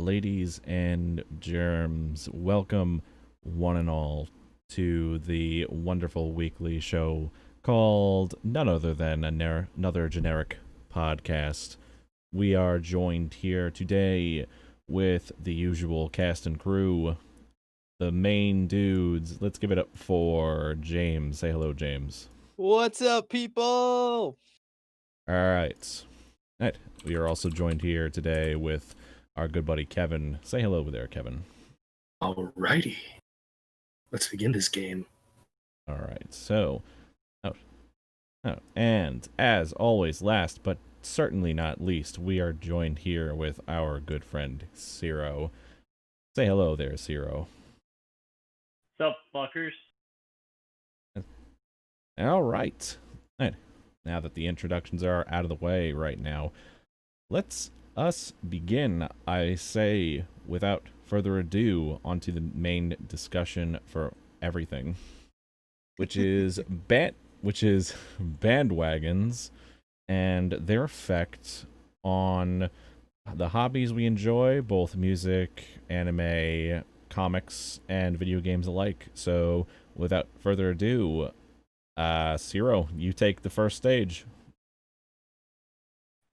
ladies and germs, welcome one and all to the wonderful weekly show called none other than another generic podcast. We are joined here today with the usual cast and crew, the main dudes. Let's give it up for James. Say hello, James. What's up, people? All right. We are also joined here today with our good buddy Kevin. Say hello there, Kevin. Alrighty. Let's begin this game. All right. So, and as always, last but certainly not least, we are joined here with our good friend Zero. Say hello there, Zero. What's up, fuckers? All right. Now that the introductions are out of the way right now, let's us begin, I say, without further ado, onto the main discussion for everything, which is bandwagons and their effect on the hobbies we enjoy, both music, anime, comics, and video games alike. So, without further ado, Zero, you take the first stage.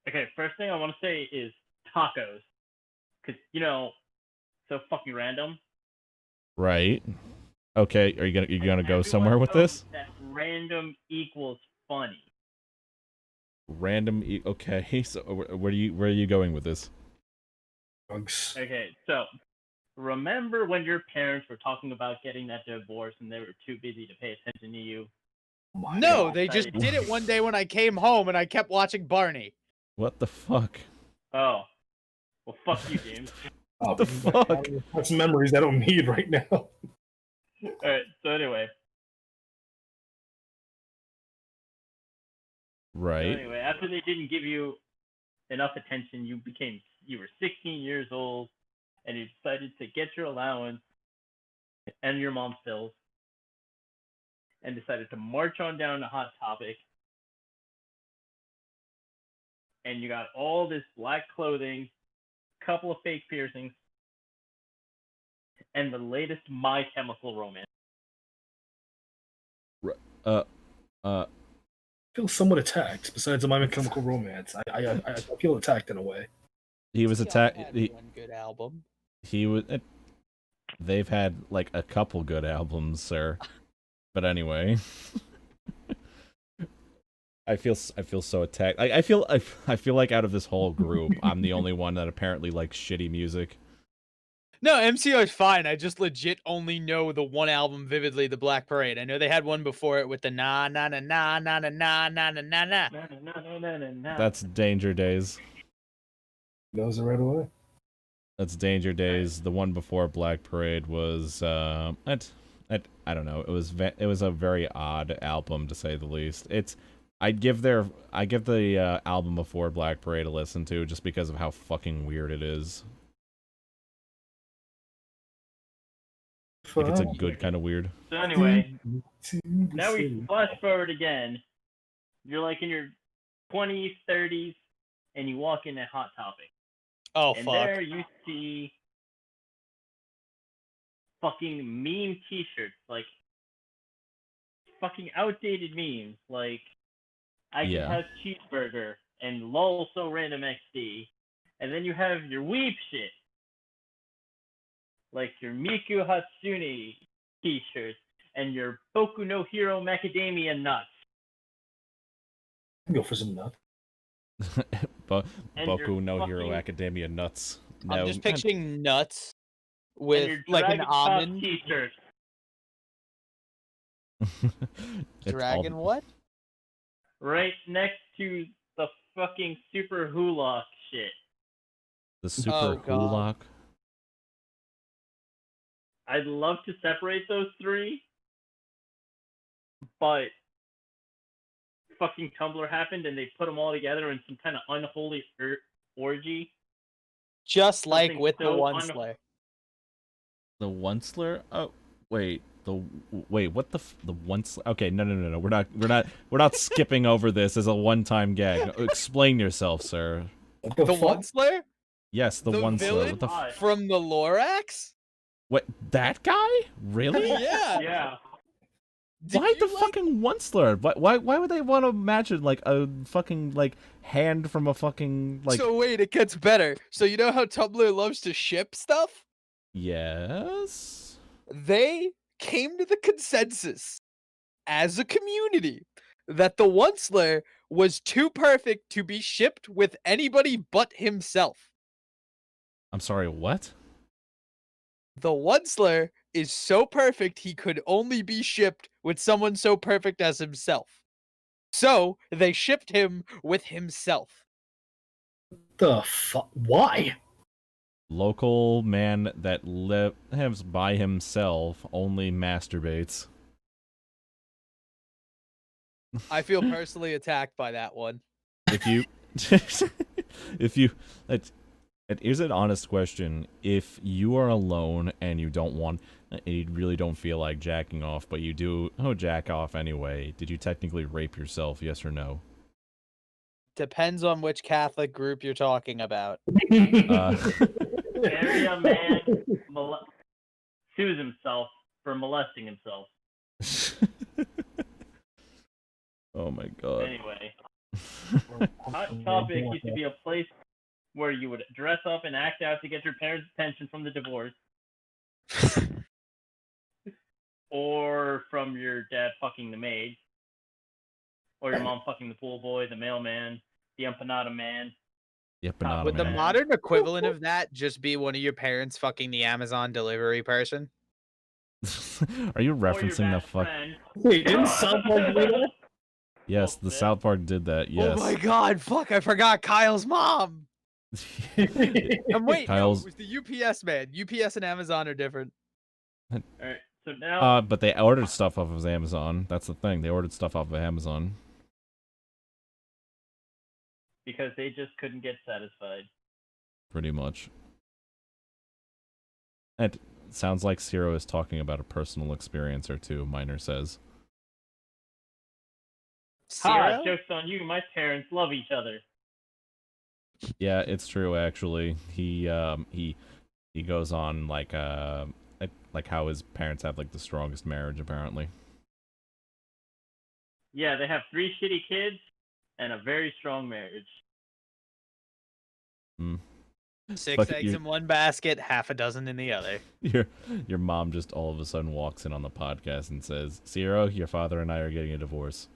Okay, first thing I want to say is tacos. Because, so fucking random. Right. Okay, are you gonna go somewhere with this? That random equals funny. Okay, so where are you going with this? Drugs. Okay, so remember when your parents were talking about getting that divorce and they were too busy to pay attention to you? No, they just did it one day when I came home and I kept watching Barney. What the fuck? Oh. Well, fuck you, James. What the fuck? That's memories I don't need right now. Alright, so anyway. Right. So anyway, after they didn't give you enough attention, you were 16 years old, and you decided to get your allowance and your mom's bills, and decided to march on down to Hot Topic. And you got all this black clothing, couple of fake piercings, and the latest My Chemical Romance. I feel somewhat attacked. Besides the My Chemical Romance, I feel attacked in a way. He was attacked. One good album. He was. They've had like a couple good albums, sir. But anyway, I feel so attacked. I feel like out of this whole group, I'm the only one that apparently likes shitty music. No, MCO is fine. I just legit only know the one album vividly, The Black Parade. I know they had one before it with the na na na na na na na na na na na. That's Danger Days. Knows it right away. That's Danger Days. The one before Black Parade was I don't know. It was a very odd album to say the least. I give the album before Black Parade a listen to just because of how fucking weird it is. Like it's a good kind of weird. So anyway, now we flash forward again. You're like in your 20s, 30s, and you walk in at Hot Topic. Oh, and fuck. there you see fucking meme t-shirts, like fucking outdated memes, like I can have cheeseburger and lol so random XD, and then you have your weeb shit, like your Miku Hatsune t-shirts and your Boku no Hero Macadamia nuts. Go for some nuts. Boku no Hero Academia nuts. No. I'm just picturing nuts with like an almond t-shirt. Dragon what? Right next to the fucking Super Hulock shit. The Super Hulock? I'd love to separate those three, but fucking Tumblr happened and they put them all together in some kind of unholy orgy. Just like Something with so the Onceler. The Onceler? Oh, wait. What the Onceler? Okay, no. We're not skipping over this as a one-time gag. Explain yourself, sir. The Onceler? Yes, the one slur. villain What the Why? from the Lorax? what? That guy? Really? Yeah. Yeah. Did Why the you, like- fucking one slur? Why would they want to imagine like a fucking like hand from a fucking like? So wait, it gets better. So you know how Tumblr loves to ship stuff? Yes. They came to the consensus as a community that the Onceler was too perfect to be shipped with anybody but himself. I'm sorry. What? The Onceler is so perfect he could only be shipped with someone so perfect as himself. So they shipped him with himself. The fuck? Why? Local man that lives by himself only masturbates. I feel personally attacked by that one. If you, here's an honest question: if you are alone and you don't want, and you really don't feel like jacking off, but you do jack off anyway, did you technically rape yourself? Yes or no? Depends on which Catholic group you're talking about. Area man sues himself for molesting himself. Oh my god. Anyway, Hot Topic used to be a place where you would dress up and act out to get your parents' attention from the divorce, or from your dad fucking the maid, or your mom fucking the pool boy, the mailman, the empanada man. Yep, but not Would the man. modern equivalent of that just be one of your parents fucking the Amazon delivery person? Are you Or your referencing the best fuck? friend. Wait, didn't South Park do that? Yes, the Bullshit. South Park did that. Yes. Oh my god, fuck, I forgot Kyle's mom. And wait, Kyle's- no, it was the UPS man. UPS and Amazon are different. Alright, so now But they ordered stuff off of Amazon. That's the thing. They ordered stuff off of Amazon. because they just couldn't get satisfied. Pretty much. It sounds like Zero is talking about a personal experience or two, Miner says. Ha! Zero? Joke's on you. My parents love each other. Yeah, it's true actually. He goes on like how his parents have like the strongest marriage apparently. Yeah, they have 3 shitty kids and a very strong marriage. 6 Fuck eggs you. in one basket, half a dozen in the other. Your mom just all of a sudden walks in on the podcast and says, "Zero, your father and I are getting a divorce."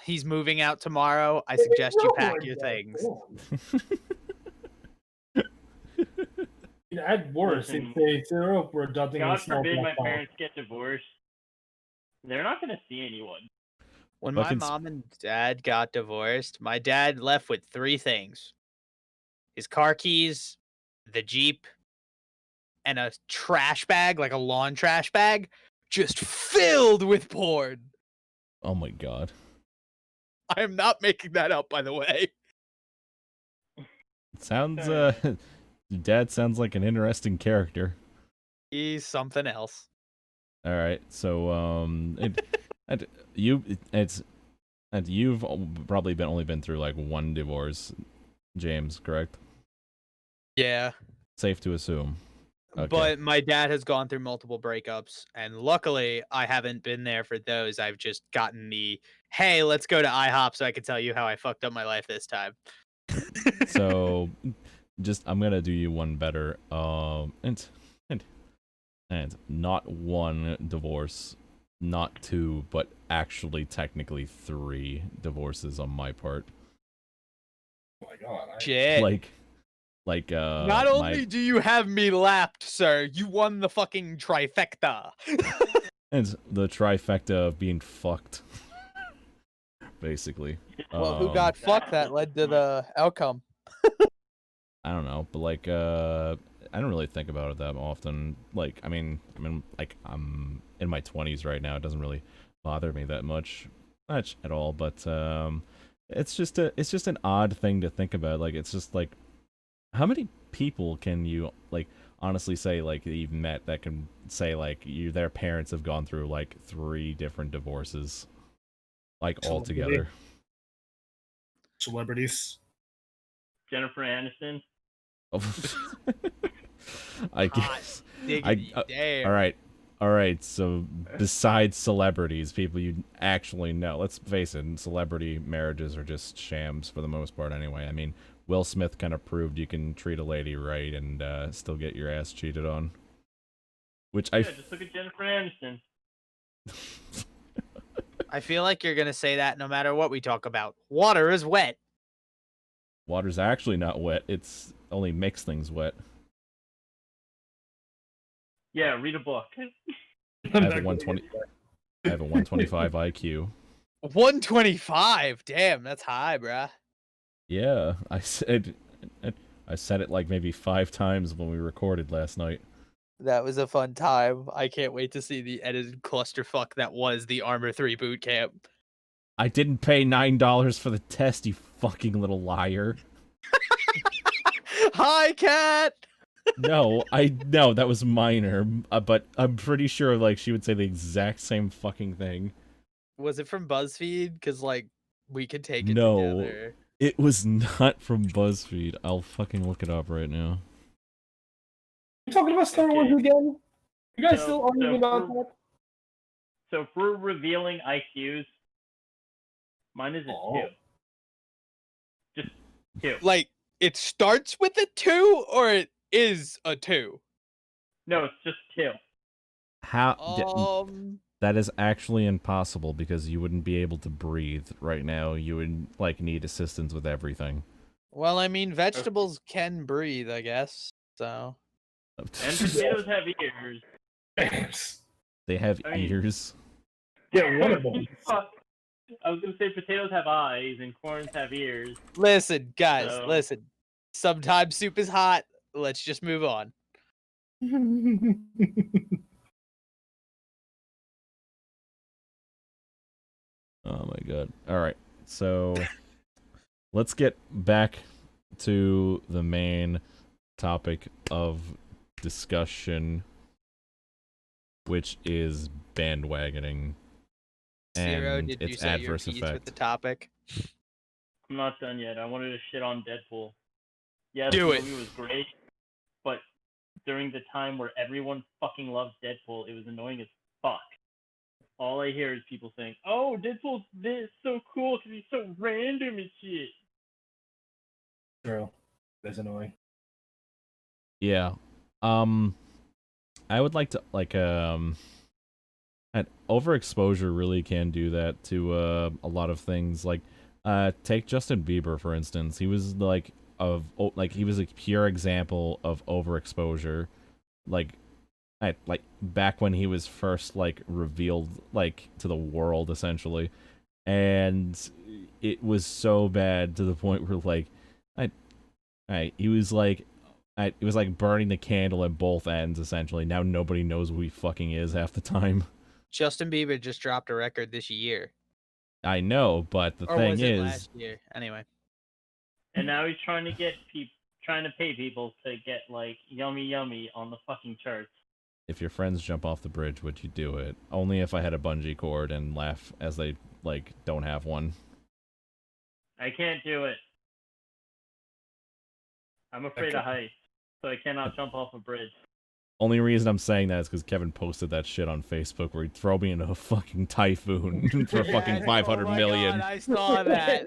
He's moving out tomorrow. I suggest you pack your things. At worst, if Listen, they Zero were adopting God a small forbid my black dog. parents get divorced. They're not going to see anyone. When my Fucking mom and dad got divorced, my dad left with 3 things: his car keys, the Jeep, and a trash bag, like a lawn trash bag, just filled with porn. Oh my god. I am not making that up, by the way. Sounds Sorry. your dad sounds like an interesting character. He's something else. All right. So you've probably only been through like one divorce, James, correct? Yeah. Safe to assume. Okay. But my dad has gone through multiple breakups, and luckily I haven't been there for those. I've just gotten the, hey, let's go to IHOP so I can tell you how I fucked up my life this time. So I'm gonna do you one better. And not one divorce, not 2, but actually technically 3 divorces on my part. Oh my god. Shit. Not Not only do you have me lapped, sir, you won the fucking trifecta. and the trifecta of being fucked, basically. Well, who got fucked? That led to the outcome. I don't know, but like I don't really think about it that often. Like I mean like I'm in my 20s right now. It doesn't really bother me that much at all, but it's just an odd thing to think about. Like it's just like, how many people can you like honestly say like that you've met that can say like their parents have gone through like 3 different divorces, like all together? Celebrities. Jennifer Aniston. I Hot guess. diggity, damn. All right. So besides celebrities, people you actually know, let's face it, celebrity marriages are just shams for the most part. Anyway, I mean, Will Smith kind of proved you can treat a lady right and still get your ass cheated on. Which Yeah, just look at Jennifer Aniston. I feel like you're gonna say that no matter what we talk about. Water is wet. Water's actually not wet. It's only makes things wet. Yeah, read a book. I have a 120. I have a 125 IQ. 125. Damn, that's high, bruh. Yeah, I said it like maybe 5 times when we recorded last night. That was a fun time. I can't wait to see the edited clusterfuck that was the Armor 3 boot camp. I didn't pay $9 for the test, you fucking little liar. Hi, cat. No, that was minor, but I'm pretty sure like she would say the exact same fucking thing. Was it from BuzzFeed? Because like we could take it No, together. it was not from BuzzFeed. I'll fucking look it up right now. You talking about Star Wars Okay. again? You guys So- still arguing so about for- that? So if we're revealing IQs, mine is a Oh. 2. Just 2. Like it starts with a 2 or it is a 2? No, it's just 2. How? That is actually impossible because you wouldn't be able to breathe right now. You would like need assistance with everything. Well, I mean, vegetables can breathe, I guess. So And potatoes have ears. Thanks. They have I mean- ears. Yeah, one of them. Fuck. I was gonna say potatoes have eyes and corns have ears. listen, guys, So- listen. Sometimes soup is hot. Let's just move on. Oh my god. All right. So let's get back to the main topic of discussion, which is bandwagoning Zero, and did you its say your adverse piece with effect. the topic? I'm not done yet. I wanted to shit on Deadpool. Yes, Do the it. movie was great, but during the time where everyone fucking loves Deadpool, it was annoying as fuck. All I hear is people saying, "Oh, Deadpool's this so cool because he's so random and shit." True. That's annoying. Yeah. I would like to and overexposure really can do that to a lot of things. Like take Justin Bieber for instance. He was he was a pure example of overexposure. Like back when he was first like revealed like to the world essentially. And it was so bad to the point where like he was like it was like burning the candle at both ends, essentially. Now nobody knows who he fucking is half the time. Justin Bieber just dropped a record this year. I know, but the Or thing was it is, last year? Anyway. And now he's trying to pay people to get like yummy yummy on the fucking charts. if your friends jump off the bridge, would you do it? Only if I had a bungee cord and laugh as they, like, don't have one. I can't do it. I'm afraid of heights, so I cannot jump off a bridge. Only reason I'm saying that is because Kevin posted that shit on Facebook where he'd throw me into a fucking typhoon for fucking 500 million. God, I saw that.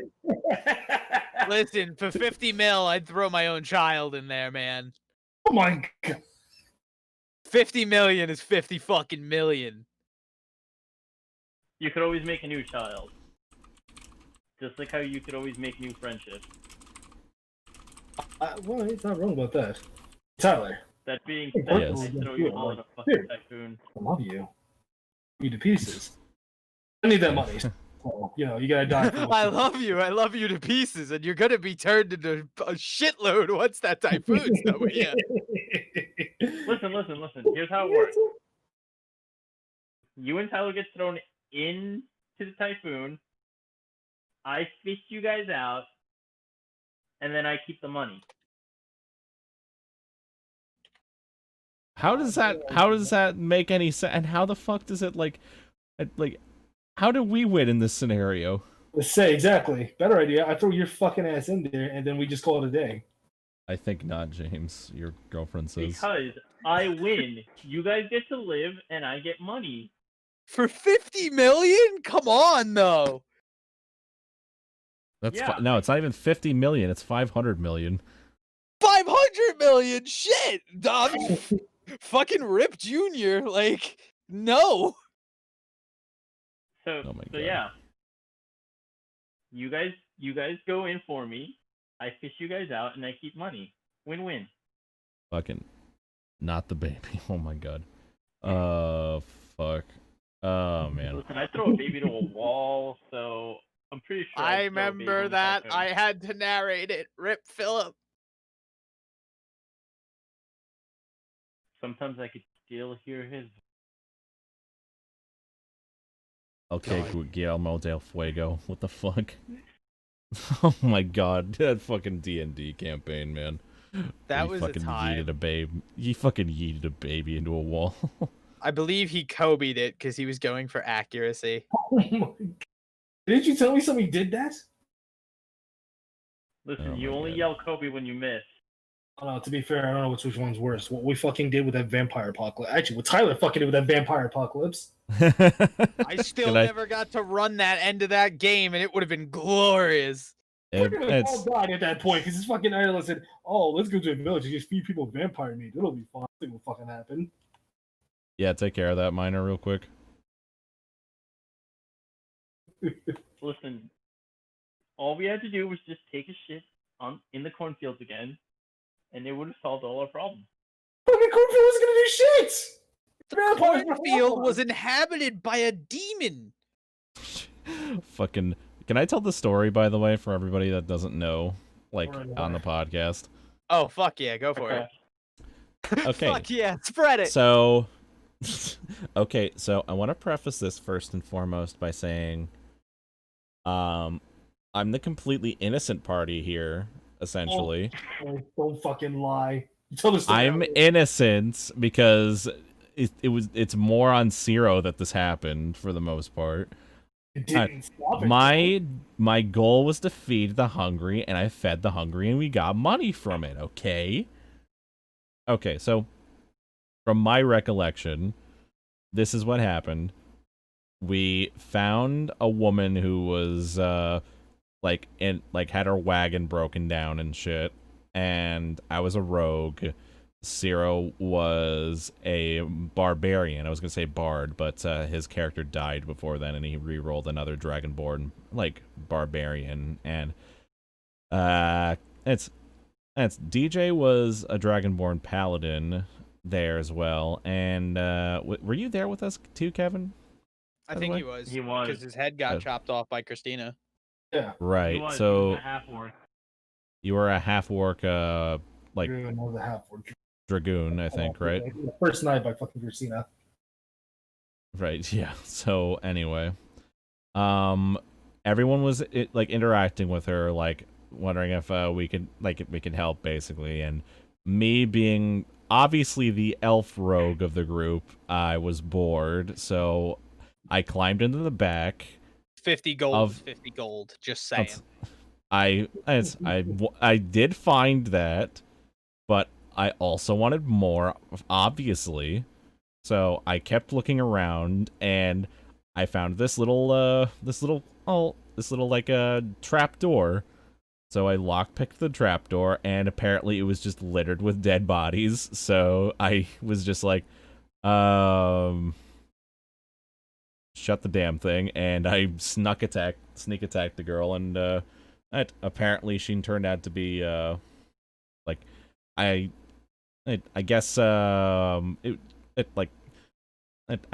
Listen, for 50 mil, I'd throw my own child in there, man. Oh my god. 50 million is 50 fucking million. You could always make a new child. Just like how you could always make new friendships. Well, he's not wrong about that. Tyler, That being Yes. said, I throw you all in a fucking Dude. typhoon. I love you. You to pieces. I need that money. So, you know, you gotta die. For I love you to pieces, and you're gonna be turned into a shitload once that typhoon's done with you. Listen. Here's how it works. You and Tyler get thrown into the typhoon. I fish you guys out, and then I keep the money. How does that make any sense? And how the fuck does it, like, how do we win in this scenario? Let's say exactly. Better idea. I throw your fucking ass in there, and then we just call it a day. I think not, James. Your girlfriend says. Because I win. You guys get to live, and I get money. For 50 million? Come on, though. That's Yeah, no, it's not even 50 million. It's 500 million. 500 million? Shit! I'm fucking Rip Jr. Like, no. So, Oh my so God. yeah. You guys go in for me. I fish you guys out, and I keep money. Win-win. Fucking not the baby. Oh my God. Fuck. Oh man. Listen, I throw a baby to a wall, so I'm pretty sure I I'd throw a baby remember in that. front of I him. had to narrate it. Rip Philip. Sometimes I could still hear his. Okay, God. Guillermo del Fuego. What the fuck? Oh my God, that fucking D&D campaign, man. That He was a fucking time. yeeted a babe. He fucking yeeted a baby into a wall. I believe he Kobe'd it because he was going for accuracy. Oh my God. Didn't you tell me somebody did that? Listen, Oh you my only God. yell Kobe when you miss. To be fair, I don't know which one's worse. What we fucking did with that vampire apocalypse. Actually, what Tyler fucking did with that vampire apocalypse. I still Can never got to run that end of that game, and it would have been glorious. We're gonna all It's die at that point because this fucking Ireland said, "Oh, let's go to a village and just feed people vampire meat. It'll be fun. I think will fucking happen." yeah. Take care of that miner real quick. Listen, all we had to do was just take a shit in the cornfields again, and it would have solved all our problems. Fucking cornfield wasn't gonna do shit. The Vampires were cornfield awesome. was inhabited by a demon. Fucking. Can I tell the story, by the way, for everybody that doesn't know, like Or on the podcast? Oh, fuck yeah, go for it. Okay. Fuck yeah, spread it. So, okay, so I want to preface this first and foremost by saying, I'm the completely innocent party here, essentially. Oh, don't fucking lie. You tell the story. I'm innocent because it's more on Zero that this happened for the most part. It didn't stop it. My goal was to feed the hungry, and I fed the hungry, and we got money from it. Okay. Okay, so from my recollection, this is what happened. We found a woman who was had her wagon broken down and shit, and I was a rogue. Zero was a barbarian. I was gonna say bard, but his character died before then, and he re-rolled another dragonborn barbarian. And it's DJ was a dragonborn paladin there as well. And were you there with us too, Kevin? I by the think way? he was. He was. Because his head got Oh. chopped off by Christina. Yeah. Right. He was So a half orc. you were a half orc, like Dragoon was a half word. dragoon, I think, right? First night by fucking Christina. Right, yeah. So anyway, everyone was interacting with her, like wondering if we could help, basically. And me being obviously the elf rogue of the group, I was bored, so I climbed into the back. 50 gold Of- is 50 gold. Just saying. I did find that, but I also wanted more, obviously. So I kept looking around, and I found this little trap door. So I lockpicked the trap door, and apparently it was just littered with dead bodies. So I was just like, shut the damn thing, and I sneak attacked the girl, and apparently she turned out to be I guess I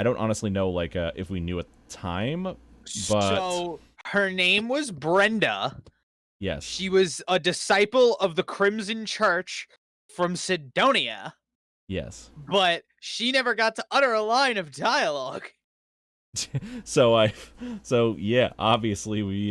don't honestly know if we knew at the time, but So her name was Brenda. yes, She was a disciple of the Crimson Church from Sidonia, yes. but she never got to utter a line of dialogue. So yeah, obviously we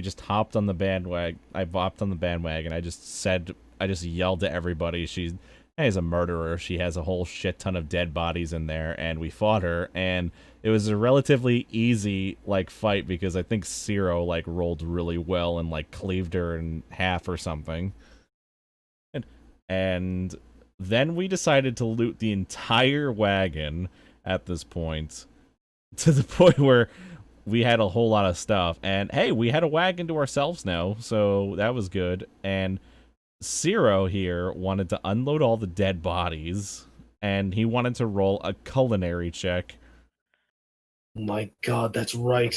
just hopped on the bandwagon. I hopped on the bandwagon. I just yelled to everybody. She's a murderer. She has a whole shit ton of dead bodies in there, and we fought her, and it was a relatively easy fight because I think Zero rolled really well and cleaved her in half or something. And then we decided to loot the entire wagon at this point, to the point where we had a whole lot of stuff. And hey, we had a wagon to ourselves now, so that was good. And Zero here wanted to unload all the dead bodies, and he wanted to roll a culinary check My God, that's right.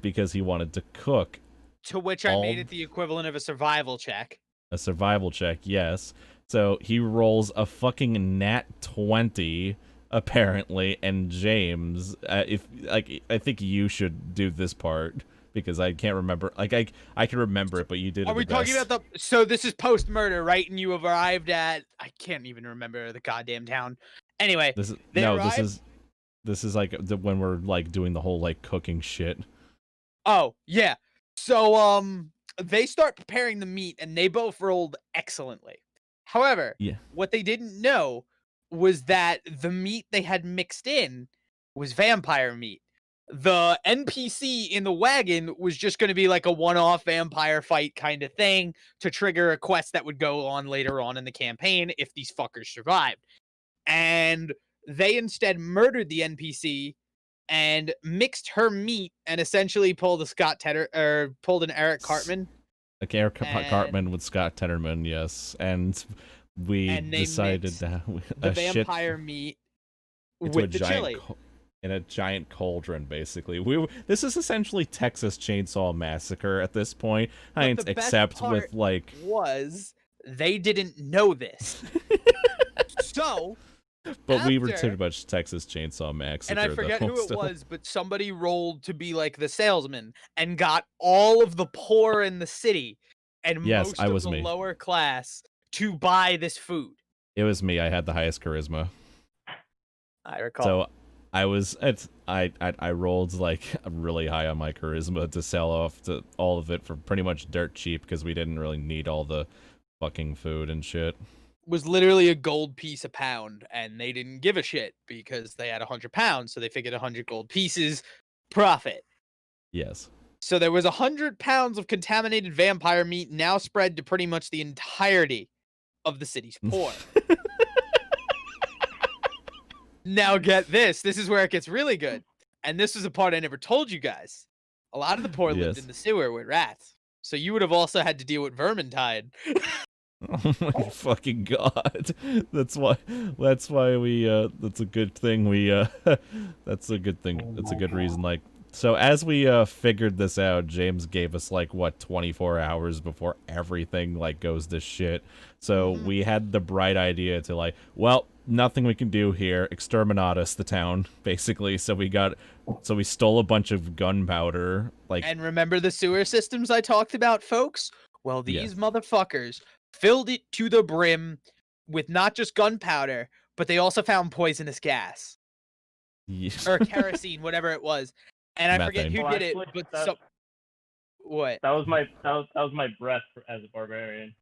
because he wanted to cook. To which I made it the equivalent of a survival check. A survival check, yes. So he rolls a fucking nat 20, apparently, and James, I think you should do this part, because I can't remember. Like, I can remember it, but you did it Are we the talking best. about the... So this is post-murder, right? And you have arrived at... I can't even remember the goddamn town. Anyway, This is they no, arrived... this is like when we're like doing the whole like cooking shit. Oh, yeah. So, they start preparing the meat, and they both rolled excellently. However, Yeah. what they didn't know was that the meat they had mixed in was vampire meat. The NPC in the wagon was just going to be like a one-off vampire fight kind of thing to trigger a quest that would go on later on in the campaign if these fuckers survived. And they instead murdered the NPC and mixed her meat and essentially pulled pulled an Eric Cartman. Like Eric Cartman with Scott Tenorman, yes. And we And they decided mixed to the vampire meat with the chili. In a giant cauldron, basically. This is essentially Texas Chainsaw Massacre at this point. But the best Except part with like was they didn't know this. So, but we were after- too much Texas Chainsaw Massacre. and I forget though, who it still. was, but somebody rolled to be like the salesman and got all of the poor in the city and Yes, most I of was the me. lower class to buy this food. It was me. I had the highest charisma. I recall. So I rolled like really high on my charisma to sell off to all of it for pretty much dirt cheap because we didn't really need all the fucking food and shit. Was literally a gold piece a pound, and they didn't give a shit because they had 100 pounds, so they figured 100 gold pieces profit. Yes. So there was 100 pounds of contaminated vampire meat now spread to pretty much the entirety of the city's poor. Now get this. This is where it gets really good. And this is a part I never told you guys. A lot of the poor lived Yes. in the sewer with rats. So you would have also had to deal with vermintide. Oh my fucking god. That's why we that's a good thing we that's a good thing. That's a good reason. Like, so as we figured this out, James gave us like what 24 hours before everything like goes to shit. So we had the bright idea to like, well, nothing we can do here, exterminatus the town basically. So we stole a bunch of gunpowder, like, And remember the sewer systems I talked about, folks? Well, these Yes. motherfuckers filled it to the brim with not just gunpowder, but they also found poisonous gas or kerosene, whatever it was. And I forget Methane. who Well, did it, actually, but what? That was my breath as a barbarian.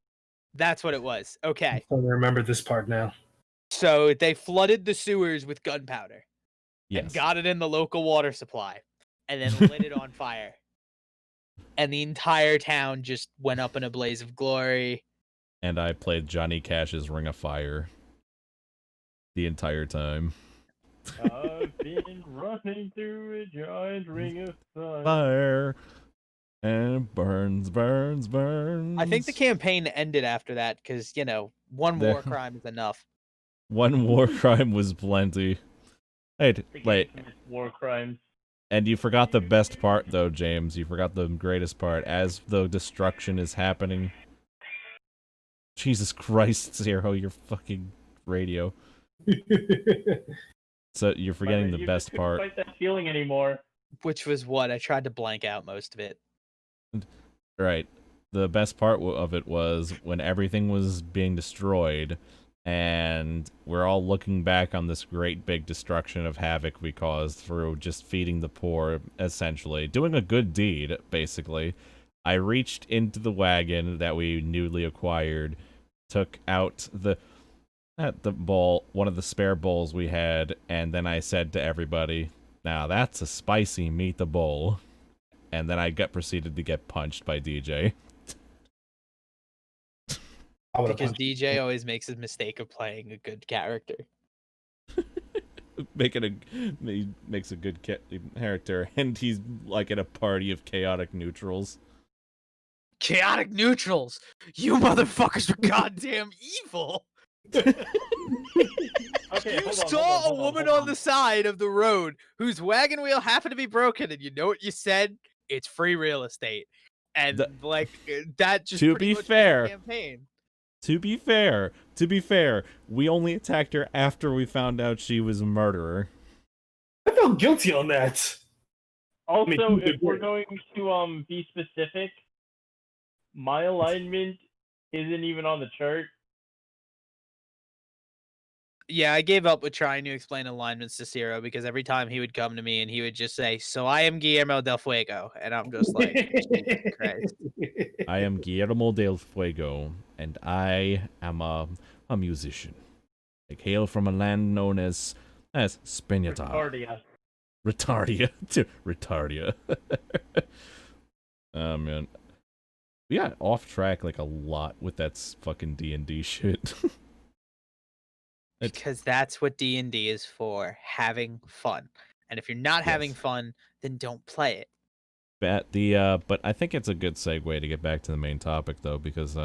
That's what it was. Okay. I remember this part now. So they flooded the sewers with gunpowder and yes. got it in the local water supply and then lit it on fire. And the entire town just went up in a blaze of glory. And I played Johnny Cash's Ring of Fire the entire time. I've been running through a giant ring of fire. Fire. And it burns, burns, burns. I think the campaign ended after that because, one The- war crime is enough. One war crime was plenty. Wait, The infamous war crimes. and you forgot the best part, though, James. You forgot the greatest part. As the destruction is happening. Jesus Christ, Zero, your fucking radio. So you're forgetting the best couldn't part. Fight that feeling anymore. Which was what? I tried to blank out most of it. Right. The best part of it was when everything was being destroyed, and we're all looking back on this great big destruction of havoc we caused through just feeding the poor, essentially. Doing a good deed, basically. I reached into the wagon that we newly acquired, took out the bowl, one of the spare bowls we had, and then I said to everybody, now that's a spicy meatball. And then I proceeded to get punched by DJ. I would have Because punched DJ always makes his mistake of playing a good character. He makes a good character, and he's like at a party of chaotic neutrals. Chaotic neutrals! You motherfuckers are goddamn evil! Okay, You hold on, saw hold on, a hold on, woman hold on the side of the road whose wagon wheel happened to be broken, and you know what you said? It's free real estate. And that just To pretty be much was fair, the campaign. To be fair, we only attacked her after we found out she was a murderer. I felt guilty on that. Also, who if did we're it? going to be specific, my alignment isn't even on the chart. Yeah, I gave up with trying to explain alignments to Ciro because every time he would come to me and he would just say, "So I am Guillermo del Fuego," and I'm just like, Jesus Christ. I am Guillermo del Fuego, and I am a musician. I hail from a land known as Spinata. Ricardia. Retardia. Oh, man. We got off track like a lot with that fucking D&D shit. Because that's what D&D is for, having fun. And if you're not having Yes. fun, then don't play it. But I think it's a good segue to get back to the main topic, though, because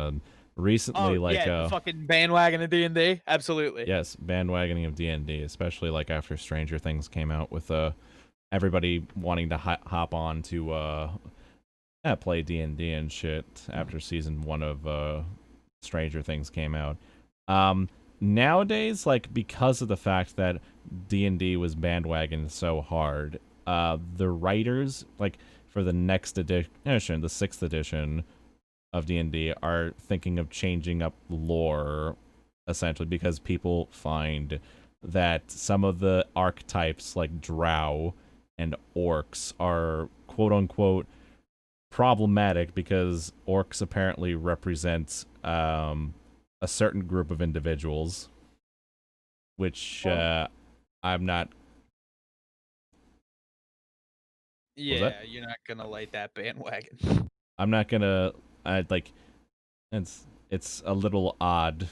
recently, the fucking bandwagon of D&D? Absolutely. yes, bandwagoning of D&D, especially like after Stranger Things came out with everybody wanting to hop on to play D&D and shit after season 1 of Stranger Things came out. Nowadays, like, because of the fact that D&D was bandwagoned so hard, the writers, like, for the next edition, the 6th edition of D&D, are thinking of changing up lore, essentially, because people find that some of the archetypes, like drow and orcs, are quote-unquote problematic because orcs apparently represent a certain group of individuals, which I'm not. Yeah, you're not gonna light that bandwagon. I'm not gonna. It's a little odd,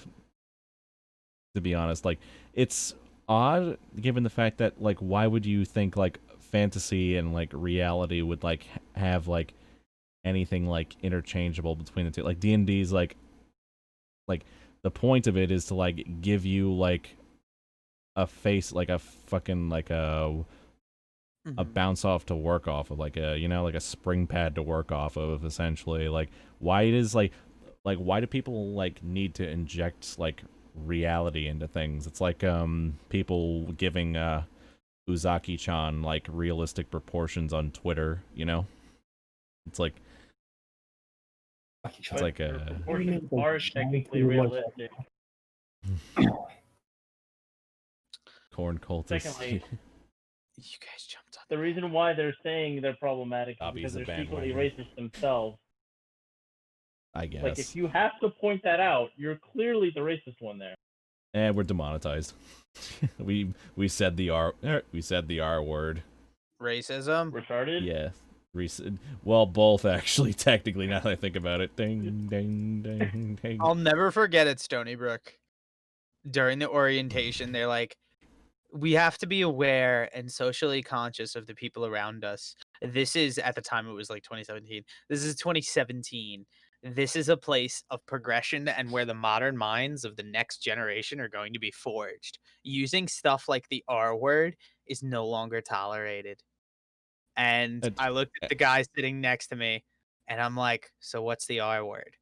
to be honest. Like, it's odd given the fact that, like, why would you think like fantasy and like reality would like have like anything like interchangeable between the two? Like, D&D's like the point of it is to like give you like a face, like a fucking like a bounce off to work off of, like a, you know, like a spring pad to work off of, essentially. Like, why it is like why do people like need to inject like reality into things? It's like people giving Uzaki-chan like realistic proportions on Twitter, you know? It's like proportions are technically realistic. corn cultists. Secondly, You guys jumped on the reason why they're saying they're problematic is because they're secretly racist themselves. I guess. Like, if you have to point that out, you're clearly the racist one there. And we're demonetized. we said the R word. racism. Retarded? Yeah. Well, both actually, technically, now that I think about it. Ding, ding, ding, ding. I'll never forget it, Stony Brook. During the orientation, they're like, we have to be aware and socially conscious of the people around us. This is, at the time, it was like 2017. This is 2017. This is a place of progression and where the modern minds of the next generation are going to be forged. Using stuff like the R word is no longer tolerated. And I looked at the guy sitting next to me and I'm like, so what's the R word?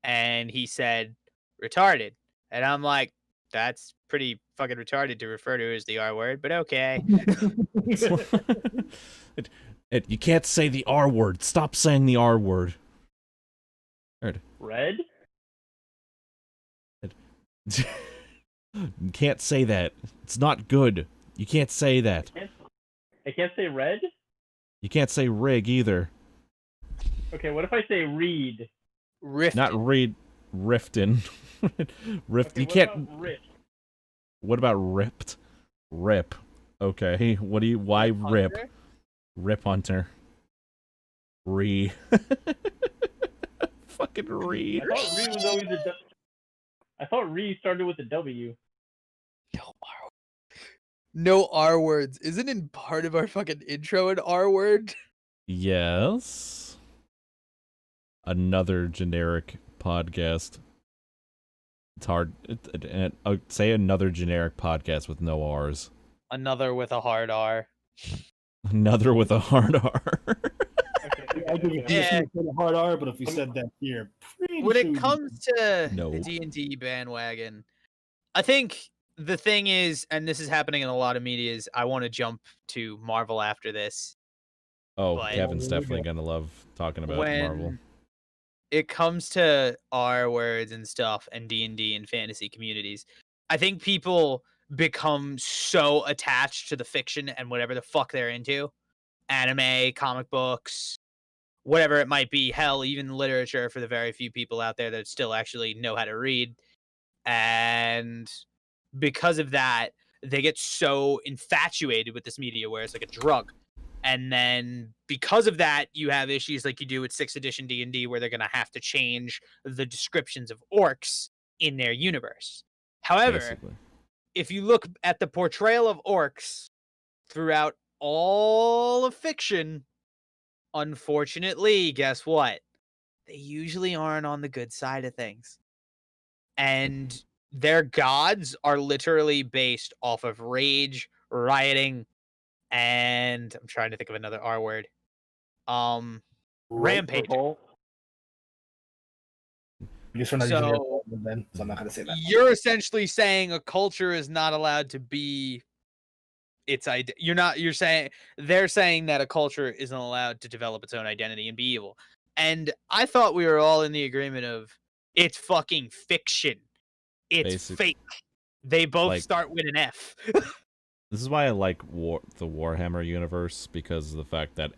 And he said, retarded. And I'm like, that's pretty fucking retarded to refer to as the R word, but okay. You can't say the R word. Stop saying the R word. Red? You can't say that. It's not good. You can't say that. I can't say red? You can't say rig either. Okay, what if I say read? Rifted. Not read. Riftin. Rift. Okay, You can't. Rift? What about ripped? Rip. Okay. What do you? Why rip? Hunter? Rip Hunter. Fucking re. I thought read was always a I thought Re started with a W. No R words. Isn't in part of our fucking intro an R word? Yes. Another generic podcast. It's hard. Say another generic podcast with no R's. Another with a hard R. Another with a hard R. Okay. I give it Yeah. a hard R, but if we said that here, pretty When sure it we'd- comes to No. the D&D bandwagon, I think the thing is, and this is happening in a lot of medias, I want to jump to Marvel after this. Oh, But- Kevin's definitely gonna love talking about when Marvel. it comes to R words and stuff and D&D and fantasy communities, I think people become so attached to the fiction and whatever the fuck they're into. Anime, comic books, whatever it might be, hell, even literature for the very few people out there that still actually know how to read. And because of that, they get so infatuated with this media where it's like a drug. And then because of that, you have issues like you do with 6th edition D&D where they're going to have to change the descriptions of orcs in their universe. However, Basically. if you look at the portrayal of orcs throughout all of fiction, unfortunately, guess what? They usually aren't on the good side of things. And their gods are literally based off of rage, rioting, and I'm trying to think of another R word. Rampage. Revolt. I guess we're not using So- it then, so I'm not gonna say that. You're essentially saying a culture is not allowed to be its idea. You're saying they're saying that a culture isn't allowed to develop its own identity and be evil. And I thought we were all in the agreement of it's fucking fiction. It's Basic- fake. They both like- start with an F. This is why I like the Warhammer universe, because of the fact that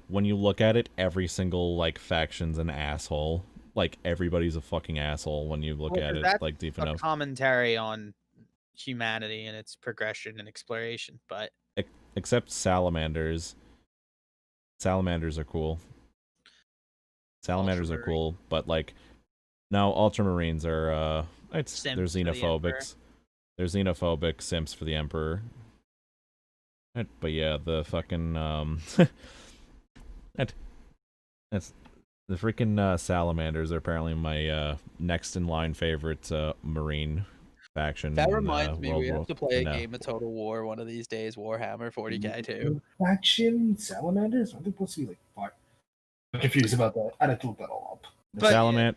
when you look at it, every single like faction's an asshole. Like everybody's a fucking asshole when you look Well, at it that's like deep A enough. commentary on humanity and its progression and exploration, but Except salamanders. Salamanders are cool. Salamanders are Ultramarine. cool, but like no, Ultramarines are they're Simps for the Emperor. xenophobics. They're xenophobic simps for the Emperor. But yeah, the fucking that's the freaking salamanders are apparently my next in line favorite Marine faction. that in, reminds me, World we War- have to play a in, game of Total War one of these days. Warhammer 40k too. Faction salamanders? I think supposed to be like 5. I'm confused about that. I'd have to look that all up. But-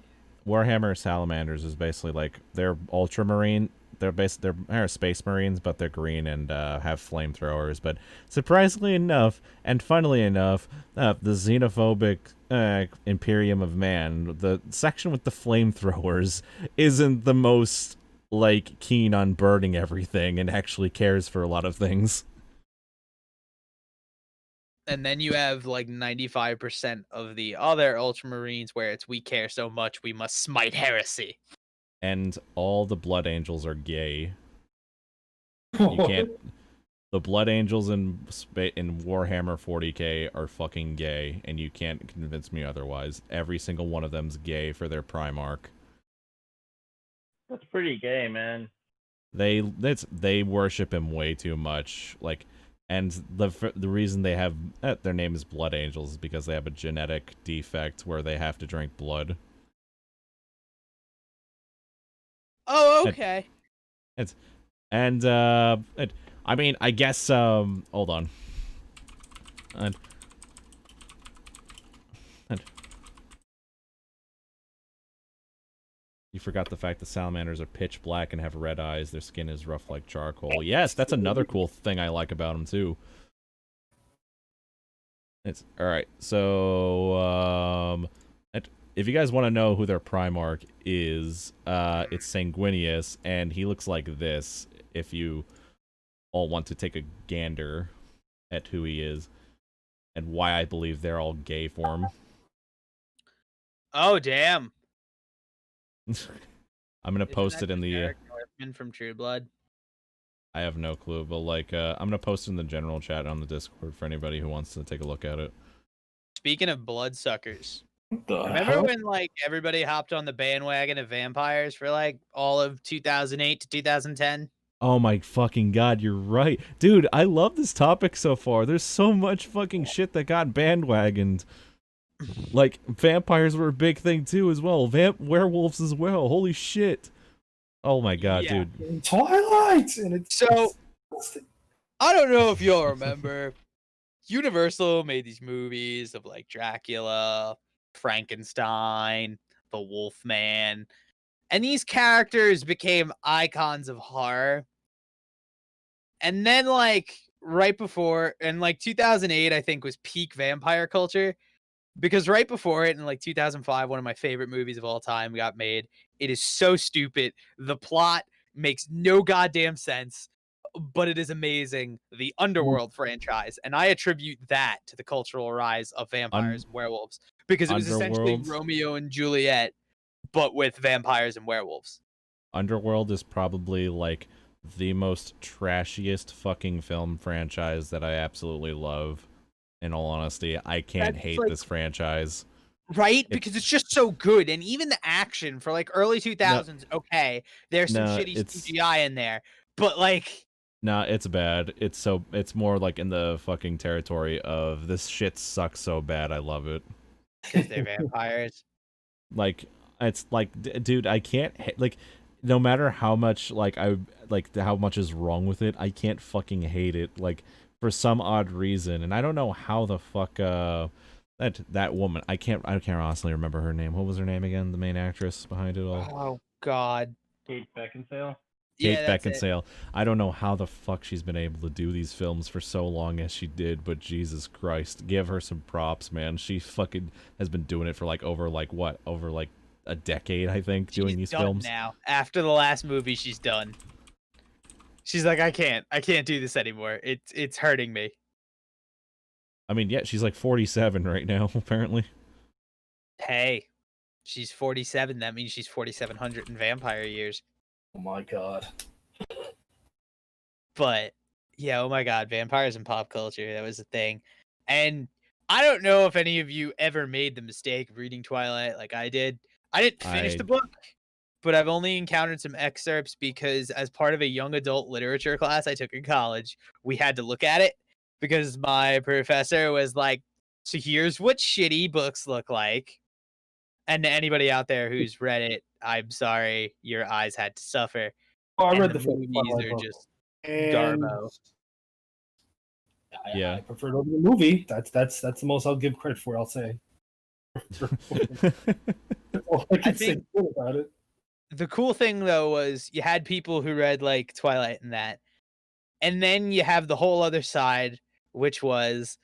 Warhammer Salamanders is basically like they're ultramarine. They're space marines, but they're green and have flamethrowers. But surprisingly enough, and funnily enough, the xenophobic Imperium of Man, the section with the flamethrowers, isn't the most like keen on burning everything and actually cares for a lot of things. And then you have like 95% of the other Ultramarines where it's we care so much we must smite heresy. And all the Blood Angels are gay. You can't. The Blood Angels in Warhammer 40k are fucking gay, and you can't convince me otherwise. Every single one of them's gay for their Primarch. That's pretty gay, man. They worship him way too much. Like, and the reason they have their name is Blood Angels is because they have a genetic defect where they have to drink blood. Oh, okay. And I mean, I guess hold on. And you forgot the fact that salamanders are pitch black and have red eyes. Their skin is rough like charcoal. Yes, that's another cool thing I like about them too. It's all right. So if you guys want to know who their Primarch is, it's Sanguinius, and he looks like this. If you all want to take a gander at who he is and why I believe they're all gay for him. Oh, damn. I'm gonna Isn't post that it in the. Eric Northman from True Blood. I have no clue, but like, I'm gonna post it in the general chat on the Discord for anybody who wants to take a look at it. Speaking of bloodsuckers, The Remember hell? when like everybody hopped on the bandwagon of vampires for like all of 2008 to 2010? Oh my fucking god, you're right. Dude, I love this topic so far. There's so much fucking shit that got bandwagoned. Like, vampires were a big thing too as well. Werewolves as well. Holy shit. Oh my god, Yeah. dude. In Twilight, and it's So I don't know if you'll remember, Universal made these movies of like Dracula, Frankenstein, the Wolfman, and these characters became icons of horror. And then like right before, and like 2008 I think was peak vampire culture, because right before it in like 2005 one of my favorite movies of all time got made. It is so stupid. The plot makes no goddamn sense, but it is amazing. The Underworld franchise, and I attribute that to the cultural rise of vampires and werewolves, because it was essentially Underworld? Romeo and Juliet but with vampires and werewolves. Underworld is probably like the most trashiest fucking film franchise that I absolutely love. In all honesty, I can't That's hate like- this franchise. Right? Because it's just so good. And even the action for like early 2000s, okay, there's some No, shitty it's- CGI in there. But like, Nah, it's bad. It's more like in the fucking territory of this shit sucks so bad I love it. because they're vampires. Like, it's like, dude, I can't like, no matter how much like how much is wrong with it, I can't fucking hate it. Like, for some odd reason, and I don't know how the fuck that woman, I can't honestly remember her name. What was her name again? The main actress behind it all. Oh God. Kate Beckinsale. Kate Yeah, that's it. Beckinsale. I don't know how the fuck she's been able to do these films for so long as she did, but Jesus Christ, give her some props, man. She fucking has been doing it for like over a decade, I think, doing She's these done films. now. After the last movie, she's done. She's like, I can't do this anymore. It's hurting me. I mean, yeah, she's like 47 right now, apparently. Hey, she's 47. That means she's 4,700 in vampire years. Oh my god. But yeah, oh my God, vampires in pop culture, that was a thing. And I don't know if any of you ever made the mistake of reading Twilight like I did. I didn't finish the book, but I've only encountered some excerpts because as part of a young adult literature class I took in college, we had to look at it because my professor was like, so here's what shitty books look like. And to anybody out there who's read it, I'm sorry, your eyes had to suffer. Oh, I And read the the first movies Twilight are book. just And Darbo. Yeah. I prefer it over the movie. That's the most I'll give credit for. I'll say. All I can say think- good about it. The cool thing though was you had people who read like Twilight and that. And then you have the whole other side, which was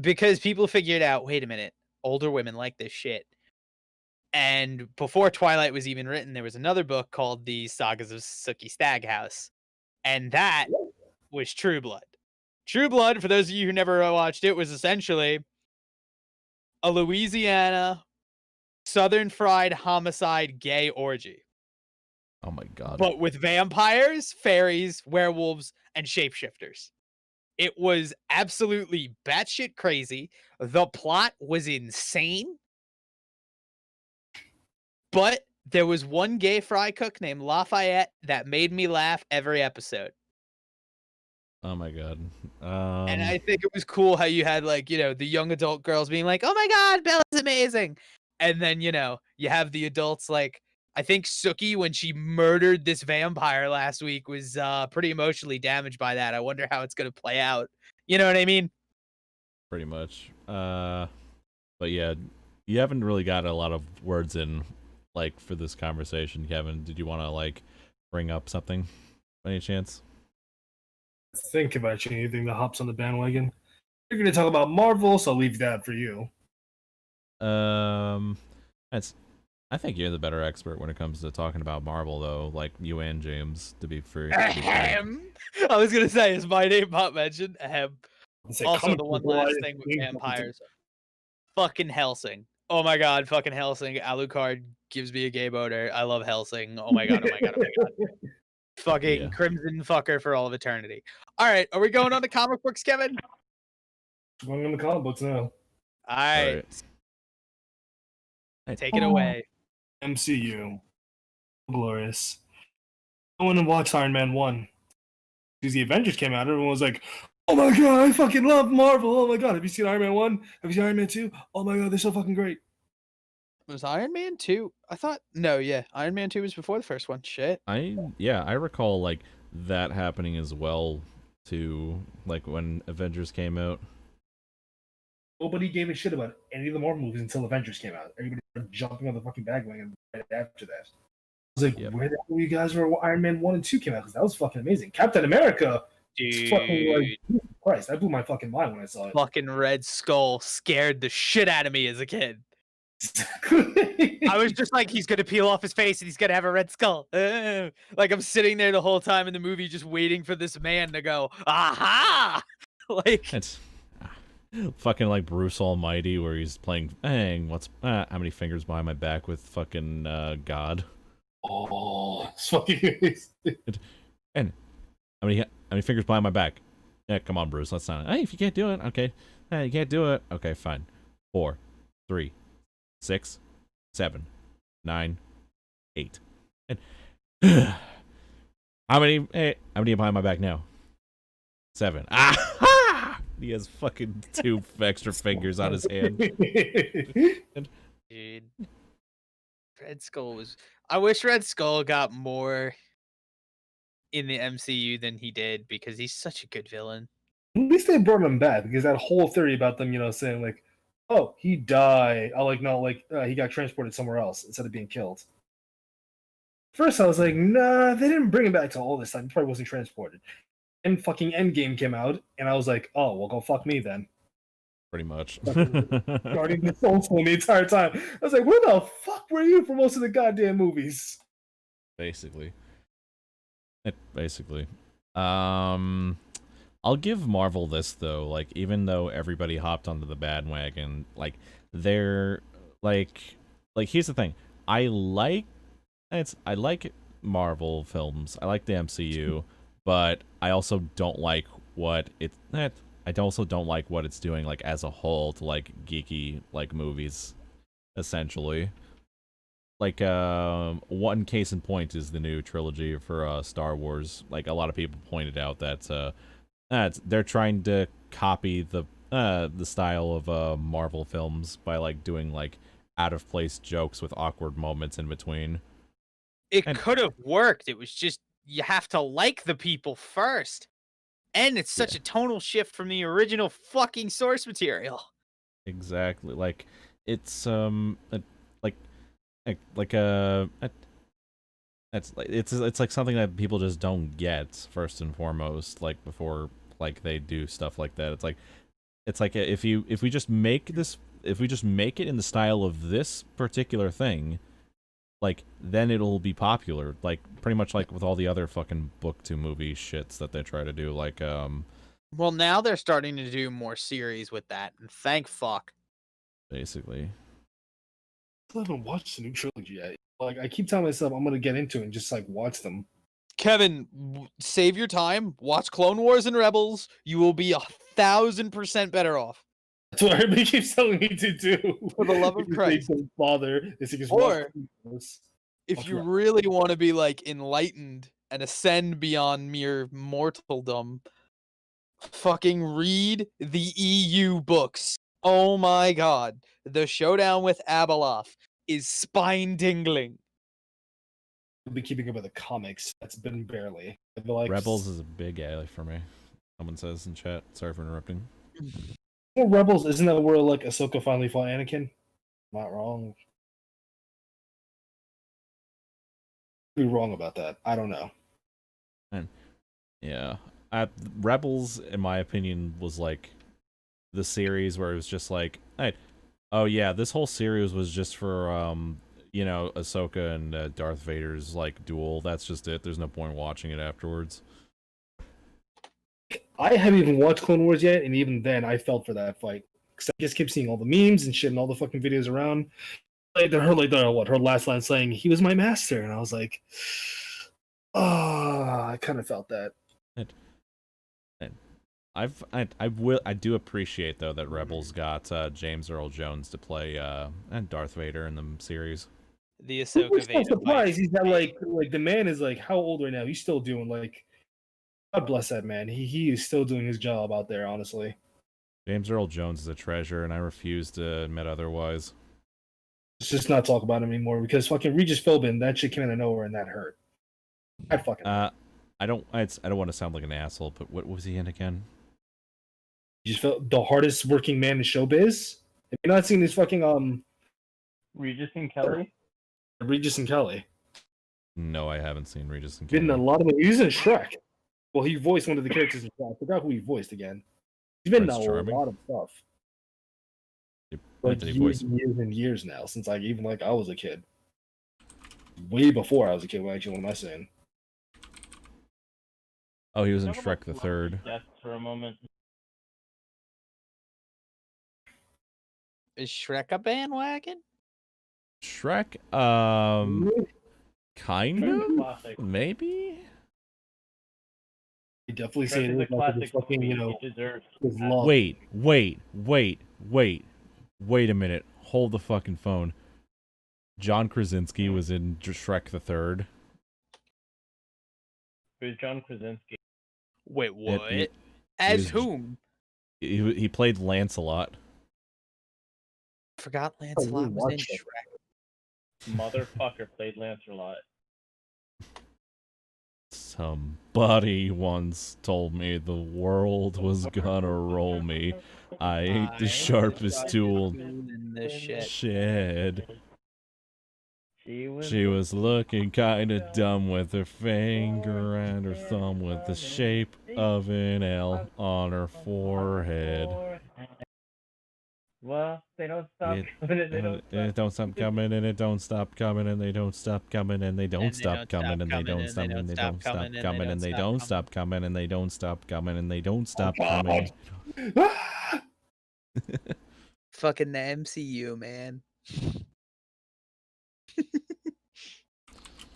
because people figured out, wait a minute, older women like this shit. And before Twilight was even written, there was another book called The Sagas of Sookie Staghouse. And that was True Blood. True Blood, for those of you who never watched it, was essentially a Louisiana Southern fried homicide gay orgy. Oh my god. But with vampires, fairies, werewolves, and shapeshifters. It was absolutely batshit crazy. The plot was insane. But there was one gay fry cook named Lafayette that made me laugh every episode. Oh my god. And I think it was cool how you had like, the young adult girls being like, oh my God, Bella's amazing. And then, you have the adults like, I think Sookie, when she murdered this vampire last week, was pretty emotionally damaged by that. I wonder how it's going to play out. You know what I mean? pretty much. But yeah, you haven't really got a lot of words in like for this conversation, Kevin. Did you want to like bring up something by any chance? Think about anything that hops on the bandwagon. You're going to talk about Marvel, so I'll leave that for you. I think you're the better expert when it comes to talking about Marvel, though. Like you and James, to be free. Ahem. I was gonna say, is my name not mentioned? Ahem. Say, Also, comic the one book last wise, thing with being vampires. Fucking Helsing. Oh my God, fucking Helsing. Alucard gives me a gay boner. I love Helsing. Oh my God, oh my God, oh my God. Fucking Yeah. crimson fucker for all of eternity. All right, are we going on to comic books, Kevin? Going on the comic books now. All right. Alright. Take it away. MCU. Glorious. I went and watched Iron Man 1. Because the Avengers came out, everyone was like, oh my god, I fucking love Marvel. Oh my god, have you seen Iron Man 1? Have you seen Iron Man 2? Oh my god, they're so fucking great. Was Iron Man 2? I thought no, yeah. Iron Man 2 was before the first one. Shit. I recall like that happening as well too, like when Avengers came out. Nobody gave a shit about any of the Marvel movies until Avengers came out. Everybody started jumping on the fucking bandwagon right after that. I was like, where the hell were you guys when Iron Man 1 and 2 came out? Because that was fucking amazing. Captain America, fucking like, Jesus Christ, that blew my fucking mind when I saw it. Fucking Red Skull scared the shit out of me as a kid. I was just like, he's gonna peel off his face and he's gonna have a red skull. Like I'm sitting there the whole time in the movie just waiting for this man to go, aha! Like It's fucking like Bruce Almighty where he's playing, what's how many fingers behind my back with fucking God. Oh, it's fucking amazing. And how many fingers behind my back? Yeah, come on, Bruce. Let's not. Hey, if you can't do it, okay. Hey, you can't do it. Okay, fine. 4, 3, 6, 7, 9, 8. And how many behind my back now? 7. Ah! He has fucking 2 extra fingers on his hand. dude. Red Skull was I wish Red Skull got more in the MCU than he did because he's such a good villain. At least they brought him back because that whole theory about them, saying like, "Oh, he died." I like no, like he got transported somewhere else instead of being killed. First, I was like, "Nah, they didn't bring him back to all this time. He probably wasn't transported." And fucking Endgame came out, and I was like, "Oh, well, go fuck me then." Pretty much. Guarding the soul for the entire time. I was like, "Where the fuck were you for most of the goddamn movies?" Basically. I'll give Marvel this though, like even though everybody hopped onto the bandwagon, like they're like here's the thing. I like Marvel films. I like the MCU, but I also don't like what it's doing like as a whole to like geeky like movies essentially. Like one case in point is the new trilogy for Star Wars. Like a lot of people pointed out that they're trying to copy the style of Marvel films by like doing like out of place jokes with awkward moments in between. It could have worked. It was just you have to like the people first. And it's such a tonal shift from the original fucking source material. Exactly. Like it's it's like something that people just don't get first and foremost, like before like they do stuff like that. It's like if we just make it in the style of this particular thing, like then it'll be popular. Like pretty much like with all the other fucking book to movie shits that they try to do. Like well, now they're starting to do more series with that, and thank fuck. Basically. I still haven't watched the new trilogy yet. Like I keep telling myself I'm gonna get into it and just like watch them. Kevin, save your time. Watch Clone Wars and Rebels. You will be 1,000% better off. That's what everybody keeps telling me to do. For the love of Christ. They don't bother. Or if you really want to be like enlightened and ascend beyond mere mortaldom, fucking read the EU books. Oh my god. The showdown with Abeloth is spine-tingling. I've been keeping up with the comics. That's been barely. I feel like Rebels is a big alley for me. Someone says in chat. Sorry for interrupting. Well, Rebels, isn't that where like Ahsoka finally fought Anakin? Not wrong. Be wrong about that. I don't know. And yeah, Rebels, in my opinion, was like the series where it was just like, hey, oh yeah, this whole series was just for Ahsoka and Darth Vader's like duel. That's just it. There's no point watching it afterwards. I haven't even watched Clone Wars yet, and even then, I felt for that fight because I just kept seeing all the memes and shit and all the fucking videos around. Her last line saying he was my master, and I was like, I kind of felt that. I do appreciate though that Rebels got James Earl Jones to play and Darth Vader in the series. The Which Ahsoka not Vader surprised. He's got fight. like the man is like how old right now? He's still doing like God bless that man. He is still doing his job out there, honestly. James Earl Jones is a treasure, and I refuse to admit otherwise. Let's just not talk about him anymore because fucking Regis Philbin, that shit came out of nowhere and that hurt. I fucking I don't want to sound like an asshole, but what was he in again? Regis the hardest working man in showbiz. Have you not seen this fucking Regis and Kelly. Regis and Kelly? No, I haven't seen Regis and Been in a Kelly. lot of movies. He's in Shrek. Well, he voiced one of the characters in Shrek. I forgot who he voiced again. He's been in Prince a Charming? lot of stuff. What Like did he years voice? and years and years now, since like even like I was a kid. Way before I was a kid, actually, what am I saying? Oh, he was in Talk about Shrek the Third. Yes, for a moment. Is Shrek a bandwagon? Shrek, kind Shrek is of, classic. maybe. You definitely Shrek say is a it like classic fucking, movie. you know, He deserves. his love. Wait a minute. Hold the fucking phone. John Krasinski was in Shrek the Third. Who's John Krasinski? Wait, what? he As was- whom? He played Lancelot. Forgot Oh, Lancelot we was in watched it. Shrek. Motherfucker played Lancelot. Somebody once told me the world was gonna roll me. I ain't the sharpest tool in the shed. shed. She She was looking kinda dumb with her finger and her thumb with the shape of an L on her forehead. Well, they don't stop It- coming and they don't And it don't stop coming and it don't stop coming and they don't stop coming and they don't stop coming and they don't stop and they don't stop coming and they don't stop coming and they don't stop coming and they don't stop coming. Ah! Fucking the MCU, man.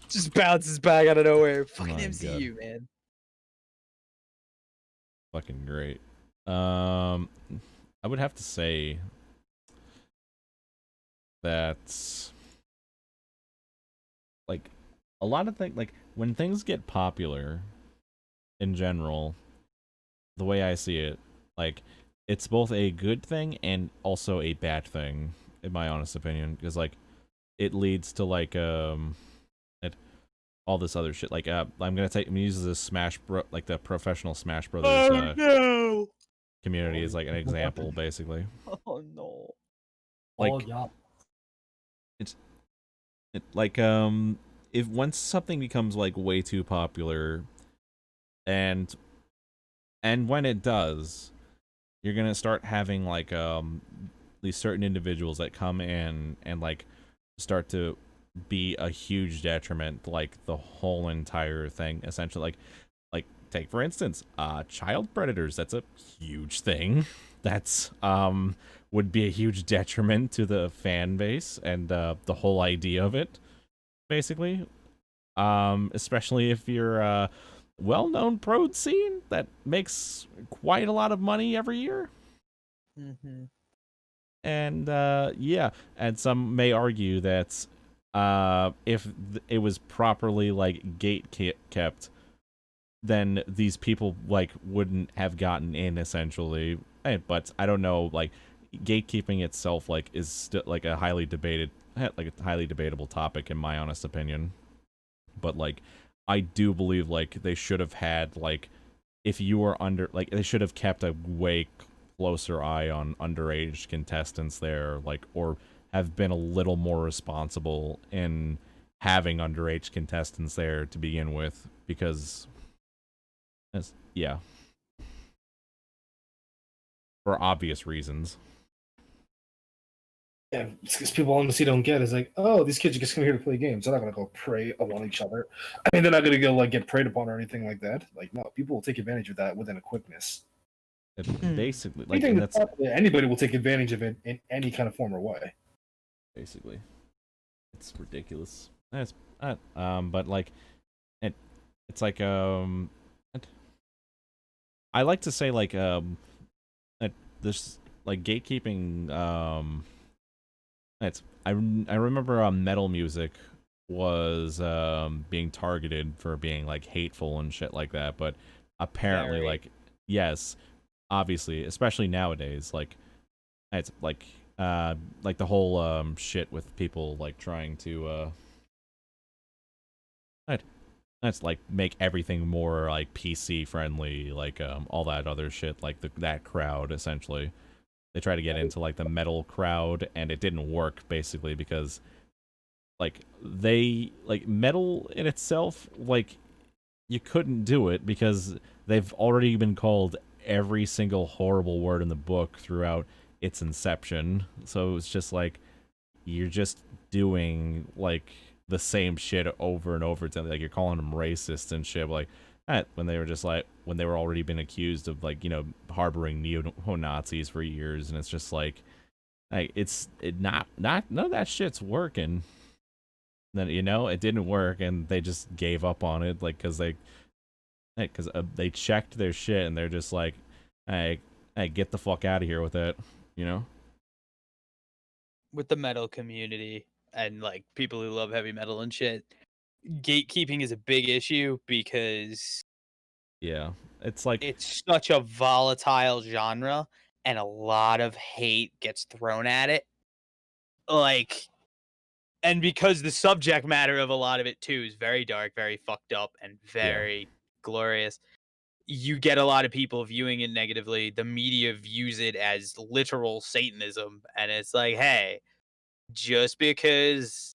Just bounces back out of nowhere. Fucking My MCU, man. Fucking great. I would have to say that like a lot of things, like when things get popular in general, the way I see it, like it's both a good thing and also a bad thing, in my honest opinion, because like it leads to like all this other shit. Like I'm gonna use this like the professional Smash Brothers no! community as like an example, basically. Oh no! Like Oh, yeah. like if once something becomes like way too popular, and when it does, you're gonna start having like these certain individuals that come in and like start to be a huge detriment to like the whole entire thing, essentially. Like take for instance child predators. That's a huge thing. That's would be a huge detriment to the fan base and the whole idea of it, basically. Especially if you're a well-known prode scene that makes quite a lot of money every year. Mm-hmm. And yeah, and some may argue that if it was properly like kept, then these people like wouldn't have gotten in, essentially. But I don't know, like gatekeeping itself like is still like a highly debatable topic, in my honest opinion. But like I do believe like they should have had like, if you were under, like they should have kept a way closer eye on underage contestants there, like, or have been a little more responsible in having underage contestants there to begin with, because yeah, for obvious reasons. Yeah, because people honestly don't get it. It's like, oh, these kids are just come here to play games. They're not gonna go prey upon each other. I mean, they're not gonna go like get preyed upon or anything like that. Like, no, people will take advantage of that within a quickness. Basically, like, Anything and that's anybody will take advantage of it in any kind of form or way. basically, it's ridiculous. But like, it's like I like to say like this like gatekeeping it's I remember metal music was being targeted for being like hateful and shit like that, but apparently Very. like yes, obviously, especially nowadays, like it's like the whole shit with people like trying to that's like make everything more like PC friendly, like all that other shit, like that crowd essentially. They try to get into like the metal crowd, and it didn't work basically because like they like metal in itself, like you couldn't do it because they've already been called every single horrible word in the book throughout its inception. So it's just like you're just doing like the same shit over and over again. Like you're calling them racist and shit. Like when they were just like when they were already been accused of like harboring neo-Nazis for years, and it's just like it's not none of that shit's working. Then it didn't work, and they just gave up on it, like because they checked their shit and they're just like, hey, get the fuck out of here with it, With the metal community and like people who love heavy metal and shit, gatekeeping is a big issue because Yeah, it's like it's such a volatile genre and a lot of hate gets thrown at it. Like, and because the subject matter of a lot of it too is very dark, very fucked up, and very glorious, you get a lot of people viewing it negatively. The media views it as literal Satanism, and it's like, hey, just because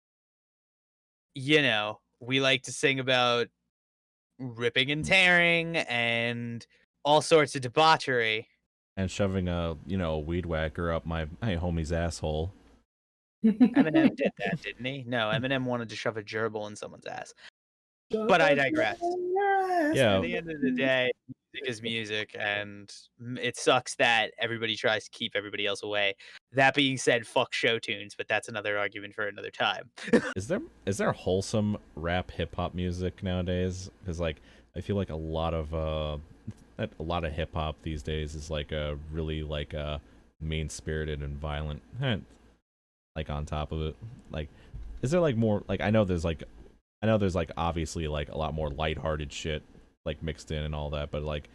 we like to sing about ripping and tearing and all sorts of debauchery. and shoving a weed whacker up my homie's asshole. Eminem did that, didn't he? No, Eminem wanted to shove a gerbil in someone's ass. But I digress. Yeah. At the end of the day, music is music, and it sucks that everybody tries to keep everybody else away. That being said, fuck show tunes, but that's another argument for another time. Is there wholesome rap hip hop music nowadays? Because like I feel like a lot of hip hop these days is like a really like mean spirited and violent. Like on top of it, like is there like more like I know there's like obviously like a lot more lighthearted shit like mixed in and all that, but like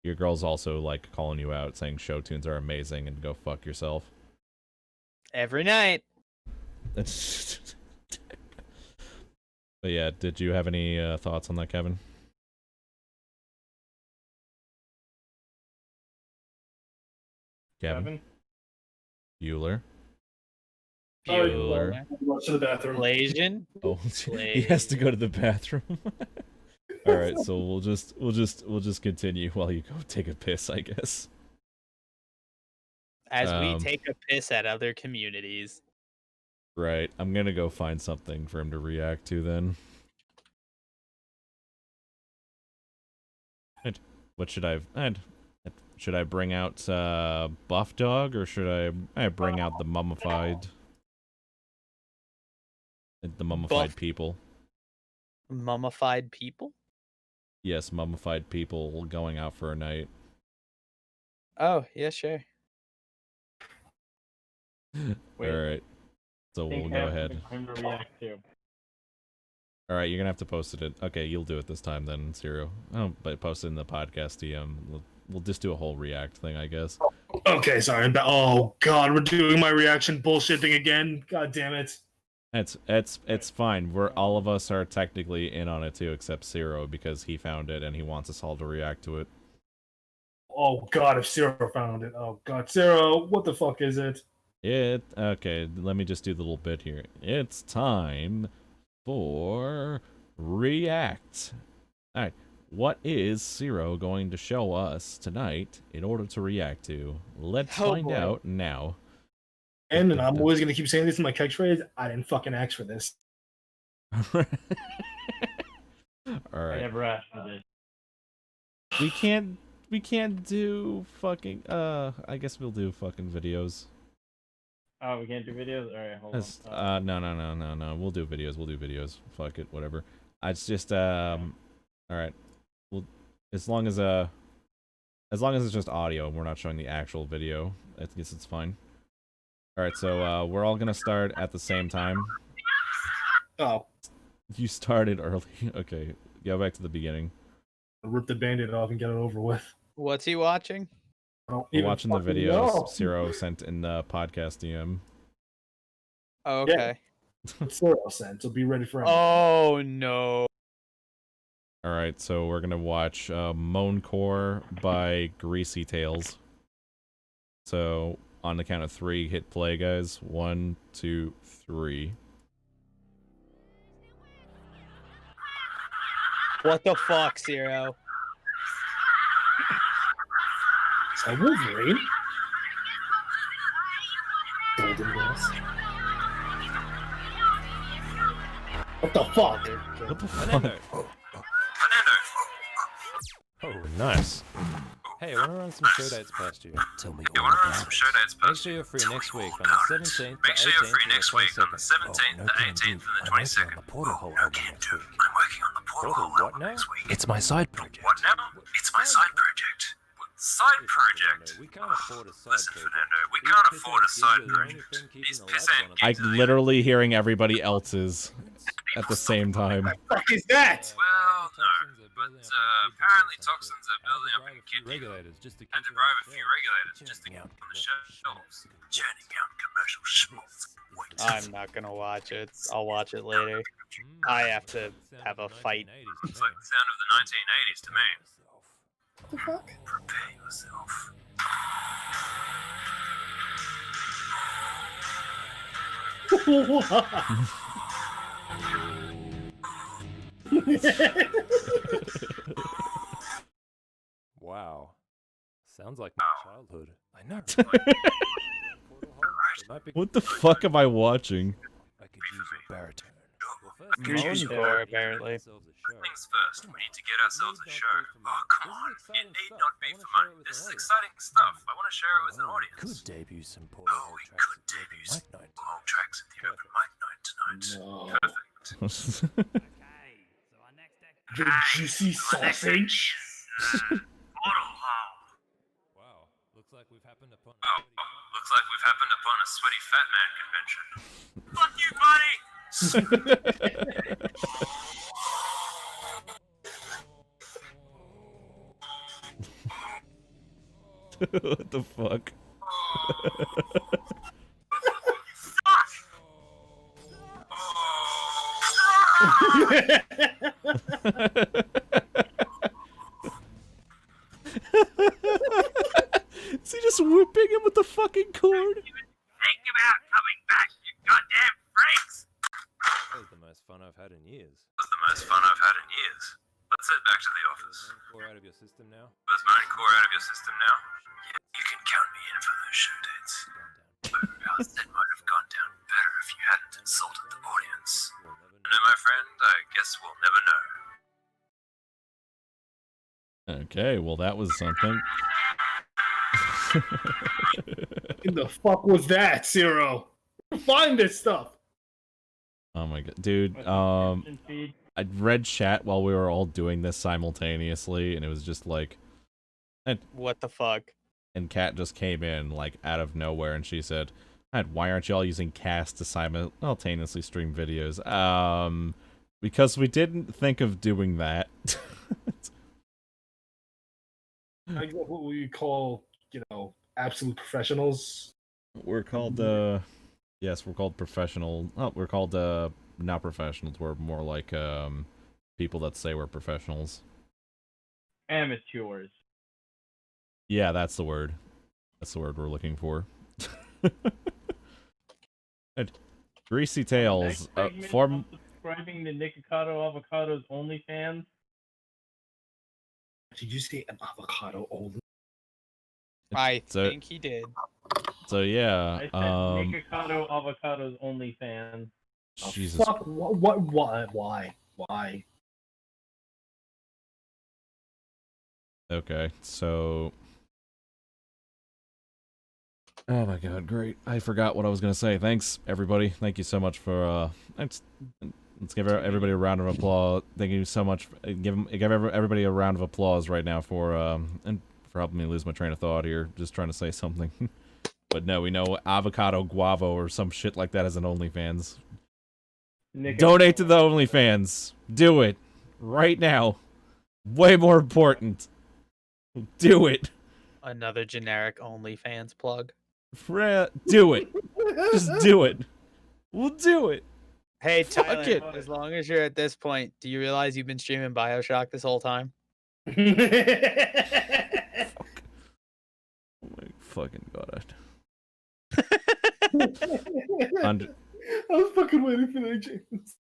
your girl's also like calling you out saying show tunes are amazing and go fuck yourself. Every night. But yeah, did you have any thoughts on that, Kevin? Kevin? Bueller? Bueller. To the bathroom. Blasian? Oh, he has to go to the bathroom. All right, so we'll just continue while you go take a piss, I guess. As we take a piss at other communities. Right, I'm gonna go find something for him to react to then. And what should should I bring out Buff Dog, or should I bring out the mummified people? Mummified people? Yes, mummified people going out for a night. Oh, yeah, sure. Alright. So we'll go ahead. I'm to react to. Alright, you're gonna have to post it. Okay, you'll do it this time then, Zero. Oh, but post it in the podcast DM. We'll just do a whole react thing, I guess. Okay, sorry. Oh god, we're doing my reaction bullshitting again. God damn it. It's fine. All of us are technically in on it too, except Zero, because he found it and he wants us all to react to it. Oh god, if Zero found it. Oh god, Zero, what the fuck is it? Okay, let me just do the little bit here. It's time for react. Alright, what is Zero going to show us tonight in order to react to? Let's find out now. And I'm always gonna keep saying this in my catchphrase. I didn't fucking ask for this. Alright. I never asked for this. We can't do fucking I guess we'll do fucking videos. Oh, we can't do videos? Alright, hold on. No. We'll do videos. Fuck it, whatever. It's just I All right. Well, as long as it's just audio and we're not showing the actual video, I guess it's fine. All right, so we're all gonna start at the same time. Oh, You started early. Okay, go back to the beginning. rip the Band-Aid off and get it over with. What's he watching? I don't We're even watching the fucking video know. Ciro sent in the podcast DM. Oh, Yeah. okay. Cyril sent, so be ready for it. Oh no. All right, so we're gonna watch Moan Core by Greasy Tails. So on the count of 3, hit play, guys. 1, 2, 3. What the fuck, Zero? Is that Wolverine? Golden Girls. What the fuck? What the fuck? Oh, nice. Hey, I want to run some show dates past you. Tell me all about it. Make sure you're free next week on the 17th, Make sure you're free next week on the 17th, Oh, no the can 18th, do. and the I'm working 22nd. on the Portal Hole No album can next do. week. I'm working on the Portal Portal Hole what album now? next week. It's my side project. What now? It's my side project. What side project? We can't afford a side Listen, project. Fernando, we These can't pissant afford a side gigs are the only project. thing keeping These the lights pissant on. I'm literally hearing everybody else's at the same time. What the fuck is that? Well, no, but apparently toxins are building up in kidney. Regulators just to Had to bribe a few regulators just to get on the shelves. Churning out commercial schmaltz. I'm not gonna watch it. I'll watch it later. I have to have a fight. It's like the sound of the 1980s to me. What the fuck? Prepare yourself. Wow. Sounds like my childhood. I know. What the fuck am I watching? I could use a baritone. Moan Core, apparently. Things first, we need to get ourselves a show. Oh, come on. It need not be for money. This is exciting stuff. I want to share it with an audience. Could debut some Portal Oh, Hole we tracks could at the debut open some mic night. long tracks at the open mic night tonight. No. Perfect. The juicy sausage. Portal Hole. Wow. Looks like we've happened upon Oh, looks like we've happened upon a sweaty fat man convention. Fuck you, buddy! What the fuck? Is he just whipping him with the fucking cord? Think about coming back, you goddamn freaks! That was the most fun I've had in years. That's the most fun I've had in years. Let's head back to the office. Core out of your system now. Was Moan Core out of your system now? Yeah, you can count me in for those show dates. Our set might have gone down better if you hadn't insulted the audience. No, my friend, I guess we'll never know. Okay, well that was something. What the fuck was that, Zero? Find this stuff. Oh my god, dude. I read chat while we were all doing this simultaneously, and it was just like, What the fuck? and Kat just came in like out of nowhere, and she said, "Why aren't y'all using Cast to simultaneously stream videos?" Because we didn't think of doing that. I get what we call, absolute professionals. We're called yes, we're called professional. Oh, we're called not professionals. We're more like people that say we're professionals. Amateurs. Yeah, that's the word. That's the word we're looking for. And Greasy Tails, form. Subscribing to Nikocado Avocado's OnlyFans. Did you say an avocado only? I So- think he did. So yeah, I said Nikocado Avocado's OnlyFans. Oh, Jesus. fuck, why? Okay, so. Oh my god, great. I forgot what I was gonna say. Thanks, everybody. Thank you so much for Let's give everybody a round of applause. Thank you so much. Give everybody a round of applause right now for and for helping me lose my train of thought here. Just trying to say something. But no, we know Avocado Guavo or some shit like that as an OnlyFans. Donate to the OnlyFans. Do it. Right now. Way more important. Do it. Another generic OnlyFans plug. Do it. Just do it. We'll do it. Hey, Fuck Tyler, it. as long as you're at this point, do you realize you've been streaming Bioshock this whole time? Oh my fucking god. I was fucking waiting for that, James.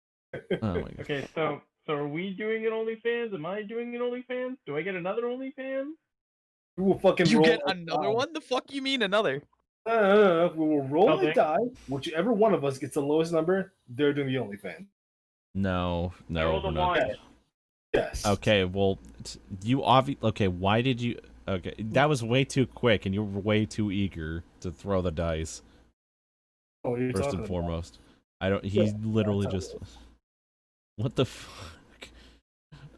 Oh my god. Okay, so are we doing an OnlyFans? Am I doing an OnlyFans? Do I get another OnlyFans? We will fucking You roll get a another die. one? The fuck you mean another? We will roll a Okay. die. Whichever one of us gets the lowest number, they're doing the OnlyFans. No, I rolled we're a not. 1. Yes. Okay, well, you okay, why did you... Okay, that was way too quick, and you were way too eager to throw the dice, Oh, you're first talking and about. foremost. I don't... He Yeah, literally that's just... What the fuck?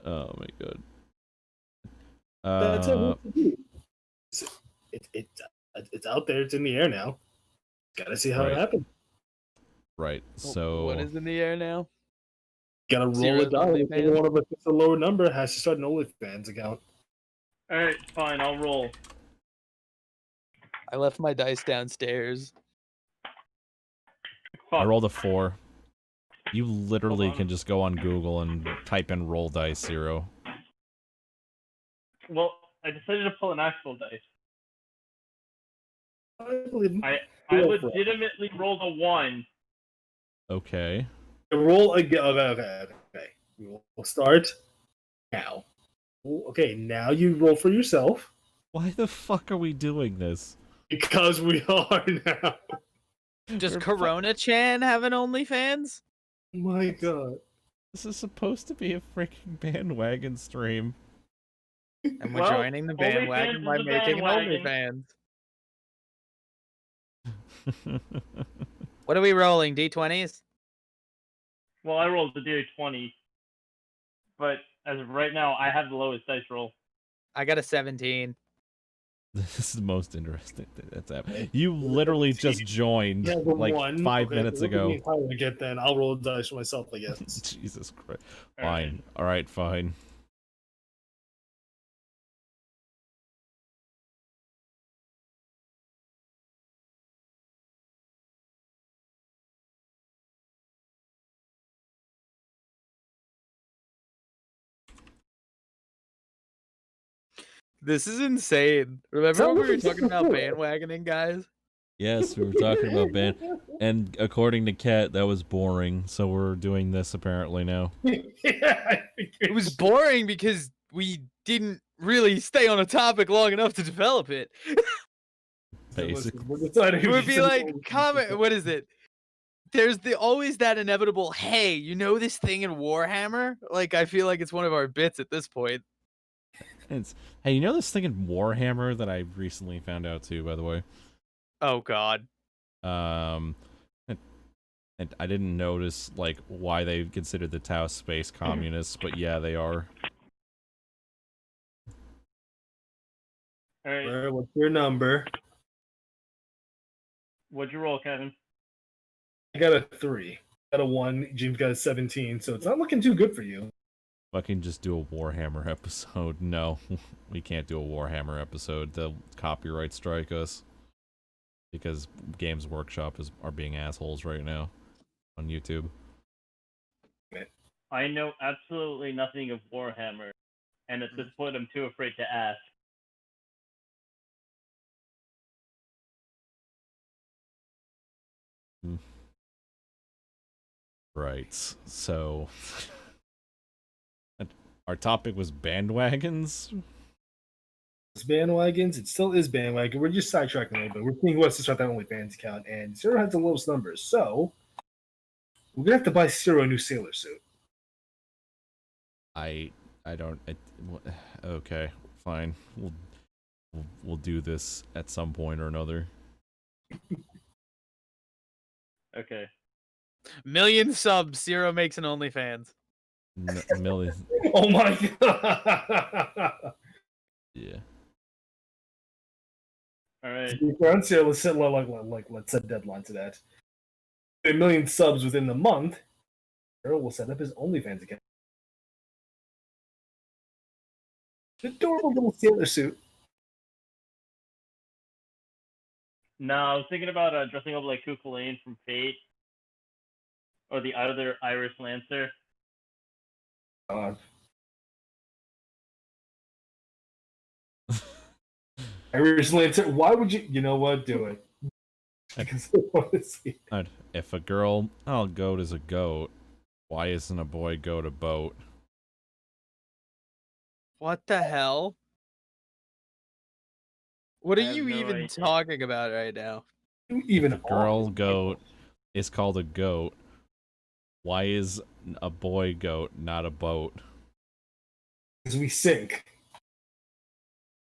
Oh my god. That's what we do. It's out there. It's in the air now. Gotta see how Right. it happens. Right, so... What is in the air now? Gotta roll Zero's it down. If OnlyFans? one of us gets a lower number, has to start an OnlyFans account. Alright, fine, I'll roll. I left my dice downstairs. I Fuck. rolled a 4. You literally Hold on. can just go on Google and type in roll dice 0. Well, I decided to pull an actual dice. I believe him. I Roll for it. legitimately rolled a 1. Okay. Roll again. Okay. We'll start now. Okay, now you roll for yourself Why the fuck are we doing this? because we are now. Does We're Corona Chan have an OnlyFans? My God. This is supposed to be a freaking bandwagon stream. And we're Well, joining the OnlyFans bandwagon is by the making an bandwagon. OnlyFans. What are we rolling? D20s? Well, I rolled the D20, but as of right now, I have the lowest dice roll. I got a 17. This is the most interesting thing that's happened. You literally just joined Yeah, the like one. 5 Okay, minutes so what do ago. we finally get then? I'll roll the dice for myself, I guess. Jesus Christ. Alright. Fine. Alright, fine. This is insane. Remember So when we what were is talking about before? bandwagoning, guys? Yes, we were talking about band. And according to Kat, that was boring. So we're doing this apparently now. Yeah, I figured. It was boring because we didn't really stay on a topic long enough to develop it. Basically. We're deciding It would who's be gonna like, roll. comment, what is it? There's always that inevitable, hey, you know this thing in Warhammer? Like, I feel like it's one of our bits at this point. Hey, you know this thing in Warhammer that I recently found out too, by the way? Oh, God. And I didn't notice like why they considered the Tau space communists, but yeah, they are. Alright, Where, what's your number? what'd you roll, Kevin? I got a 3. Got a 1. James got a 17, so it's not looking too good for you. Fucking just do a Warhammer episode. No, we can't do a Warhammer episode. They'll copyright strike us. Because Games Workshop are being assholes right now on YouTube. I know absolutely nothing of Warhammer, and at this point, I'm too afraid to ask. Right, so... Our topic was bandwagons? It's bandwagons. It still is bandwagon. We're just sidetracking a little bit. We're seeing who has to start that OnlyFans account, and Zero has the lowest numbers. So we're gonna have to buy Zero a new sailor suit. I don't... okay, fine. We'll do this at some point or another. Okay. Million subs, Zero makes an OnlyFans. Million. Oh my god. Yeah. All right. Let's set let's set a deadline to that. 1 million subs within the month. Earl will set up his OnlyFans account. Adorable little sailor suit. No, I was thinking about dressing up like Cuckoo Lane from Fate, or the other Irish Lancer. Irish Lancer. Why would you? You know what? Do it. Because I want to see. If a girl, goat is a goat, why isn't a boy goat a boat? What the hell? What I are have you no even idea. talking about right now? Even A girl goat is called a goat. Why is a boy goat not a boat? because we sink.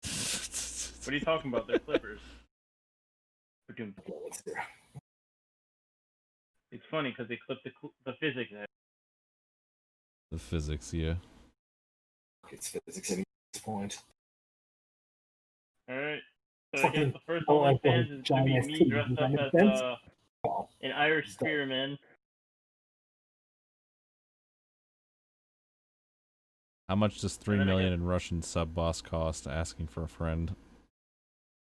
What are you talking about? They're flippers. It's funny because they clipped the physics there. The physics, yeah. It's physics at this point. All right. So I Fucking guess the first all I OnlyFans want is gonna be giant me titties, dressed does that up make as sense? an Irish Stop. spearman. How much does 3 And then I million guess- in Russian sub boss cost? Asking for a friend.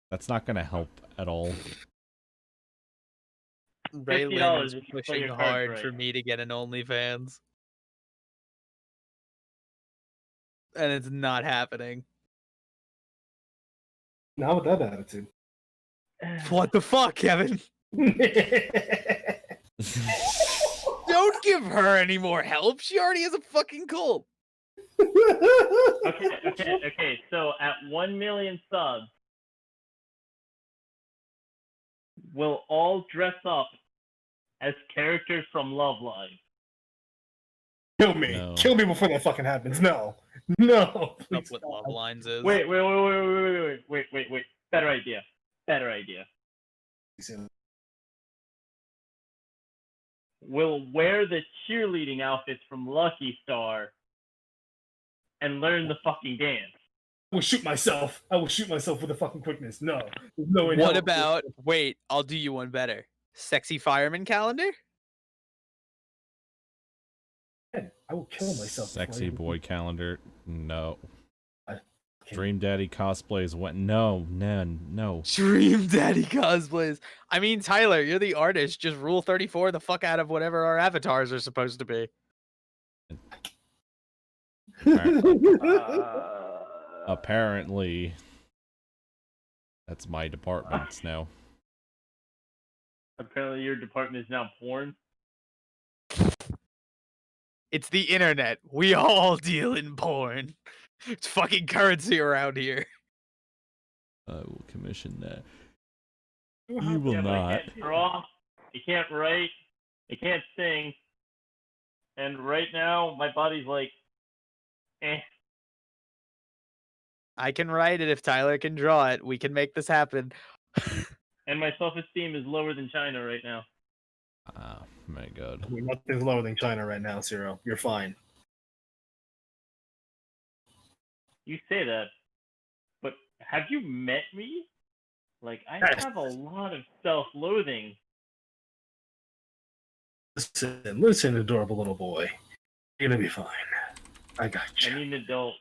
That's not gonna help at all. Raylan $50 is if you play pushing your cards hard right. for me to get an OnlyFans. And it's not happening. Not with that attitude. What the fuck, Kevin? Don't give her any more help. She already has a fucking cult. Okay. So at 1 million subs, we'll all dress up as characters from Love Live. Kill me. No. Kill me before that fucking happens. No. No. Up Please what stop. Love Lines is. Wait. Better idea. We'll wear the cheerleading outfits from Lucky Star and learn the fucking dance. I will shoot myself. I will shoot myself with a fucking quickness. No. There's no way in What hell. about, wait, I'll do you one better. Sexy fireman calendar? I will kill myself. before I Sexy even- boy calendar. No. Okay. Dream Daddy cosplays went. No. Dream Daddy cosplays. I mean, Tyler, you're the artist. Just rule 34 the fuck out of whatever our avatars are supposed to be. Apparently, that's my department now. Apparently your department is now porn. It's the internet. We all deal in porn. It's fucking currency around here. I will commission that. You You will Yeah, but not. it can't draw, it can't write, it can't sing. And right now, my body's like, eh. I can write it if Tyler can draw it. We can make this happen. And my self-esteem is lower than China right now. Oh my god. I mean, nothing's lower than China right now, Zero. You're fine. You say that, but have you met me? Like, I have a lot of self-loathing. Listen, adorable little boy. You're gonna be fine. I got I you. need an adult.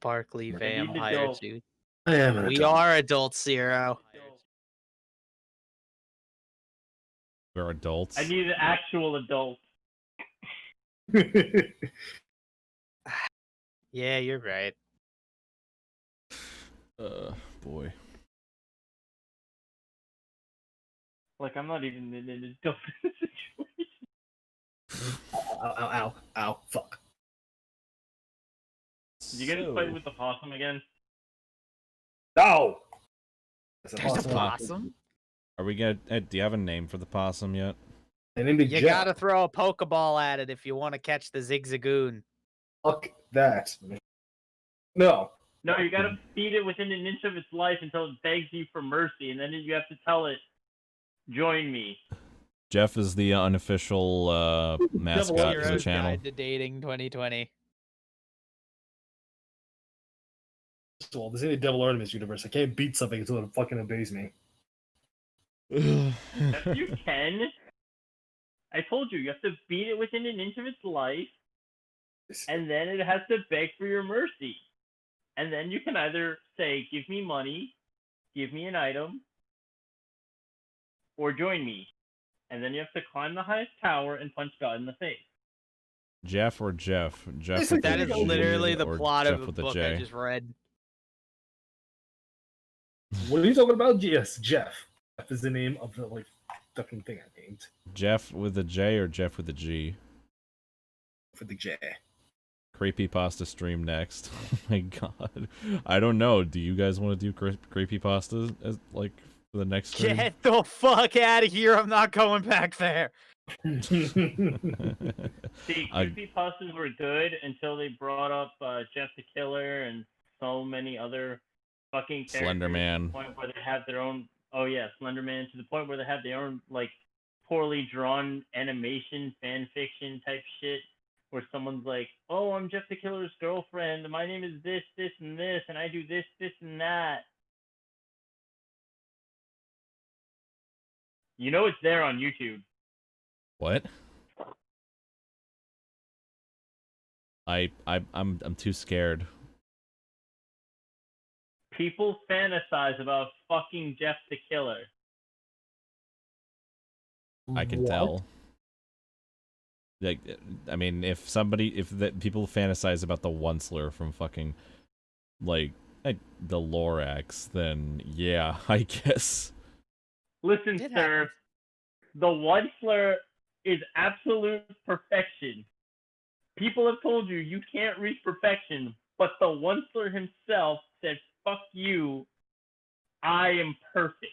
Sparkly I need to vampire go. suit. I am an We adult. are adults, Zero. We're adults. I need an actual adult. Yeah, you're right. Boy. Like, I'm not even in an adult situation. Ow, fuck. Did you guys fight with the possum again? No! There's a possum? Are we gonna? Do you have a name for the possum yet? I named it You Jack. gotta throw a Pokeball at it if you want to catch the Zigzagoon. Fuck that. No. No, you gotta feed it within an inch of its life until it begs you for mercy, and then you have to tell it, join me. Jeff is the unofficial mascot for the Hero's channel. Guide to Dating 2020. Well, this is the Devil Artemis universe. I can't beat something until it fucking obeys me. If you can, I told you, you have to beat it within an inch of its life, and then it has to beg for your mercy. And then you can either say, give me money, give me an item, or join me. And then you have to climb the highest tower and punch God in the face. Jeff or Jeff? Jeff It's with like That a is G literally the or plot Jeff of a with a book J? I just read. What are you talking about? Yes, Jeff. Jeff is the name of the fucking thing I named Jeff with a J or Jeff with a G? for the J. Creepypasta stream next. Oh my god. I don't know. Do you guys want to do creepypasta as like for the next stream? Get the fuck out of here! I'm not going back there. See, creepypastas were good until they brought up Jeff the Killer and so many other fucking characters. Slender To Man. the point where they have their own. Oh yeah, Slender Man. To the point where they have their own like poorly drawn animation fan fiction type shit, where someone's like, "Oh, I'm Jeff the Killer's girlfriend. My name is this, this, and this, and I do this, this, and that." You know it's there on YouTube. What? I'm too scared. People fantasize about fucking Jeff the Killer. I can What? tell. Like, I mean, if people fantasize about the Onceler from fucking like the Lorax, then yeah, I guess. Listen, It sir, happens. the Onceler is absolute perfection. People have told you you can't reach perfection, but the Onceler himself said, "Fuck you, I am perfect."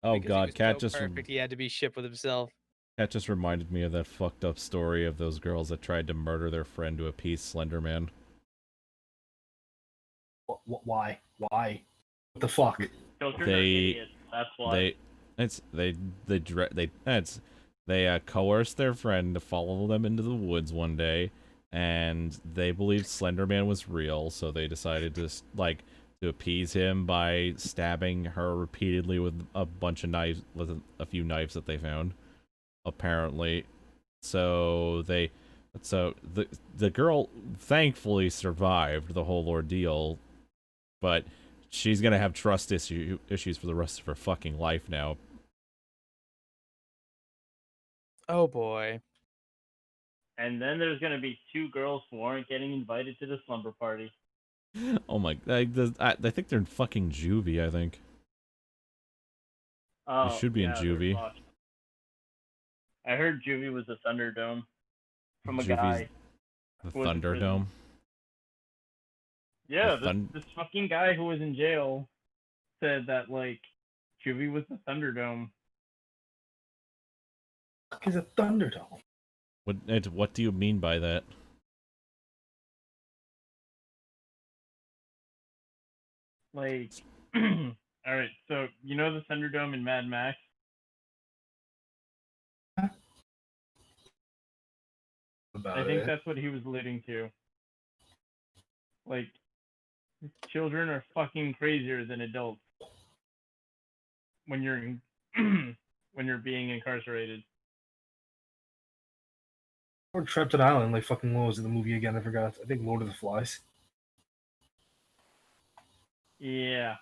Oh Because he god, was Cat so just perfect. He had to be shit with himself. Cat just reminded me of that fucked up story of those girls that tried to murder their friend to appease Slender Man. Why? Why? What the fuck? Children are They- idiots. That's why. They coerced their friend to follow them into the woods one day, and they believed Slender Man was real, so they decided to to appease him by stabbing her repeatedly with a bunch of knives, with a few knives that they found, apparently. So the girl thankfully survived the whole ordeal, but she's gonna have trust issues for the rest of her fucking life now. Oh boy. And then there's gonna be 2 girls who aren't getting invited to the slumber party. Oh my! I think they're in fucking juvie. I think. Oh, should be in yeah, juvie. they're fucked. I heard juvie was a Thunderdome from a Juvie's guy. The who was in prison. Thunderdome. Yeah, The this fucking guy who was in jail said that like juvie was the Thunderdome. What is a Thunderdome? What do you mean by that? Like, all right, so you know the Thunderdome in Mad Max? About I think it. that's what he was alluding to. Like, children are fucking crazier than adults when you're when you're being incarcerated. Or Trapped on Island, like fucking what was it, the movie again? I forgot. I think Lord of the Flies. Yeah.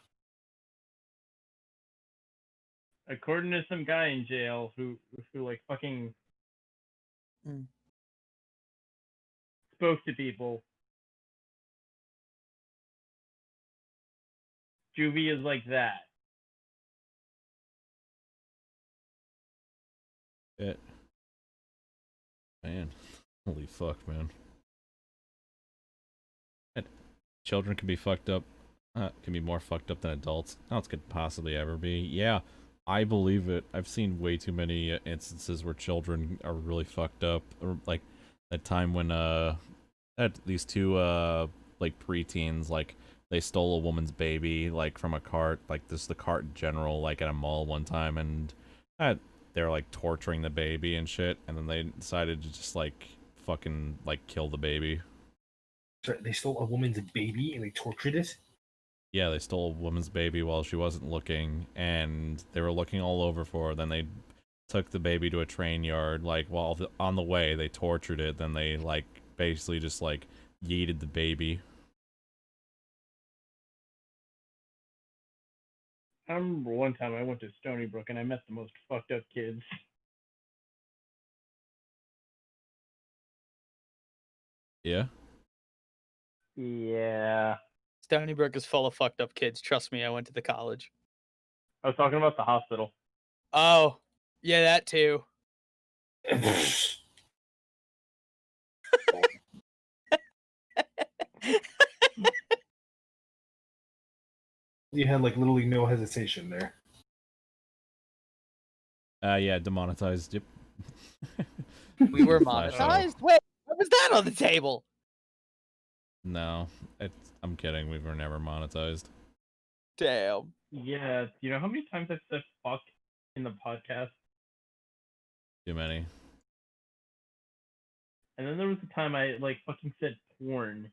According to some guy in jail who like fucking spoke to people, juvie is like that. It. Man, holy fuck, man. And children can be fucked up. Can be more fucked up than adults. How else could possibly ever be? Yeah, I believe it. I've seen way too many instances where children are really fucked up. Or, like that time when these 2 like preteens, like they stole a woman's baby like from a cart, like this the cart in general, like at a mall one time, and they were like torturing the baby and shit, and then they decided to just like fucking like kill the baby. Sorry, they stole a woman's baby and they tortured it. Yeah, they stole a woman's baby while she wasn't looking, and they were looking all over for her. Then they took the baby to a train yard. Like while on the way, they tortured it. Then they like basically just like yeeted the baby. I remember one time I went to Stony Brook and I met the most fucked up kids. Yeah. Yeah. Stony Brook is full of fucked up kids. Trust me, I went to the college. I was talking about the hospital. Oh, yeah, that too. You had like literally no hesitation there. Yeah, demonetized. Yep. We were Flash monetized? Wait, what was that on the table? No, I'm kidding. We were never monetized. Damn. Yeah. Do you know how many times I've said fuck in the podcast? Too many. And then there was a time I like fucking said porn.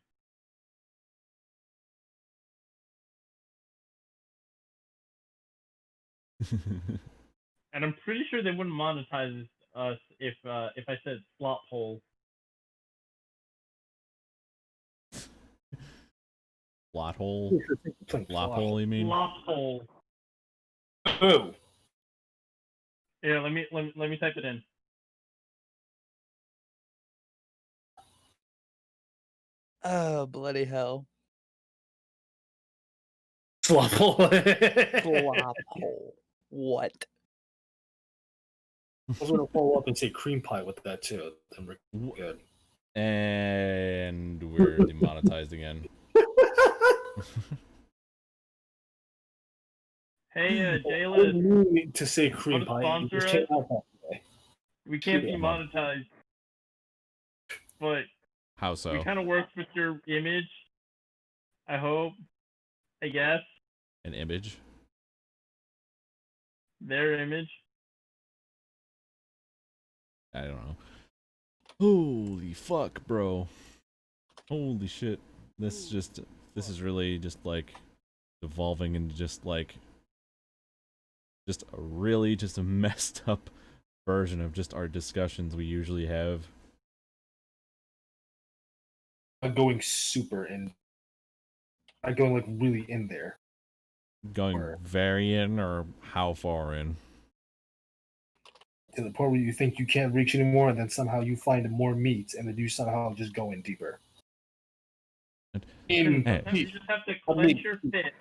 And I'm pretty sure they wouldn't monetize us if I said slop hole. Plot hole? Flop hole, you mean? Slop hole. Oh, Yeah, let me type it in. Oh, bloody hell. slop. Flop hole. What? I was gonna follow up and say cream pie with that too. Then we're good. And we're demonetized again. Hey, I Jayla, didn't mean to say cream wanna pie. It just sponsor came out that way. we can't be Yeah. monetized, but How so? we kind of worked with your image. I hope. I guess An image? their image. I don't know. Holy fuck, bro. Holy shit. This is really just like evolving into just like just a really just a messed up version of just our discussions we usually have. I'm going super in. I'm going like really in there. Going Or- very in or how far in? To the point where you think you can't reach anymore, and then somehow you find more meat, and then you somehow just go in deeper. Hey. Sometimes you just have to clench your fist.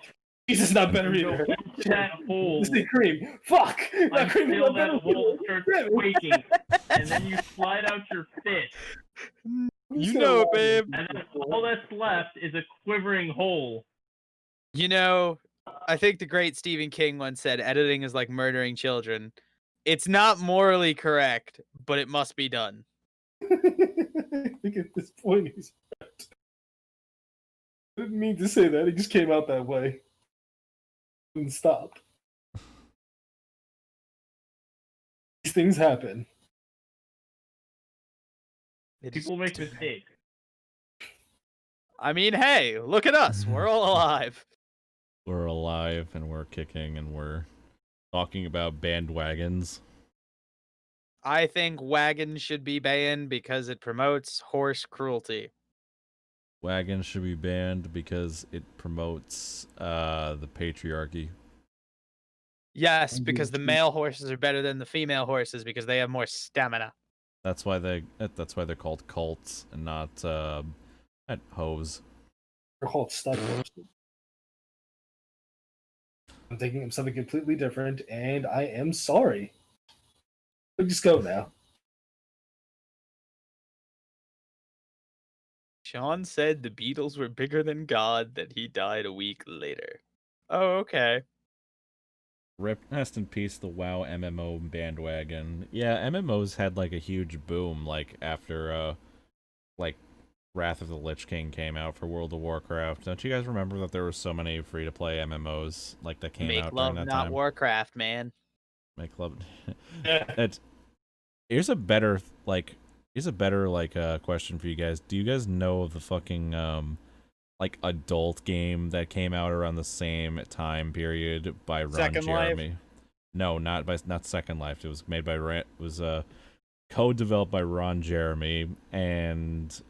This is not better and go either. into that hole This is cream. Fuck! That cream is until not that better hole either. starts quaking, and then you slide out your fist, I'm just You gonna know, lie. babe. and then all that's left is a quivering hole. You know, I think the great Stephen King once said editing is like murdering children. It's not morally correct, but it must be done. I think at this point he's right. I didn't mean to say that. It just came out that way. And stop. These things happen. People make mistakes. I mean, hey, look at us. We're all alive. We're alive and we're kicking and we're talking about bandwagons. I think wagons should be banned because it promotes horse cruelty. Wagons should be banned because it promotes the patriarchy. Yes, because the male horses are better than the female horses because they have more stamina. That's why they're called cults and not hoes. They're called stud horses. I'm thinking of something completely different, and I am sorry. Let's just go now. Sean said the Beatles were bigger than God, that he died a week later. Oh, okay. Rest in peace, the WoW MMO bandwagon. Yeah, MMOs had like a huge boom like after like Wrath of the Lich King came out for World of Warcraft. Don't you guys remember that there were so many free to play MMOs like that came Make out love, during that not time? Warcraft, man. My club. Yeah. Here's a better question for you guys. Do you guys know of the fucking like adult game that came out around the same time period by Ron Second Life? Jeremy? No, not Second Life. It was made by co-developed by Ron Jeremy, and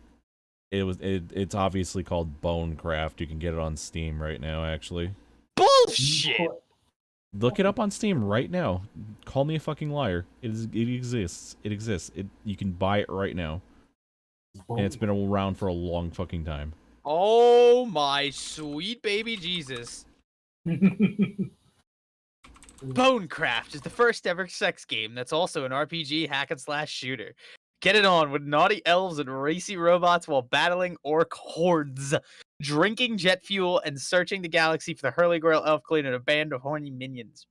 it's obviously called Bonecraft. You can get it on Steam right now, actually. Bullshit. Look it up on Steam right now. Call me a fucking liar. It exists. It exists. You can buy it right now. And it's been around for a long fucking time. Oh my sweet baby Jesus. Bonecraft is the first ever sex game that's also an RPG hack and slash shooter. Get it on with naughty elves and racy robots while battling orc hordes, drinking jet fuel, and searching the galaxy for the Hurly Grail elf queen and a band of horny minions.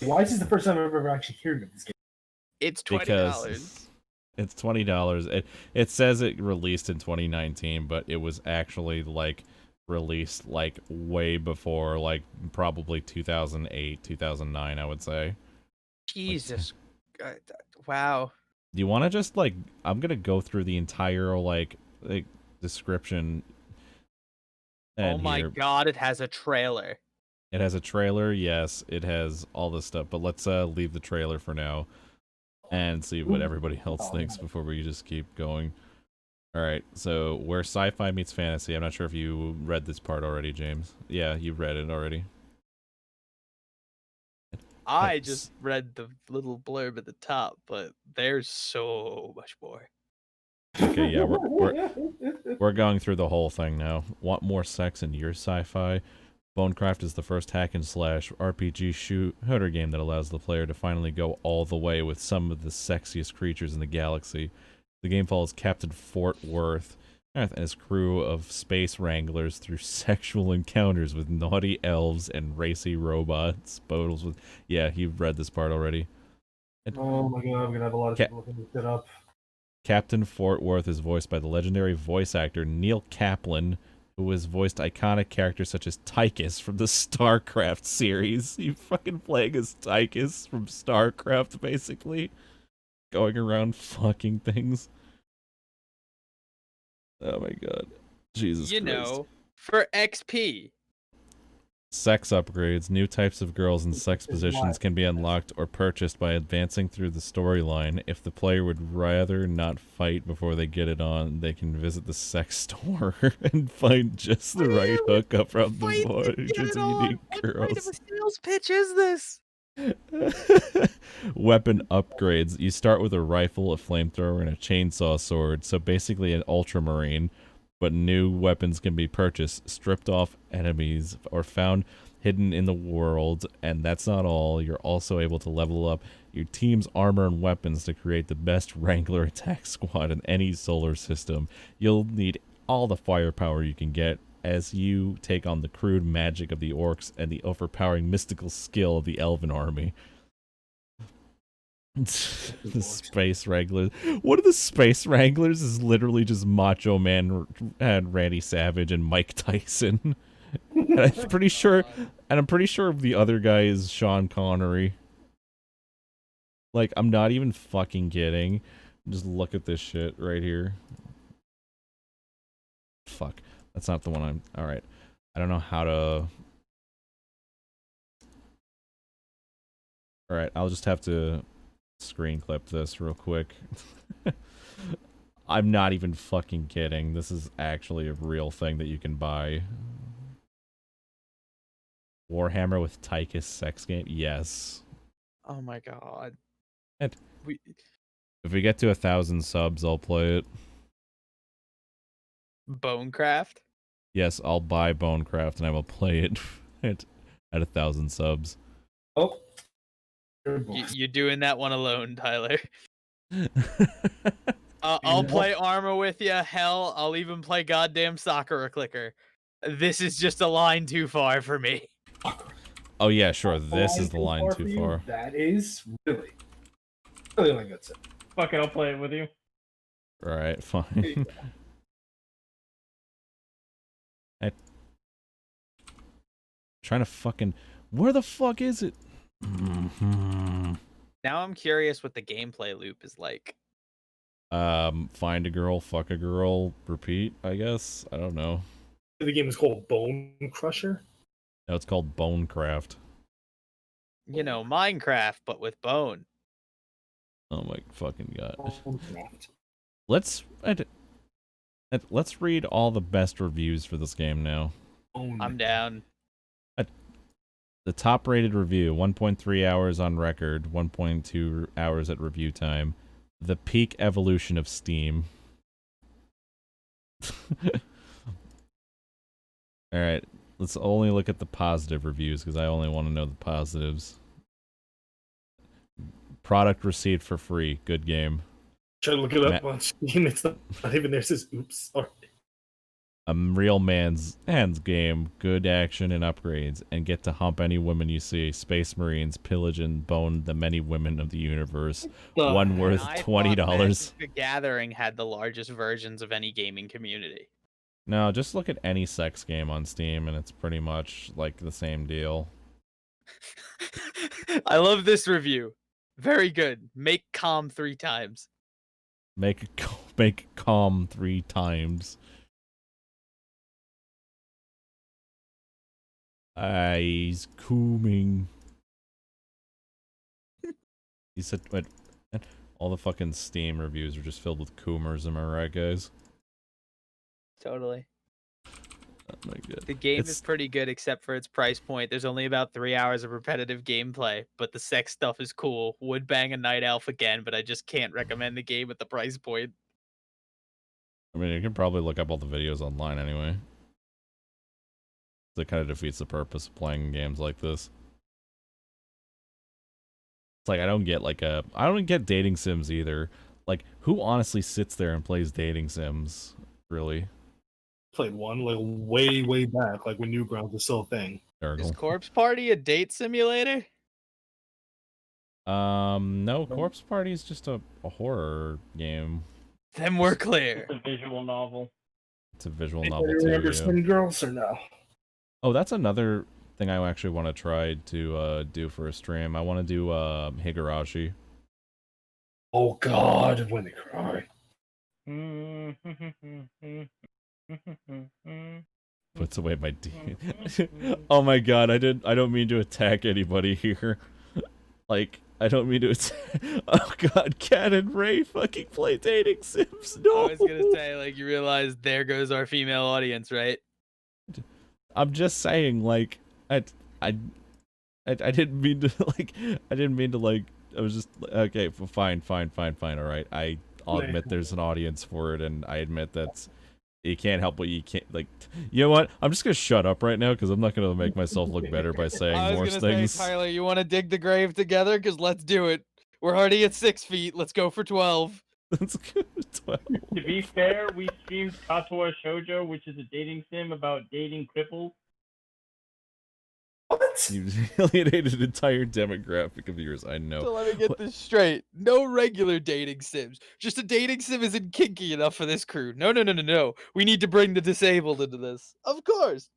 Why is this the first time I've ever actually heard of this game? It's $20. Because it's $20. It says it released in 2019, but it was actually like released like way before, like probably 2008, 2009, I would say. Jesus. Wow. Do you want to just like, I'm gonna go through the entire like description. Oh my god, it has a trailer. It has a trailer, yes. It has all this stuff, but let's leave the trailer for now and see what everybody else thinks before we just keep going. All right, so where sci-fi meets fantasy. I'm not sure if you read this part already, James. Yeah, you read it already. I just read the little blurb at the top, but there's so much more. Okay, yeah, we're going through the whole thing now. Want more sex in your sci-fi? Bonecraft is the first hack and slash RPG shooter game that allows the player to finally go all the way with some of the sexiest creatures in the galaxy. The game follows Captain Fort Worth and his crew of space wranglers through sexual encounters with naughty elves and racy robots. Bodles with you've read this part already. Oh my god, I'm gonna have a lot of people looking this shit up. Captain Fort Worth is voiced by the legendary voice actor Neil Kaplan, who has voiced iconic characters such as Tychus from the StarCraft series. You fucking playing as Tychus from StarCraft, basically. Going around fucking things. Oh my god. Jesus Christ. You know, for XP. Sex upgrades. New types of girls and sex positions can be unlocked or purchased by advancing through the storyline. If the player would rather not fight before they get it on, they can visit the sex store and find just the right hookup from the voyages of unique girls. What kind of a sales pitch is this? Weapon upgrades. You start with a rifle, a flamethrower, and a chainsaw sword, so basically an ultramarine. But new weapons can be purchased, stripped off enemies, or found hidden in the world. And that's not all. You're also able to level up your team's armor and weapons to create the best Wrangler attack squad in any solar system. You'll need all the firepower you can get as you take on the crude magic of the orcs and the overpowering mystical skill of the elven army. The Space Wranglers. One of the Space Wranglers is literally just Macho Man and Randy Savage and Mike Tyson. And I'm pretty sure the other guy is Sean Connery. Like, I'm not even fucking kidding. Just look at this shit right here. Fuck. That's not the one I'm... Alright. I don't know how to... Alright, I'll just have to screen clip this real quick. I'm not even fucking kidding. This is actually a real thing that you can buy. Warhammer with Tychus sex game? Yes. Oh my god. And if we get to 1,000 subs, I'll play it. Bonecraft? Yes, I'll buy Bonecraft and I will play it at 1,000 subs. Oh. You're doing that one alone, Tyler. I'll play Armor with you. Hell, I'll even play goddamn Soccer Clicker. This is just a line too far for me. Oh yeah, sure. This is the line too far. That is really like that's it. Fuck it, I'll play it with you. Alright, fine. I'm trying to fucking... Where the fuck is it? Mhm. Now I'm curious what the gameplay loop is like. Find a girl, fuck a girl, repeat, I guess. I don't know. The game is called Bone Crusher. No, it's called Bonecraft. You know, Minecraft, but with bone. Oh my fucking god. Bonecraft. Let's read all the best reviews for this game now. I'm down. The top rated review, 1.3 hours on record, 1.2 hours at review time. The peak evolution of Steam. Alright, let's only look at the positive reviews because I only want to know the positives. Product received for free. Good game. Try to look it up on Steam. It's not even there. It says oops. Sorry. A real man's hands game, good action and upgrades, and get to hump any woman you see. Space Marines pillage and bone the many women of the universe. One worth I thought $20. Magic the Gathering had the largest versions of any gaming community. No, just look at any sex game on Steam, and it's pretty much like the same deal. I love this review. Very good. Make calm 3 times. Make calm 3 times. Eyes cooming. He said, "What? All the fucking Steam reviews are just filled with coomers, am I right, guys?" Totally. Oh my god. The game is pretty good except for its price point. There's only about 3 hours of repetitive gameplay, but the sex stuff is cool. Would bang a night elf again, but I just can't recommend the game at the price point. I mean, you can probably look up all the videos online anyway. That kind of defeats the purpose of playing games like this. It's like I don't get dating sims either. Like, who honestly sits there and plays dating sims? Really? Played one like way back, like when Newgrounds was still a thing. Is Corpse Party a date simulator? No, Corpse Party is just a horror game. Then we're clear. It's a visual novel. It's a visual Anybody novel too. remember Yeah. Slim Girls or no? Oh, that's another thing I actually want to try to do for a stream. I want to do Higurashi. Oh God, when they cry. Puts away my D. Oh my god, I don't mean to attack anybody here. Like, I don't mean to attack. Oh god, Cat and Ray fucking play dating sims. No. I was gonna say, like, you realize there goes our female audience, right? I'm just saying, like, I didn't mean to, like, I was just, okay, fine, all right. I'll admit there's an audience for it, and I admit that you can't help what you can't, like, you know what? I'm just gonna shut up right now, because I'm not gonna make myself look better by saying more things. Say, Tyler, you want to dig the grave together? Because let's do it. We're already at 6 feet. Let's go for 12. Let's go for 12. To be fair, we streamed Katoa Shoujo, which is a dating sim about dating cripples. What? You alienated an entire demographic of viewers, I know. So let me get this straight. No regular dating sims. Just a dating sim isn't kinky enough for this crew. No. We need to bring the disabled into this. Of course.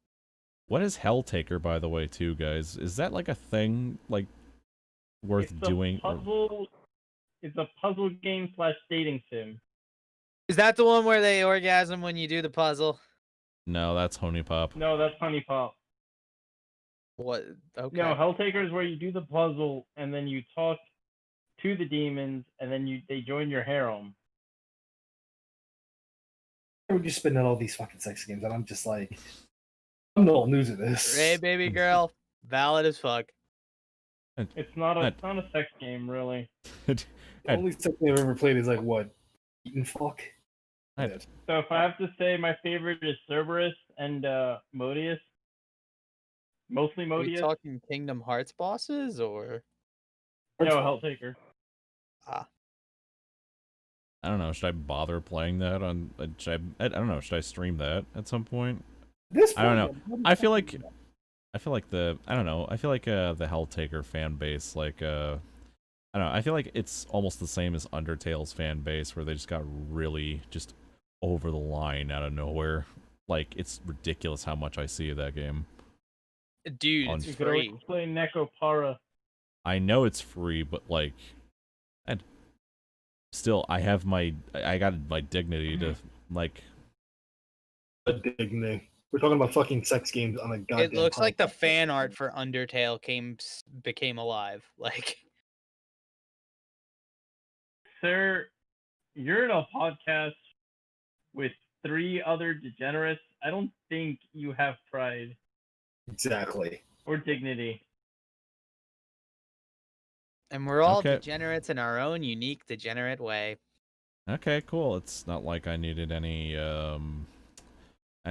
What is Helltaker, by the way, too, guys? Is that like a thing, like, worth doing? It's a puzzle game / dating sim. Is that the one where they orgasm when you do the puzzle? No, that's Honey Pop. No, that's Honey Pop. What? Okay. No, Helltaker is where you do the puzzle and then you talk to the demons and then they join your harem. We're just spinning all these fucking sex games, and I'm just like, I'm no news of this. Hey, baby girl. Valid as fuck. It's not a sex game, really. The only sex game I've ever played is like what? Eat and fuck. I- So if I have to say, my favorite is Cerberus and Modius. Mostly Are we Modius. talking Kingdom Hearts bosses or? No, Helltaker. Ah. I don't know. Should I bother playing that on? I don't know. Should I stream that at some point? I don't know. I feel like the Helltaker fan base, like I don't know. I feel like it's almost the same as Undertale's fan base, where they just got really just over the line out of nowhere. Like, it's ridiculous how much I see of that game. Dude, On- it's You could always free. play Nekopara. I know it's free, but like, and still, I got my dignity to like. Dignity. We're talking about fucking sex games on a goddamn. It looks like the podcast. fan art for Undertale became alive. Like, Sir, you're in a podcast with 3 other degenerates. I don't think you have pride Exactly. or dignity. and we're all Okay. degenerates in our own unique degenerate way. Okay, cool. It's not like I needed any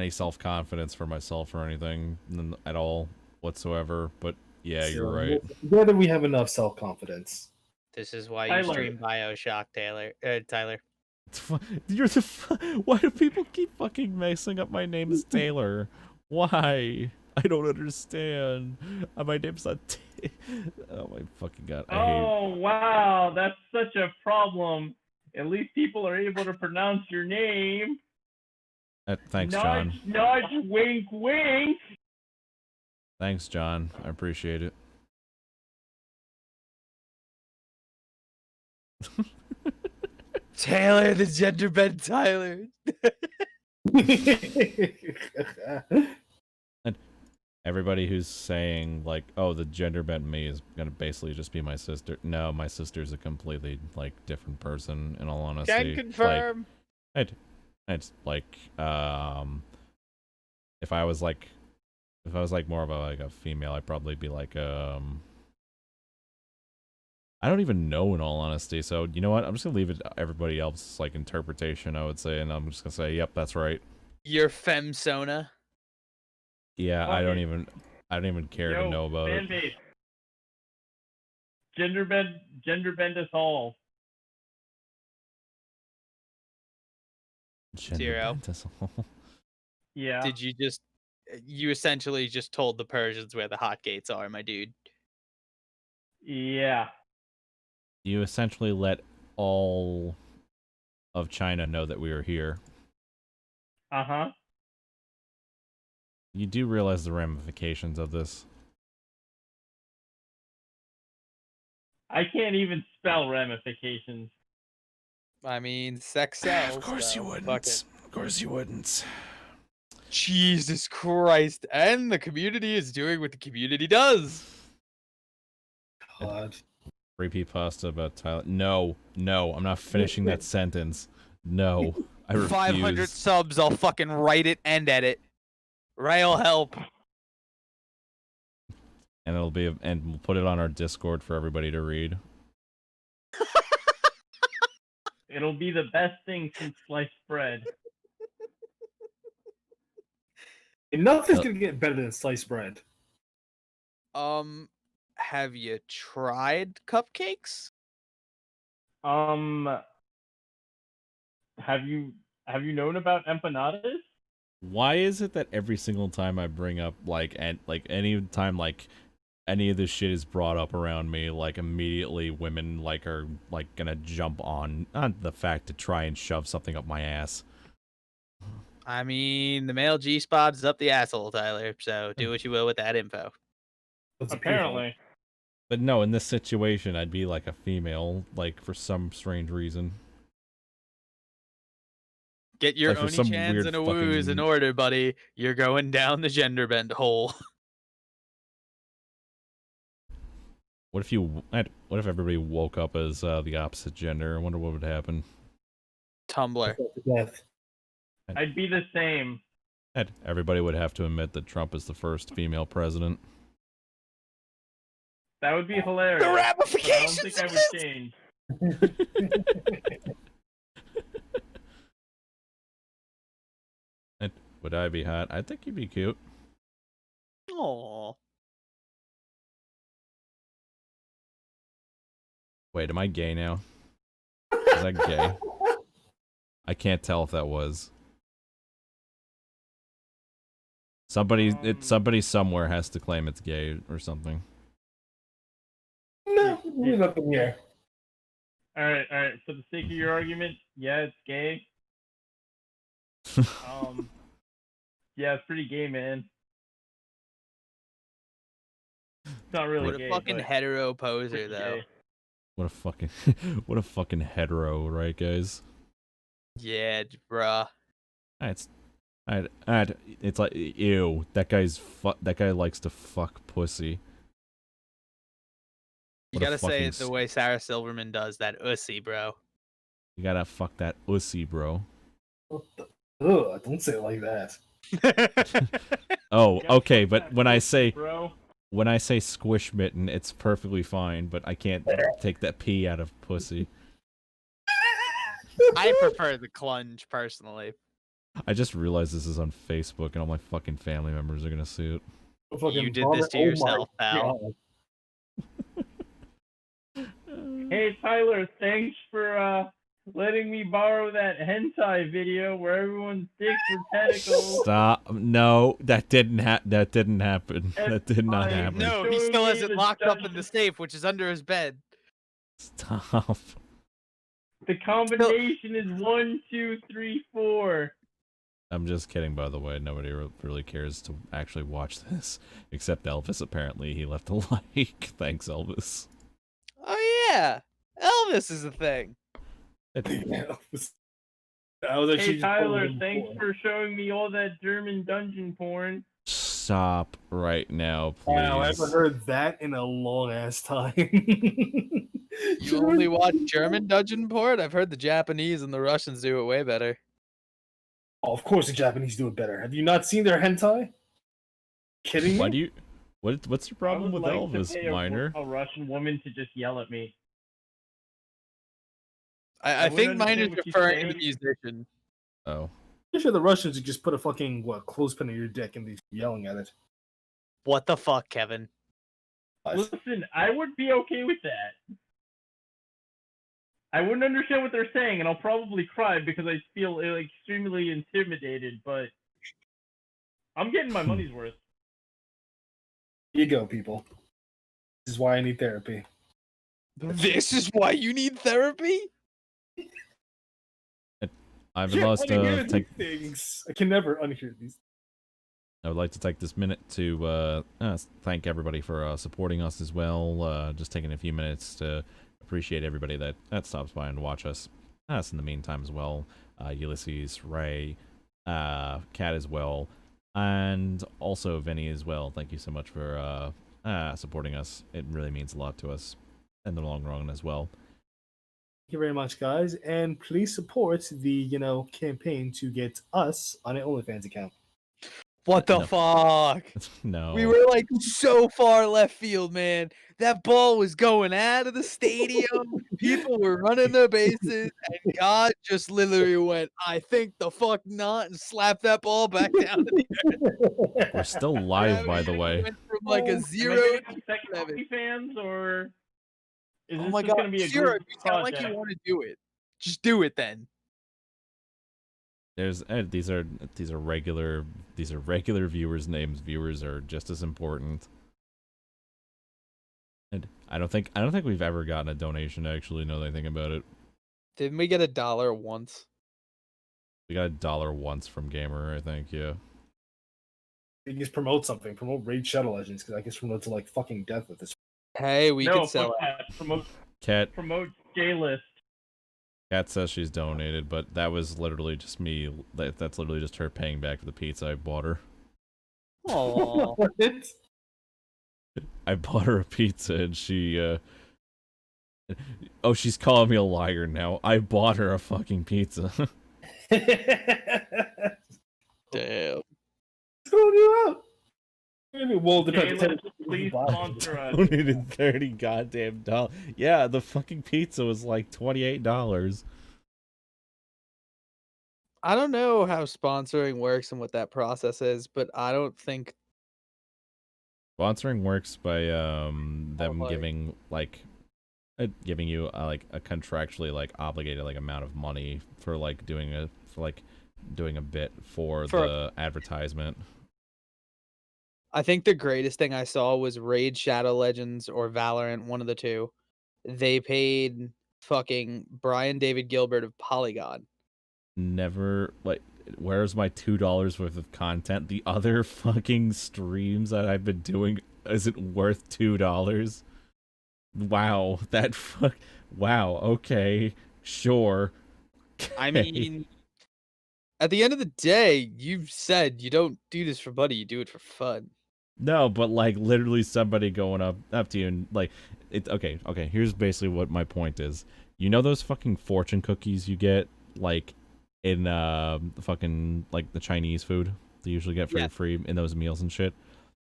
self-confidence for myself or anything at all whatsoever. But yeah, you're right. Whether we have enough self-confidence. This is why you Tyler. stream Bioshock, Tyler. Why do people keep fucking messing up my name as Taylor? Why? I don't understand. My name's not. Oh my fucking god! I hate. Oh, wow, that's such a problem. At least people are able to pronounce your name. Thanks, nudge, John. Nudge, wink, wink. Thanks, John. I appreciate it. Taylor, the gender bend Tyler. And everybody who's saying like, "Oh, the gender bent me is gonna basically just be my sister." No, my sister's a completely like different person. In all honesty, Can confirm. It's like, if I was like more of a female, I'd probably be like, I don't even know, in all honesty. So you know what? I'm just gonna leave it to everybody else's like interpretation, I would say, and I'm just gonna say, yep, that's right. You're femsona. Yeah, Okay. I don't even care to know about it. Fanbase. Gender bend us all. Zero. Yeah. You essentially just told the Persians where the hot gates are, my dude. Yeah. You essentially let all of China know that we are here. Uh-huh. You do realize the ramifications of this. I can't even spell ramifications. I mean, sex sells. Of course so you fuck wouldn't. it. Of course you wouldn't. Jesus Christ. And the community is doing what the community does. God. Repeat pasta about Tyler. No, I'm not finishing that sentence. No, I refuse. 500 subs, I'll fucking write it and edit. Rail help. And and we'll put it on our Discord for everybody to read. It'll be the best thing since sliced bread. And nothing's gonna get better than sliced bread. Have you tried cupcakes? Have you known about empanadas? Why is it that every single time I bring up any time any of this shit is brought up around me, like immediately women are gonna jump on the fact to try and shove something up my ass? I mean, the male G-spot is up the asshole, Tyler, so do what you will with that info. That's Apparently. But no, in this situation, I'd be like a female, for some strange reason. Get your Like, for some Oni-chans weird and a woos in order, buddy. You're going down the gender bend hole. What if everybody woke up as the opposite gender? I wonder what would happen. Tumblr. Death. I'd be the same. And everybody would have to admit that Trump is the first female president. That would be hilarious. The but ramifications I don't think I of would this! change. And would I be hot? I think you'd be cute. Aww. Wait, am I gay now? Is that gay? I can't tell if that was. Somebody somewhere has to claim it's gay or something. No, leave up in here. All right. For the sake of your argument, yeah, it's gay. Yeah, it's pretty gay, man. It's not really What a gay, fucking but hetero poser, pretty though. gay. What a fucking what a fucking hetero, right, guys? Yeah, bruh. It's it's like ew. That guy likes to fuck pussy. You What a gotta say fucking it the way Sarah Silverman does that ussy, bro. You gotta fuck that ussy, bro. What the? Ugh, don't say it like that. Oh, Gotta okay, fuck but that when I pussy, say bro. squish mitten, it's perfectly fine, but I can't take that P out of pussy. I prefer the clunge, personally. I just realized this is on Facebook and all my fucking family members are gonna see it. You did this to yourself, pal. God. Hey Tyler, thanks for letting me borrow that hentai video where everyone's dicks were tentacles. Stop! No, that didn't happen. That didn't happen. And That did not I- happen. No, he Showing still me has it the locked up in the dungeon. safe, which is under his bed. Stop. The combination is 1, 2, 3, 4. I'm just kidding, by the way. Nobody really cares to actually watch this, except Elvis. Apparently, he left a like. Thanks, Elvis. Oh yeah, Elvis is a thing. Yeah, I was actually Hey just Tyler, pulling thanks before. for showing me all that German dungeon porn. Stop right now, please. Wow, I haven't heard that in a long ass time. You only watch German dungeon porn? I've heard the Japanese and the Russians do it way better. Oh, of course the Japanese do it better. Have you not seen their hentai? Kidding Why me? do you? What's your problem I would with like Elvis, to pay Minor? a Russian woman to just yell at me. I wouldn't think mine is understand what she's referring to the saying. musician. Oh, I'm sure the Russians would just put a fucking clothespin in your dick and be yelling at it. What the fuck, Kevin? But Listen, I would be okay with that. I wouldn't understand what they're saying, and I'll probably cry because I feel extremely intimidated, but I'm getting my money's worth. here you go, people. This is why I need therapy. This is why you need therapy? I would Can't love unhear to these take. things. I can never unhear these. I would like to take this minute to thank everybody for supporting us as well. Just taking a few minutes to appreciate everybody that stops by and watch us in the meantime as well. Ulysses, Ray, Kat as well, and also Vinny as well. Thank you so much for supporting us. It really means a lot to us in the long run as well. Thank you very much, guys, and please support the campaign to get us on an OnlyFans account. What the No. fuck? No. We were like so far left field, man. That ball was going out of the stadium. People were running their bases, and God just literally went, "I think the fuck not," and slapped that ball back down to the We're still live, by the gravity. way. Went from like a Am I 0 gonna to get second 7. OnlyFans fans, or is Oh this my just god, gonna be a Zero, group you sound like project? you want to do it. Just do it then. There's these are regular viewers' names. Viewers are just as important. And I don't think we've ever gotten a donation actually, now that I think about it. Didn't we get $1 once? We got $1 once from Gamer, I think, yeah. You can just promote something. Promote Raid Shadow Legends, because I guess promote to like fucking death with this. Hey, we No, could sell fuck out. that. Cat Promote J-list. says she's donated, but that was literally just me. That's literally just her paying back for the pizza I bought her. Aww. What? I bought her a pizza and she oh, she's calling me a liar now. I bought her a fucking pizza. Damn. What's going you out? Well, it depends. J-list, please sponsor us. Donated $30 goddamn dollars. Yeah, the fucking pizza was like $28. I don't know how sponsoring works and what that process is, but I don't think Sponsoring works by them like- giving giving you like a contractually like obligated like amount of money for like doing a bit for the advertisement. I think the greatest thing I saw was Raid Shadow Legends or Valorant, one of the two. They paid fucking Brian David Gilbert of Polygon. Never where's my $2 worth of content? The other fucking streams that I've been doing is it worth $2? Wow, that fuck. Wow, okay, sure. I Okay. mean, at the end of the day, you've said you don't do this for money, you do it for fun. No, but like literally somebody going up to you and like it. Okay, here's basically what my point is. You know those fucking fortune cookies you get like in fucking like the Chinese food they usually get for Yeah. free in those meals and shit.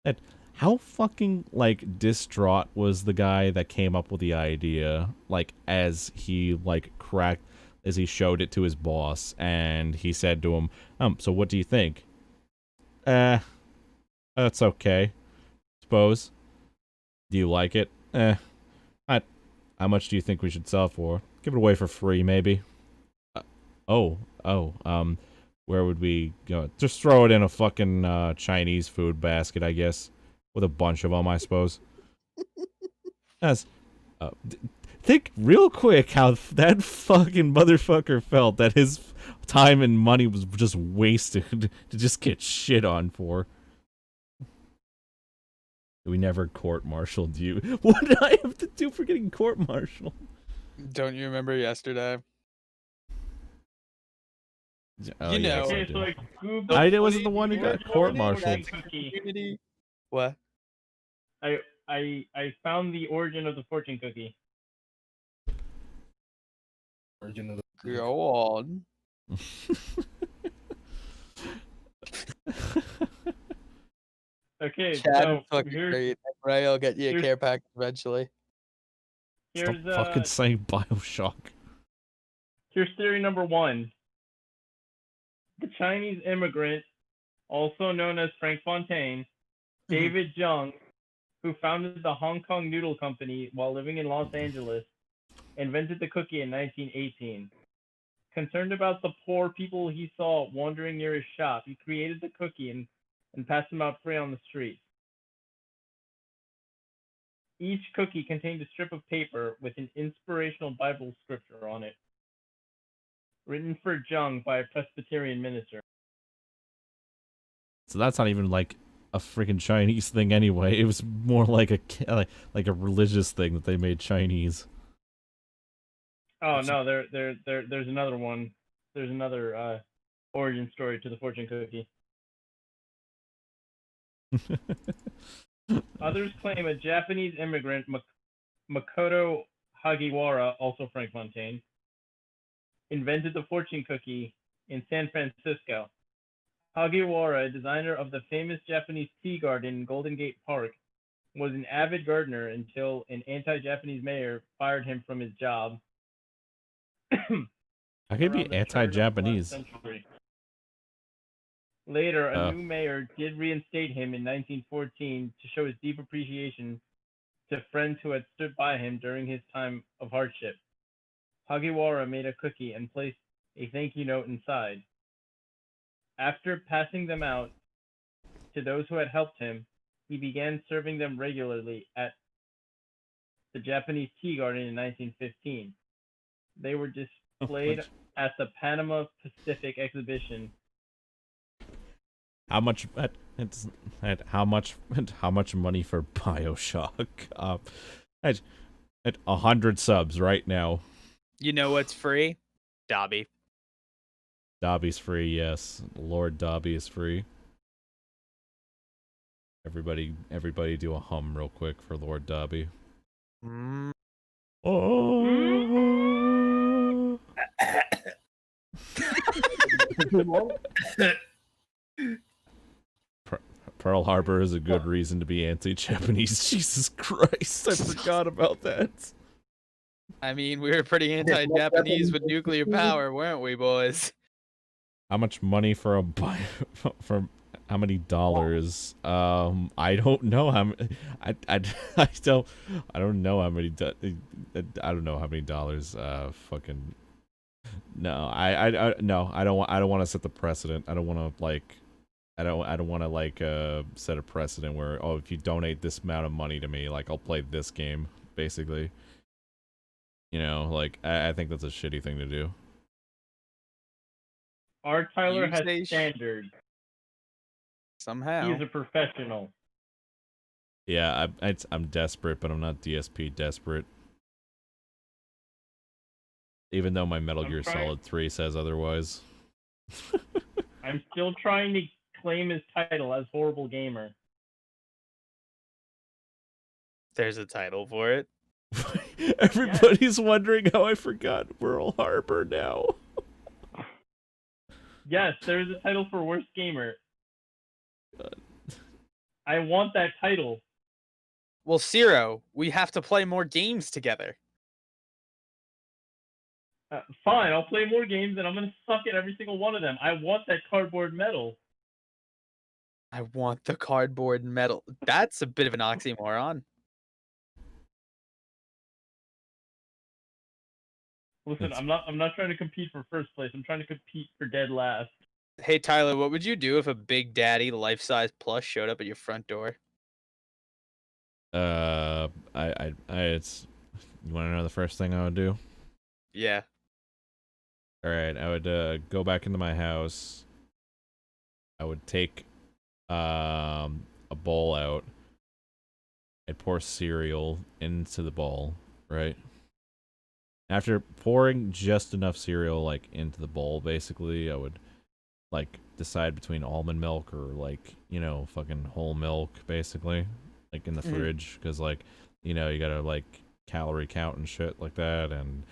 And how fucking like distraught was the guy that came up with the idea? Like as he like cracked as he showed it to his boss and he said to him, so what do you think? That's okay. Suppose. Do you like it? How much do you think we should sell for? Give it away for free, maybe. Where would we go? Just throw it in a fucking Chinese food basket, I guess, with a bunch of them, I suppose. That's. Think real quick how that fucking motherfucker felt that his time and money was just wasted to just get shit on for. We never court-martialed you. What did I have to do for getting court-martialed? Don't you remember yesterday? Oh, You yes, know. I Okay, do. so I Googled I wasn't the one who got origin court-martialed. of the cookie. What? I found the origin of the fortune cookie. Origin of the Go on. Okay, Chad so is fucking here's great. Ray, I'll get you a here's- care package eventually. Stop here's fucking saying Bioshock. here's theory number 1. The Chinese immigrant, also known as Frank Fontaine, David Jung, who founded the Hong Kong Noodle Company while living in Los Angeles, invented the cookie in 1918. Concerned about the poor people he saw wandering near his shop, he created the cookie and passed them out free on the street. Each cookie contained a strip of paper with an inspirational Bible scripture on it, written for Jung by a Presbyterian minister. So that's not even like a freaking Chinese thing anyway. It was more like like a religious thing that they made Chinese. Oh no, there's another one. There's another origin story to the fortune cookie. Others claim a Japanese immigrant, Makoto Hagiwara, also Frank Fontaine, invented the fortune cookie in San Francisco. Hagiwara, designer of the famous Japanese tea garden in Golden Gate Park, was an avid gardener until an anti-Japanese mayor fired him from his job. I could be around the turn of the last anti-Japanese. century. Later, a Oh. new mayor did reinstate him in 1914 to show his deep appreciation to friends who had stood by him during his time of hardship. Hagiwara made a cookie and placed a thank you note inside. After passing them out to those who had helped him, he began serving them regularly at the Japanese tea garden in 1915. They were displayed at the Panama Pacific exhibition. How much? How much money for Bioshock? At 100 subs right now. You know what's free? Dobby. Dobby's free, yes. Lord Dobby is free. Everybody do a hum real quick for Lord Dobby. Oh. Pearl Harbor is a good reason to be anti-Japanese. Jesus Christ, I forgot about that. I mean, we were pretty anti-Japanese with nuclear power, weren't we, boys? How much money for a for how many dollars? I don't know how I don't know how many I don't know how many dollars. Fucking no, no, I don't want to set the precedent. I don't want to like. I don't want to like set a precedent where, oh, if you donate this amount of money to me, like I'll play this game, basically. You know, like I think that's a shitty thing to do. Our Tyler You has say standards. Somehow. He's a professional. Yeah, I'm desperate, but I'm not DSP desperate. Even though my Metal I'm Gear trying- Solid 3 says otherwise. I'm still trying to claim his title as horrible gamer. There's a title for it. Everybody's wondering how I forgot Pearl Harbor now. Yes, there's a title for worst gamer. God. I want that title. Well, Zero, we have to play more games together. Fine, I'll play more games and I'm gonna suck at every single one of them. I want that cardboard medal. I want the cardboard medal. That's a bit of an oxymoron. Listen, That's- I'm not trying to compete for first place. I'm trying to compete for dead last. Hey, Tyler, what would you do if a Big Daddy life-size plush showed up at your front door? It's. You want to know the first thing I would do? Yeah. All right, I would go back into my house. I would take a bowl out. I'd pour cereal into the bowl, right? After pouring just enough cereal like into the bowl, basically, I would like decide between almond milk or like, you know, fucking whole milk, basically, like in the Mhm. fridge, because like, you know, you gotta like calorie count and shit like that, and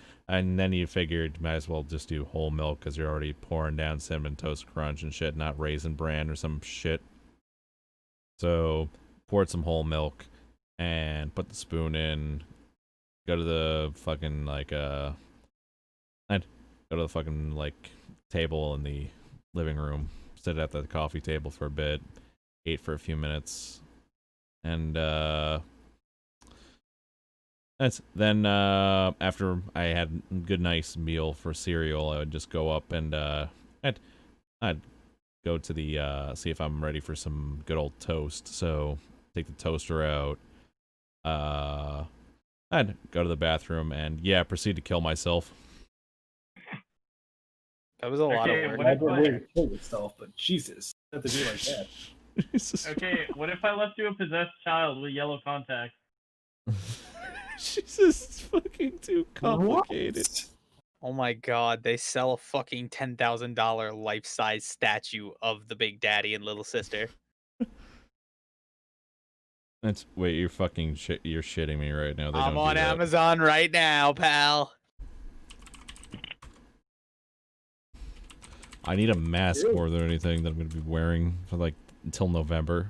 then you figured might as well just do whole milk because you're already pouring down Cinnamon Toast Crunch and shit, not Raisin Bran or some shit. So poured some whole milk and put the spoon in. Go to the fucking like I'd go to the fucking like table in the living room, sit at the coffee table for a bit, ate for a few minutes, and that's then after I had a good nice meal for cereal, I would just go up and I'd go to the see if I'm ready for some good old toast. So take the toaster out. I'd go to the bathroom and yeah, proceed to kill myself. That was a lot Okay, of work. what if Never I- way to kill yourself, but Jesus, not to be like that. Okay, what if I left you a possessed child with yellow contacts? Jesus, it's fucking too complicated. What? Oh my god, they sell a fucking $10,000 life-size statue of the Big Daddy and Little Sister. That's wait, you're fucking shit. You're shitting me right now. They I'm don't on do that. Amazon right now, pal. I need a mask Ew. more than anything that I'm gonna be wearing for like until November.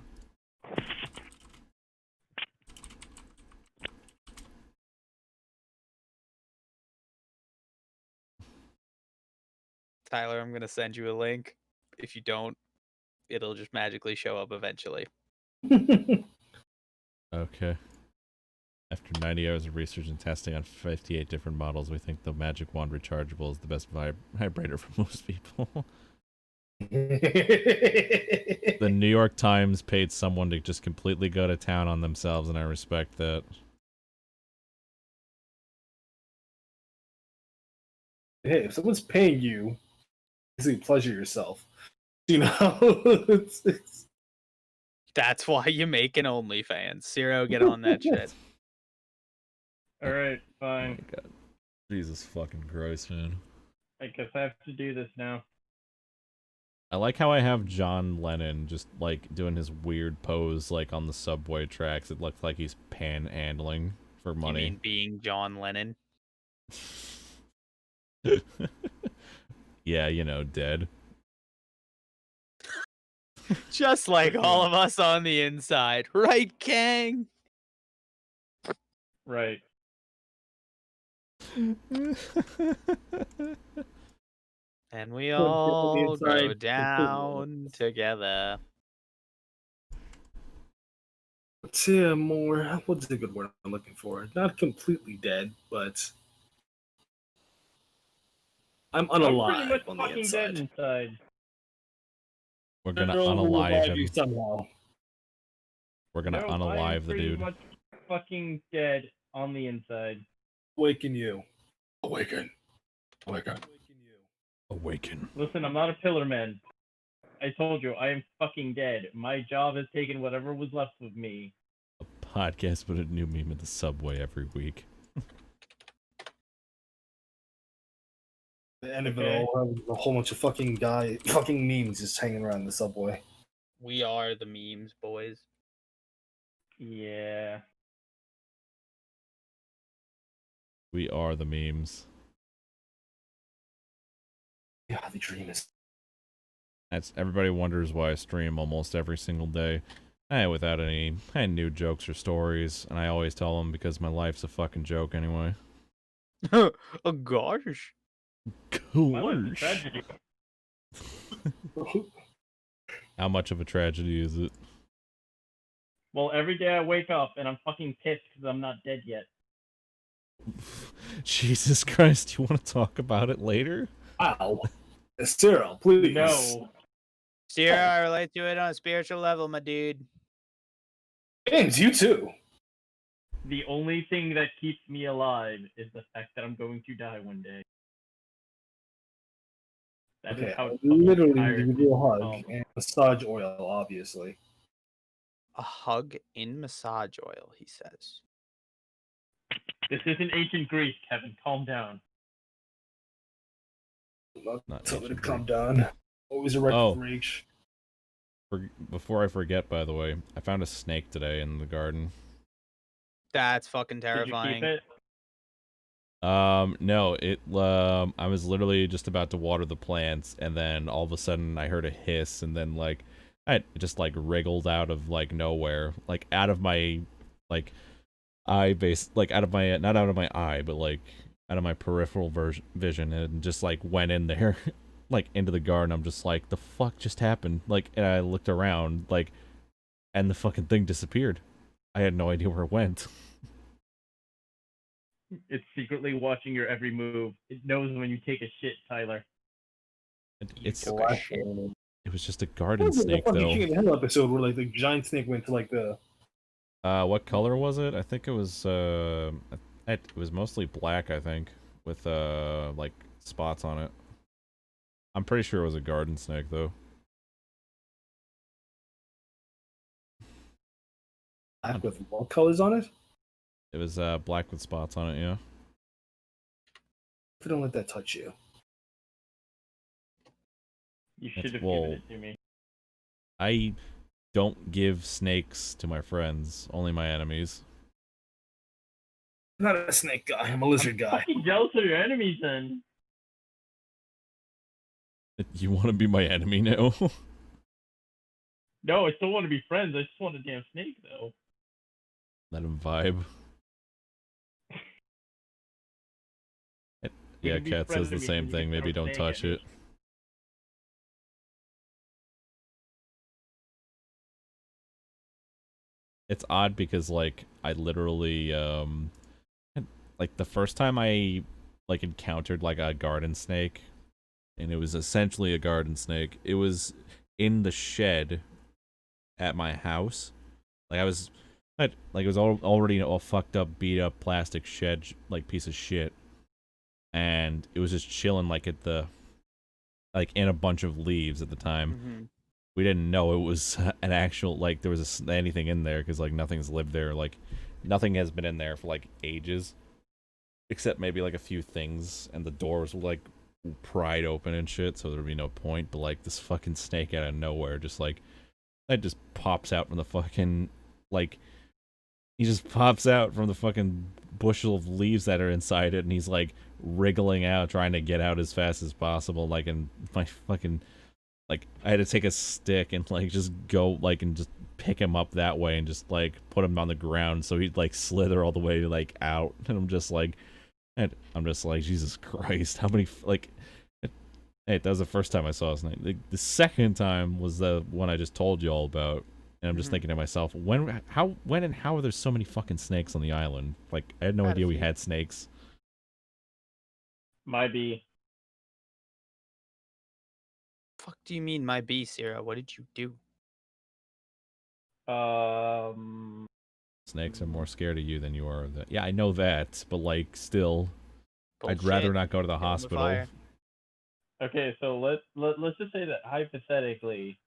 Tyler, I'm gonna send you a link. If you don't, it'll just magically show up eventually. Okay. After 90 hours of research and testing on 58 different models, we think the Magic Wand rechargeable is the best vibrator for most people. The New York Times paid someone to just completely go to town on themselves, and I respect that. Hey, if someone's paying you, basically pleasure yourself. You know, it's That's why you make an OnlyFans. Zero, get on that shit. Alright, Oh fine. my god. Jesus fucking Christ, man. I guess I have to do this now. I like how I have John Lennon just like doing his weird pose like on the subway tracks. It looks like he's panhandling for You money. mean being John Lennon? Yeah, you know, dead. Just like all of us on the inside, right, Kang? Right. And we Put it on the all inside, go completely down together. Let's see more. What's a good word I'm looking for? Not completely dead, but I'm I'm pretty unalive much on the fucking dead inside. inside. We're gonna They'll unalive revive you him. somehow. We're gonna No, I am unalive the pretty dude. much fucking dead on the inside. Awaken you. Awaken. Awaken. Awaken you. Awaken. Listen, I'm not a pillar man. I told you, I am fucking dead. My job has taken whatever was left of me. A podcast, but a new meme in the subway every week. The end of Okay. it all, a whole bunch of fucking memes just hanging around the subway. We are the memes, boys. Yeah. We are the memes. Yeah, the dream is. That's everybody wonders why I stream almost every single day. Without any new jokes or stories, and I always tell them because my life's a fucking joke anyway. Oh gosh. My life's a tragedy. How much of a tragedy is it? Well, every day I wake up and I'm fucking pissed because I'm not dead yet. Jesus Christ, you want to talk about it later? Wow. Cyril, please. No. Sierra, I relate to it on a spiritual level, my dude. James, you too. The only thing that keeps me alive is the fact that I'm going to die one day. That is Okay, how I fucking literally tired give you a hug um, and massage oil, obviously. A hug in massage oil, he says. This isn't ancient Greece, Kevin. Calm down. Not Tell me to ancient calm Greek. down. Always erect Oh. with rage. Before I forget, by the way, I found a snake today in the garden. That's fucking Did you terrifying. keep it? No, I was literally just about to water the plants, and then all of a sudden I heard a hiss, and then like, it just like wriggled out of like nowhere, like out of my, like, eye base, like out of my, not out of my eye, but like out of my peripheral vision, and just like went in there, like into the garden. I'm just like, the fuck just happened? Like, and I looked around, like, and the fucking thing disappeared. I had no idea where it went. It's secretly watching your every move. It knows when you take a shit, Tyler. It's took a shit. It was just a garden What was snake, the fucking though. King of the Hill episode where like the giant snake went to like the What color was it? I think it was it was mostly black, I think, with like spots on it. I'm pretty sure it was a garden snake though. black with what colors on it? It was black with spots on it, yeah. If I don't let that touch you. You should have Well, given it to me. I don't give snakes to my friends, only my enemies. I'm not a snake guy, I'm a lizard guy. Fucking jealous of your enemies then. You want to be my enemy now? No, I still want to be friends. I just want a damn snake though. Let him vibe. We Yeah, can be Cat says the frenemies same and you thing. can Maybe throw don't snake at touch me. it. It's odd because like I literally like the first time I like encountered like a garden snake, and it was essentially a garden snake. It was in the shed at my house. Like like it was already all fucked up, beat up plastic shed like piece of shit, and it was just chilling like at the like in a bunch of leaves at the time. Mm-hmm. We didn't know it was an actual, like, there was anything in there, because, like, nothing's lived there. Like, nothing has been in there for, like, ages. Except maybe, like, a few things, and the doors were, like, pried open and shit, so there'd be no point. But, like, this fucking snake out of nowhere just, like, it just pops out from the fucking, like, he just pops out from the fucking bushel of leaves that are inside it, and he's, like, wriggling out, trying to get out as fast as possible, like, in my fucking... Like, I had to take a stick and, like, just go, like, and just pick him up that way and just, like, put him on the ground so he'd, like, slither all the way, like, out. And I'm just like, Jesus Christ, how many, like, hey, that was the first time I saw a snake. The second time was the one I just told you all about. And I'm just thinking to myself, when and how are there so many fucking snakes on the island? Like, I had no idea we had snakes. My bee. Fuck do you mean my B, Sierra? What did you do? Snakes are more scared of you than you are of that. Yeah, I know that, but, like, still... I'd Bullshit. rather not go to the Kill 'em with hospital. fire. Okay, so let's just say that hypothetically,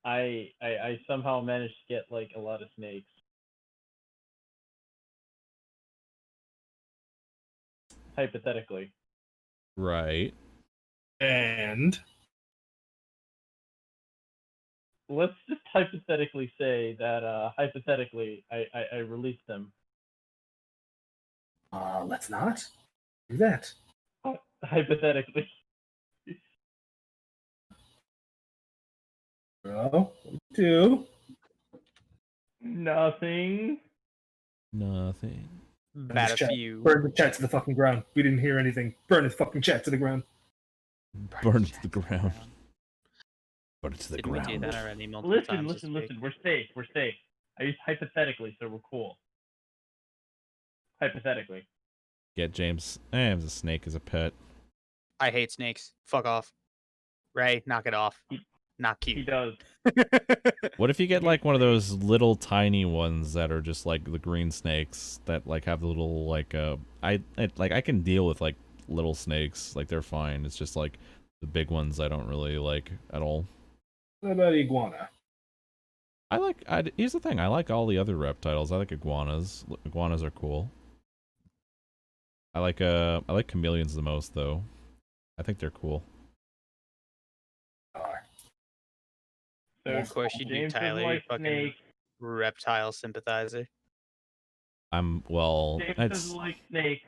I somehow managed to get like a lot of snakes. Hypothetically. Right. And Let's just hypothetically say that hypothetically I released them. let's not do that. Hypothetically. Bro, do. Nothing. Nothing. Bat a few. Burn the chat to the fucking ground. We didn't hear anything. Burn his fucking chat to the ground. Burn it to the ground. Burn it to the Didn't we do ground. that already multiple times this Listen. week? We're safe. I used hypothetically, so we're cool. Hypothetically. Get James. James a snake as a pet. I hate snakes. Fuck off. Ray, knock it off. Not He cute. does. What if you get like one of those little tiny ones that are just like the green snakes that like have the little like I can deal with like little snakes, like they're fine. It's just like the big ones I don't really like at all. What about iguana? Here's the thing, I like all the other reptiles. I like iguanas. Iguanas are cool. I like chameleons the most though. I think they're cool. So Of course you do, James doesn't Tyler. You like fucking snakes. reptile sympathizer. James doesn't like snakes.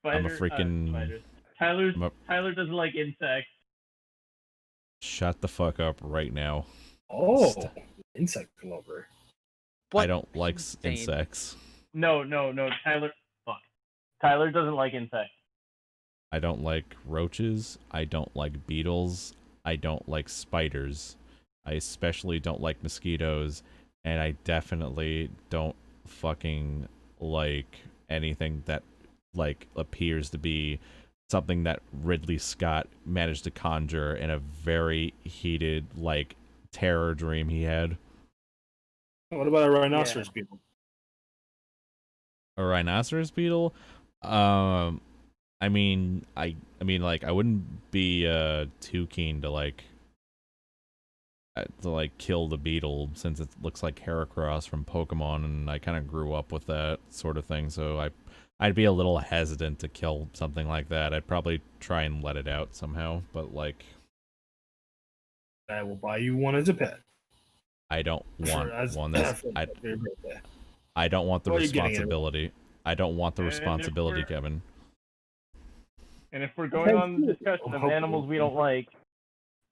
I'm a freaking- spiders. I'm Tyler doesn't like insects. Shut the fuck up right now. Oh, insect lover. What? I don't like Insane. insects. No. Tyler. Fuck. Tyler doesn't like insects. I don't like roaches. I don't like beetles. I don't like spiders. I especially don't like mosquitoes. And I definitely don't fucking like anything that like appears to be something that Ridley Scott managed to conjure in a very heated like terror dream he had. What about a rhinoceros beetle? A rhinoceros beetle? I mean like I wouldn't be too keen to like kill the beetle since it looks like Heracross from Pokemon, and I kind of grew up with that sort of thing, so I'd be a little hesitant to kill something like that. I'd probably try and let it out somehow, but like I will buy you one as a pet. I don't want one that's for your birthday. I don't want the What are you getting at? responsibility. I don't want the And if responsibility, we're- Kevin. And if we're going on the discussion of animals we don't like,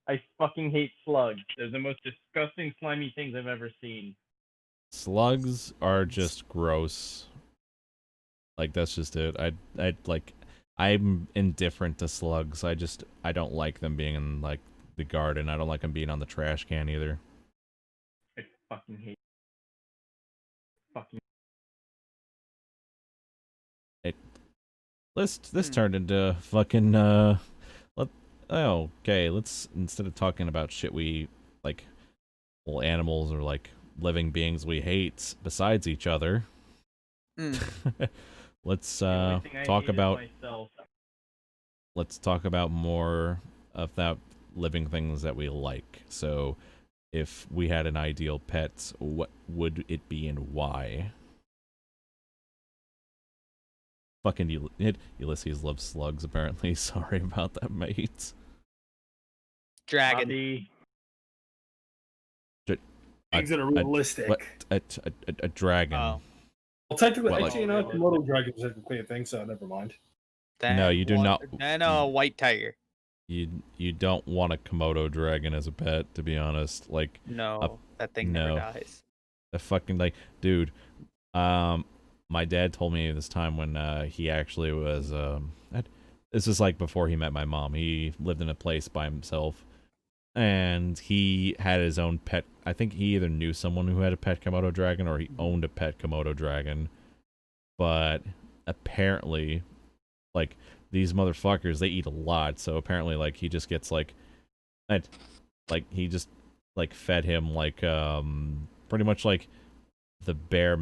I fucking hate slugs. They're the most disgusting, slimy things I've ever seen. Slugs are just gross. Like that's just it. I'm indifferent to slugs. I don't like them being in like the garden. I don't like them being on the trash can either. I fucking hate. Fucking. This turned into fucking okay, let's instead of talking about shit we like well animals or like living beings we hate besides each other. Let's The only thing I talk hate is about myself. let's talk about more of that living things that we like. So if we had an ideal pet, what would it be and why? Fucking Ulysses loves slugs, apparently. Sorry about that, mate. Dragon. Bobby. Things that are realistic. What? A dragon. Oh. Well, technically, What, actually, like- Komodo dragons are technically a thing, so never mind. No, you do not- And a white tiger. You don't want a Komodo dragon as a pet, to be honest. Like No, that thing no. never dies. the fucking like, dude. My dad told me this time when he actually was this is like before he met my mom. He lived in a place by himself, and he had his own pet. I think he either knew someone who had a pet Komodo dragon or he owned a pet Komodo dragon. But apparently, like these motherfuckers, they eat a lot. So apparently, like he just gets like he just like fed him like pretty much like the bare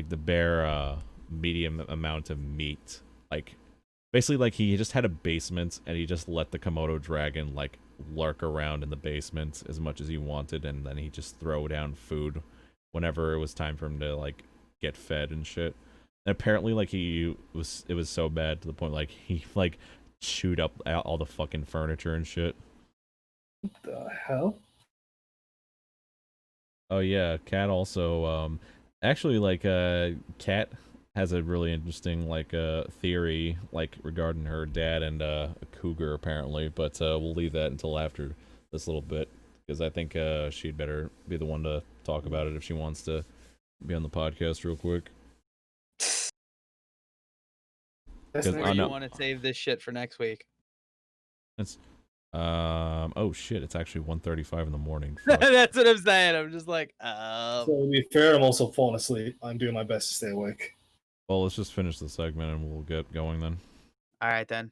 the bare medium amount of meat. Like basically like he just had a basement and he just let the Komodo dragon like lurk around in the basement as much as he wanted, and then he'd just throw down food whenever it was time for him to like get fed and shit. And apparently, like it was so bad to the point like he like chewed up all the fucking furniture and shit. What the hell? Oh yeah, Cat also actually like Cat has a really interesting like theory like regarding her dad and a cougar apparently, but we'll leave that until after this little bit because I think she'd better be the one to talk about it if she wants to be on the podcast real quick. That's Or Or nice. you no. want to save this shit for next week? It's oh shit, it's actually 1:35 in the morning. Fuck. That's what I'm saying. I'm just like, So to be fair, I'm also falling asleep. I'm doing my best to stay awake. Well, let's just finish the segment and we'll get going then. all right then.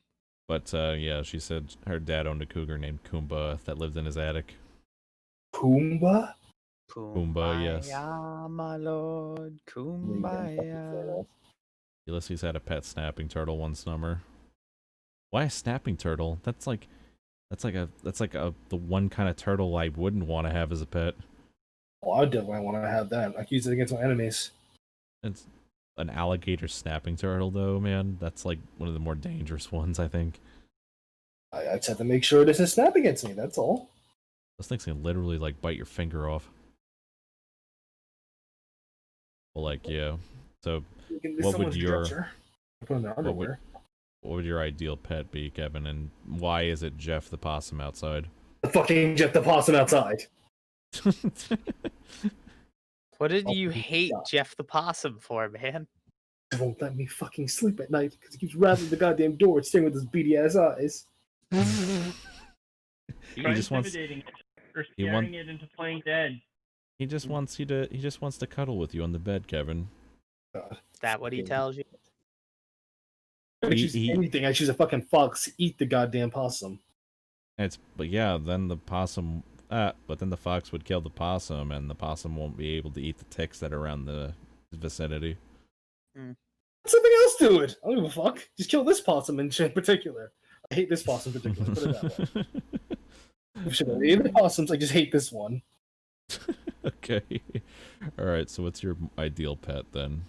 But yeah, she said her dad owned a cougar named Kumba that lived in his attic. Pumbaa? Pumbaa, yes. Kumbaya, my lord, kumbaya. Ulysses had a pet snapping turtle one summer. Why a snapping turtle? That's like the one kind of turtle I wouldn't want to have as a pet. Well, I definitely want to have that. I can use it against my enemies. It's an alligator snapping turtle though, man. That's like one of the more dangerous ones, I think. I just have to make sure it doesn't snap against me. That's all. Those things can literally like bite your finger off. Well, like yeah. So You can do What would someone's your- dresser. Put on their underwear. what would your ideal pet be, Kevin? And why is it Jeff the possum outside? The fucking Jeff the Possum outside. What did Oh, you my hate God. Jeff the Possum for, man? He won't let me fucking sleep at night because he keeps rattling the goddamn door and staring with his beady ass eyes. Try just wants- intimidating it or he scaring want- it into playing dead. He just wants to cuddle with you on the bed, Kevin. God. Is that what he tells you? If I He- choose he- anything, I choose a fucking fox. Eat the goddamn possum. But yeah, then the possum but then the fox would kill the possum and the possum won't be able to eat the ticks that are around the vicinity. Something else to it. I don't give a fuck. Just kill this possum in particular. I hate this possum in particular. Put it that way. Should I hate the possums? I just hate this one. Okay. Alright, so what's your ideal pet then?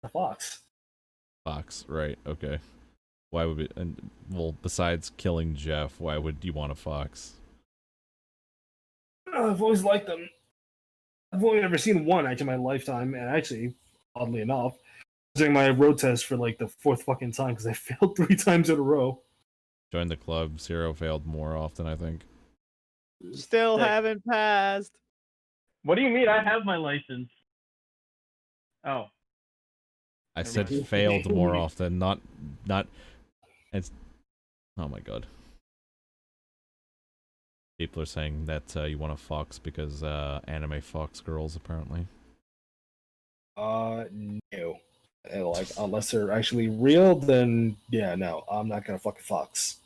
A fox. Fox, right, okay. Why would it and well, besides killing Jeff, why would you want a fox? I've always liked them. I've only ever seen one actually in my lifetime, and actually, oddly enough, I was doing my road test for like the fourth fucking time because I failed 3 times in a row. Join the club. Zero failed more often, I think. Still Sick. haven't passed. What do you mean? I have my license. Oh, I Never said mind. failed more often, not it's oh my god. People are saying that you want a fox because anime fox girls apparently. No. Like, unless they're actually real, then yeah, no, I'm not gonna fuck a fox.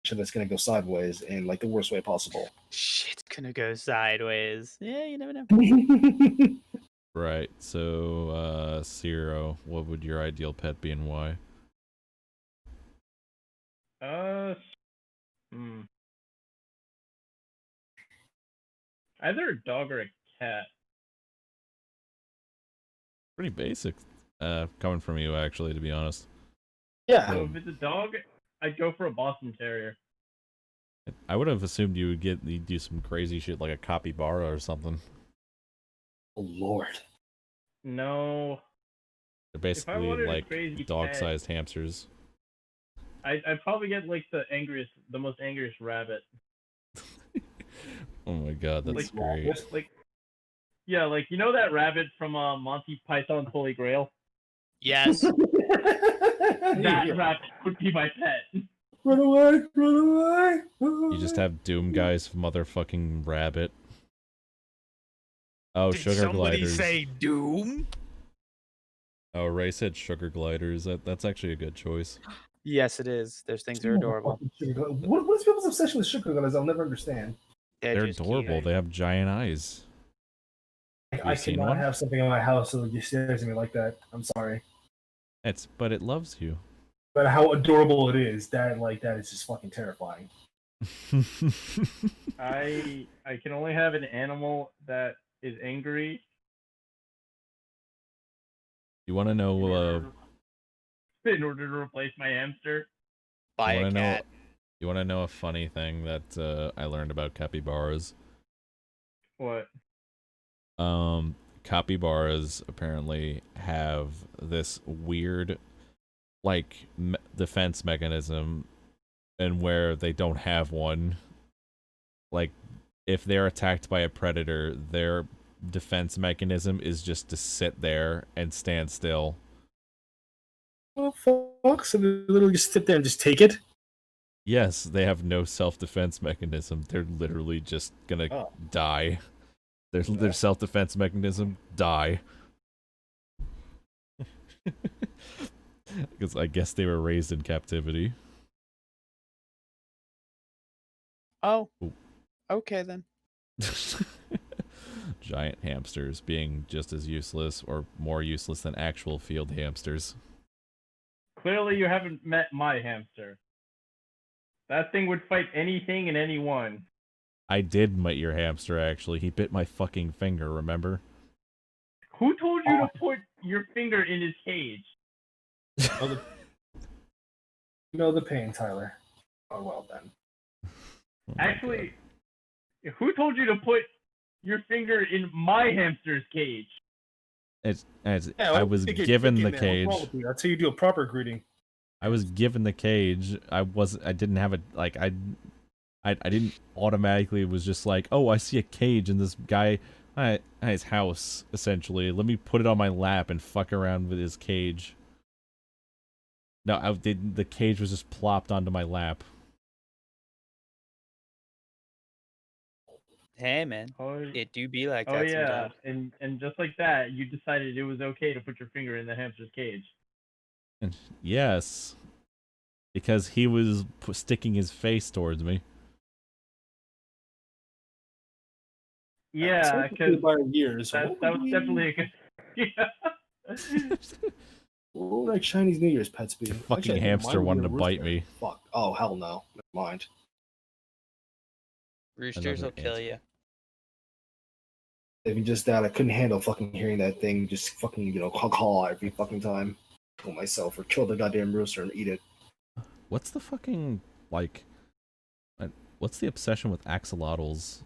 Shit, that's gonna go sideways in like the worst way possible. Shit's gonna go sideways. Yeah, you never know. Right. So Zero, what would your ideal pet be and why? hmm. Either a dog or a cat. Pretty basic. Coming from you actually, to be honest. Yeah, So if it's a dog, I'd go for a Boston Terrier. I would have assumed you'd do some crazy shit like a capybara or something. oh lord. No, They're I basically wanted a like crazy dog-sized hamsters. I'd probably get like the most angriest rabbit. Oh my god, that's Like, great. Like, yeah, like you know that rabbit from Monty Python's Holy Grail. Yes. That Yeah. rabbit would be my pet. Run away, run away. You just have Doom Guy's motherfucking rabbit. Oh, Did sugar somebody gliders. say Doom? Oh, Ray said sugar gliders. That's actually a good choice. Yes, it is. Those things are adorable. What is people's obsession with sugar gliders? I'll never understand. They're just adorable. cute. They have giant eyes. I seen cannot one? have something in my house that just stares at me like that. I'm sorry. But it loves you. But how adorable it is, that is just fucking terrifying. I can only have an animal that is angry. You want to know? In order to replace my hamster. Buy You a wanna know- cat. You want to know a funny thing that I learned about capybaras? What? Capybaras apparently have this weird, like, defense mechanism, and where they don't have one. Like, if they're attacked by a predator, their defense mechanism is just to sit there and stand still. Well, fuck, so they literally just sit there and just take it? Yes, they have no self-defense mechanism. They're literally just gonna die. Their self-defense mechanism, die. Because I guess they were raised in captivity. Oh. Ooh. Okay then. Giant hamsters being just as useless or more useless than actual field hamsters. Clearly, you haven't met my hamster. That thing would fight anything and anyone. I did meet your hamster, actually. He bit my fucking finger, remember? Who told you to put your finger in his cage? No, the pain, Tyler. Oh, well then. Oh my Actually, who told you to put your finger in my hamster's cage? I was given the cage. That's how you do a proper greeting. I was given the cage. I didn't have it. Like, I didn't automatically was just like, oh, I see a cage in this guy at his house, essentially. Let me put it on my lap and fuck around with his cage. No, the cage was just plopped onto my lap. Hey man, it do be like that sometimes. and just like that, you decided it was okay to put your finger in the hamster's cage. And yes, because he was sticking his face towards me. Yeah, because years. that was definitely a good. Yeah. What would like Chinese New Year's pets be? The fucking hamster wanted to bite me. Fuck. Oh hell no. Never mind. Roosters will kill you. Even just that, I couldn't handle fucking hearing that thing just fucking, caw every fucking time. Kill myself or kill the goddamn rooster and eat it. What's the fucking, like, what's the obsession with axolotls?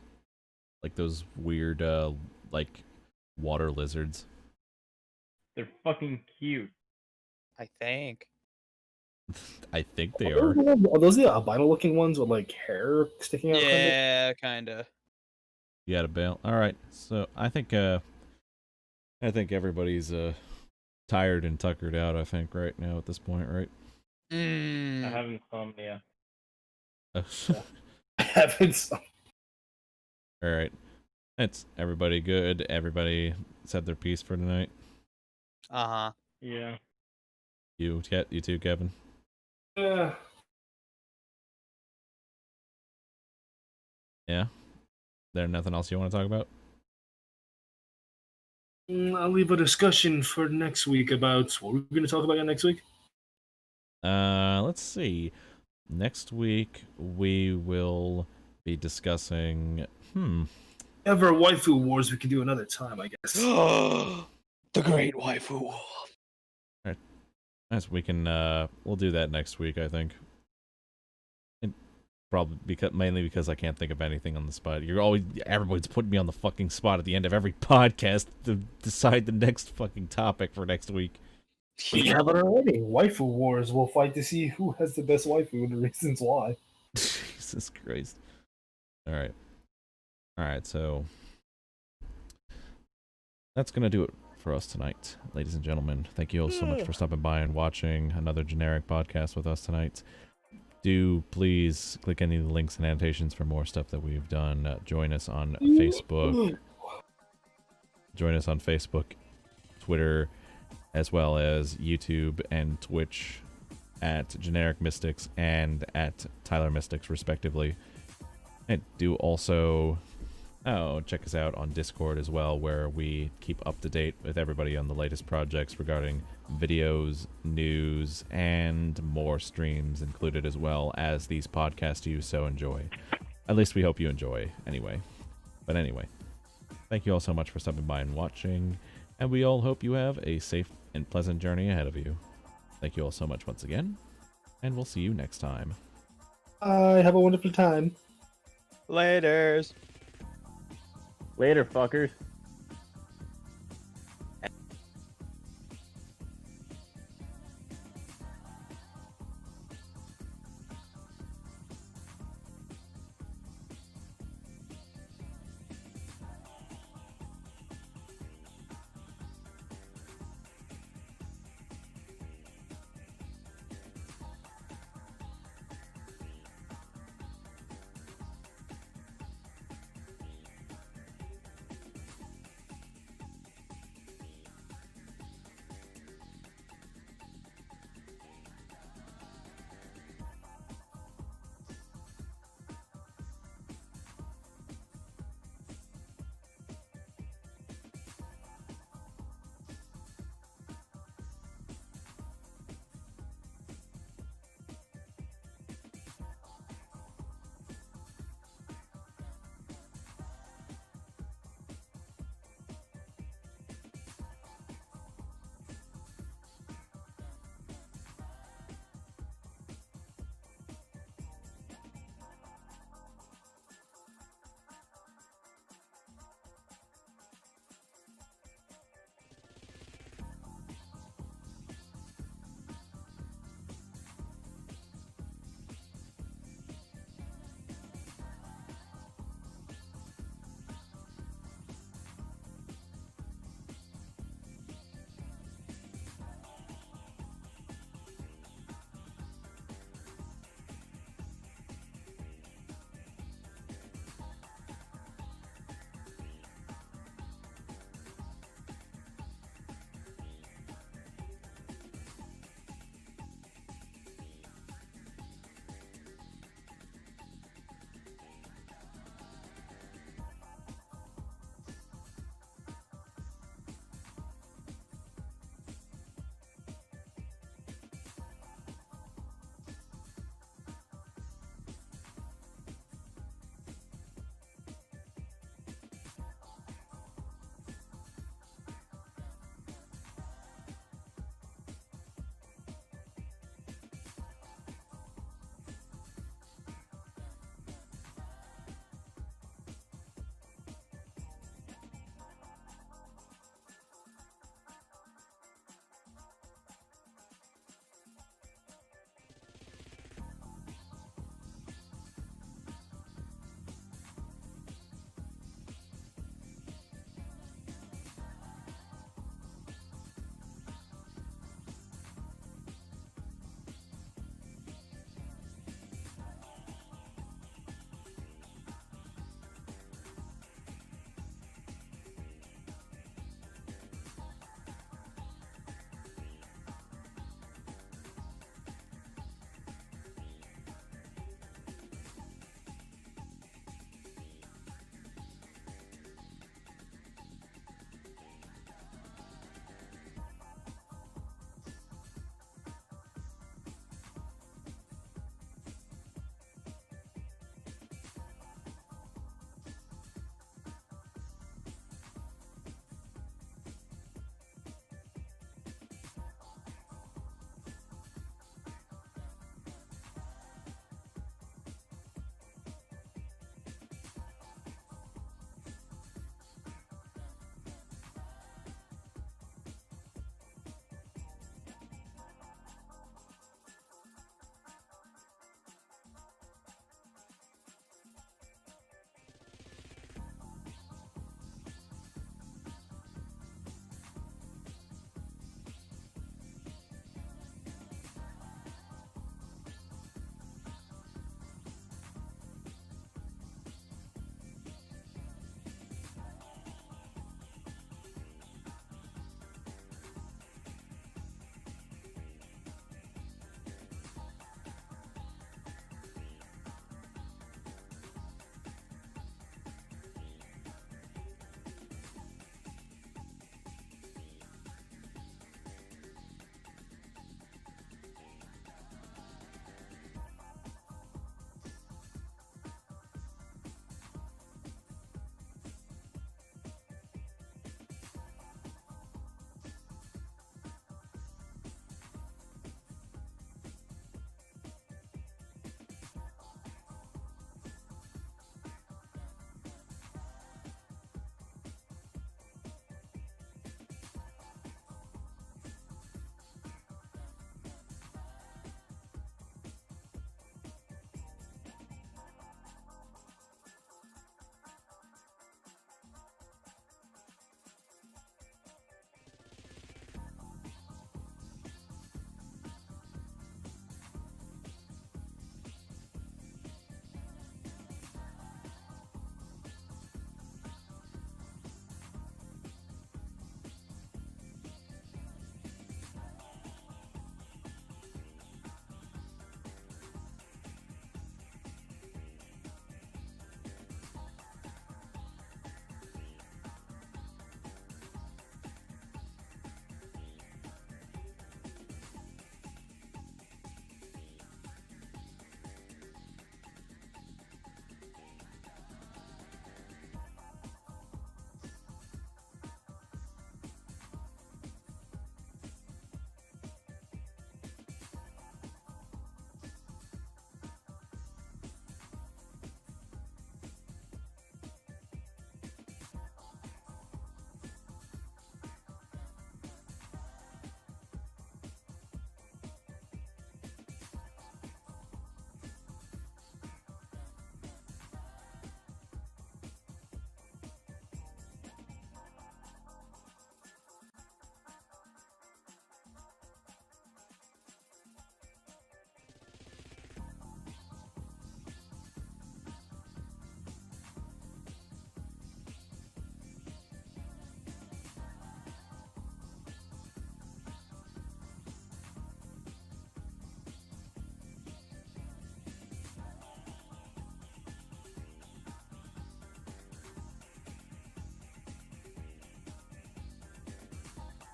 Like those weird, like, water lizards. They're fucking cute. I think. I think they are. Are those the albino looking ones with like hair sticking out? Yeah, kinda. You gotta bail. All right, so I think everybody's tired and tuckered out. I think right now at this point, right? I have insomnia. I have insomnia. All right, it's everybody good. Everybody said their piece for tonight. Uh-huh. Yeah. You too, Kevin. Yeah. Yeah. There nothing else you want to talk about? I'll leave a discussion for next week about what we're going to talk about next week. Let's see. Next week we will be discussing. Ever waifu wars we can do another time, I guess. The Great Waifu War. Yes, we can. We'll do that next week, I think. Probably mainly because I can't think of anything on the spot. Everybody's putting me on the fucking spot at the end of every podcast to decide the next fucking topic for next week. We have it already. Waifu wars. We'll fight to see who has the best waifu and the reasons why. Jesus Christ. All right, so that's gonna do it for us tonight, ladies and gentlemen. Thank you all so much for stopping by and watching another generic podcast with us tonight. Do please click any of the links and annotations for more stuff that we've done. Join us on Facebook. Join us on Facebook, Twitter, as well as YouTube and Twitch at Generic Mystics and at Tyler Mystics, respectively. And do also Oh, check us out on Discord as well, where we keep up to date with everybody on the latest projects regarding videos, news, and more streams included as well as these podcasts you so enjoy. At least we hope you enjoy, anyway. But anyway, thank you all so much for stopping by and watching, and we all hope you have a safe and pleasant journey ahead of you. Thank you all so much once again, and we'll see you next time. Have a wonderful time. Laters. Later, fuckers.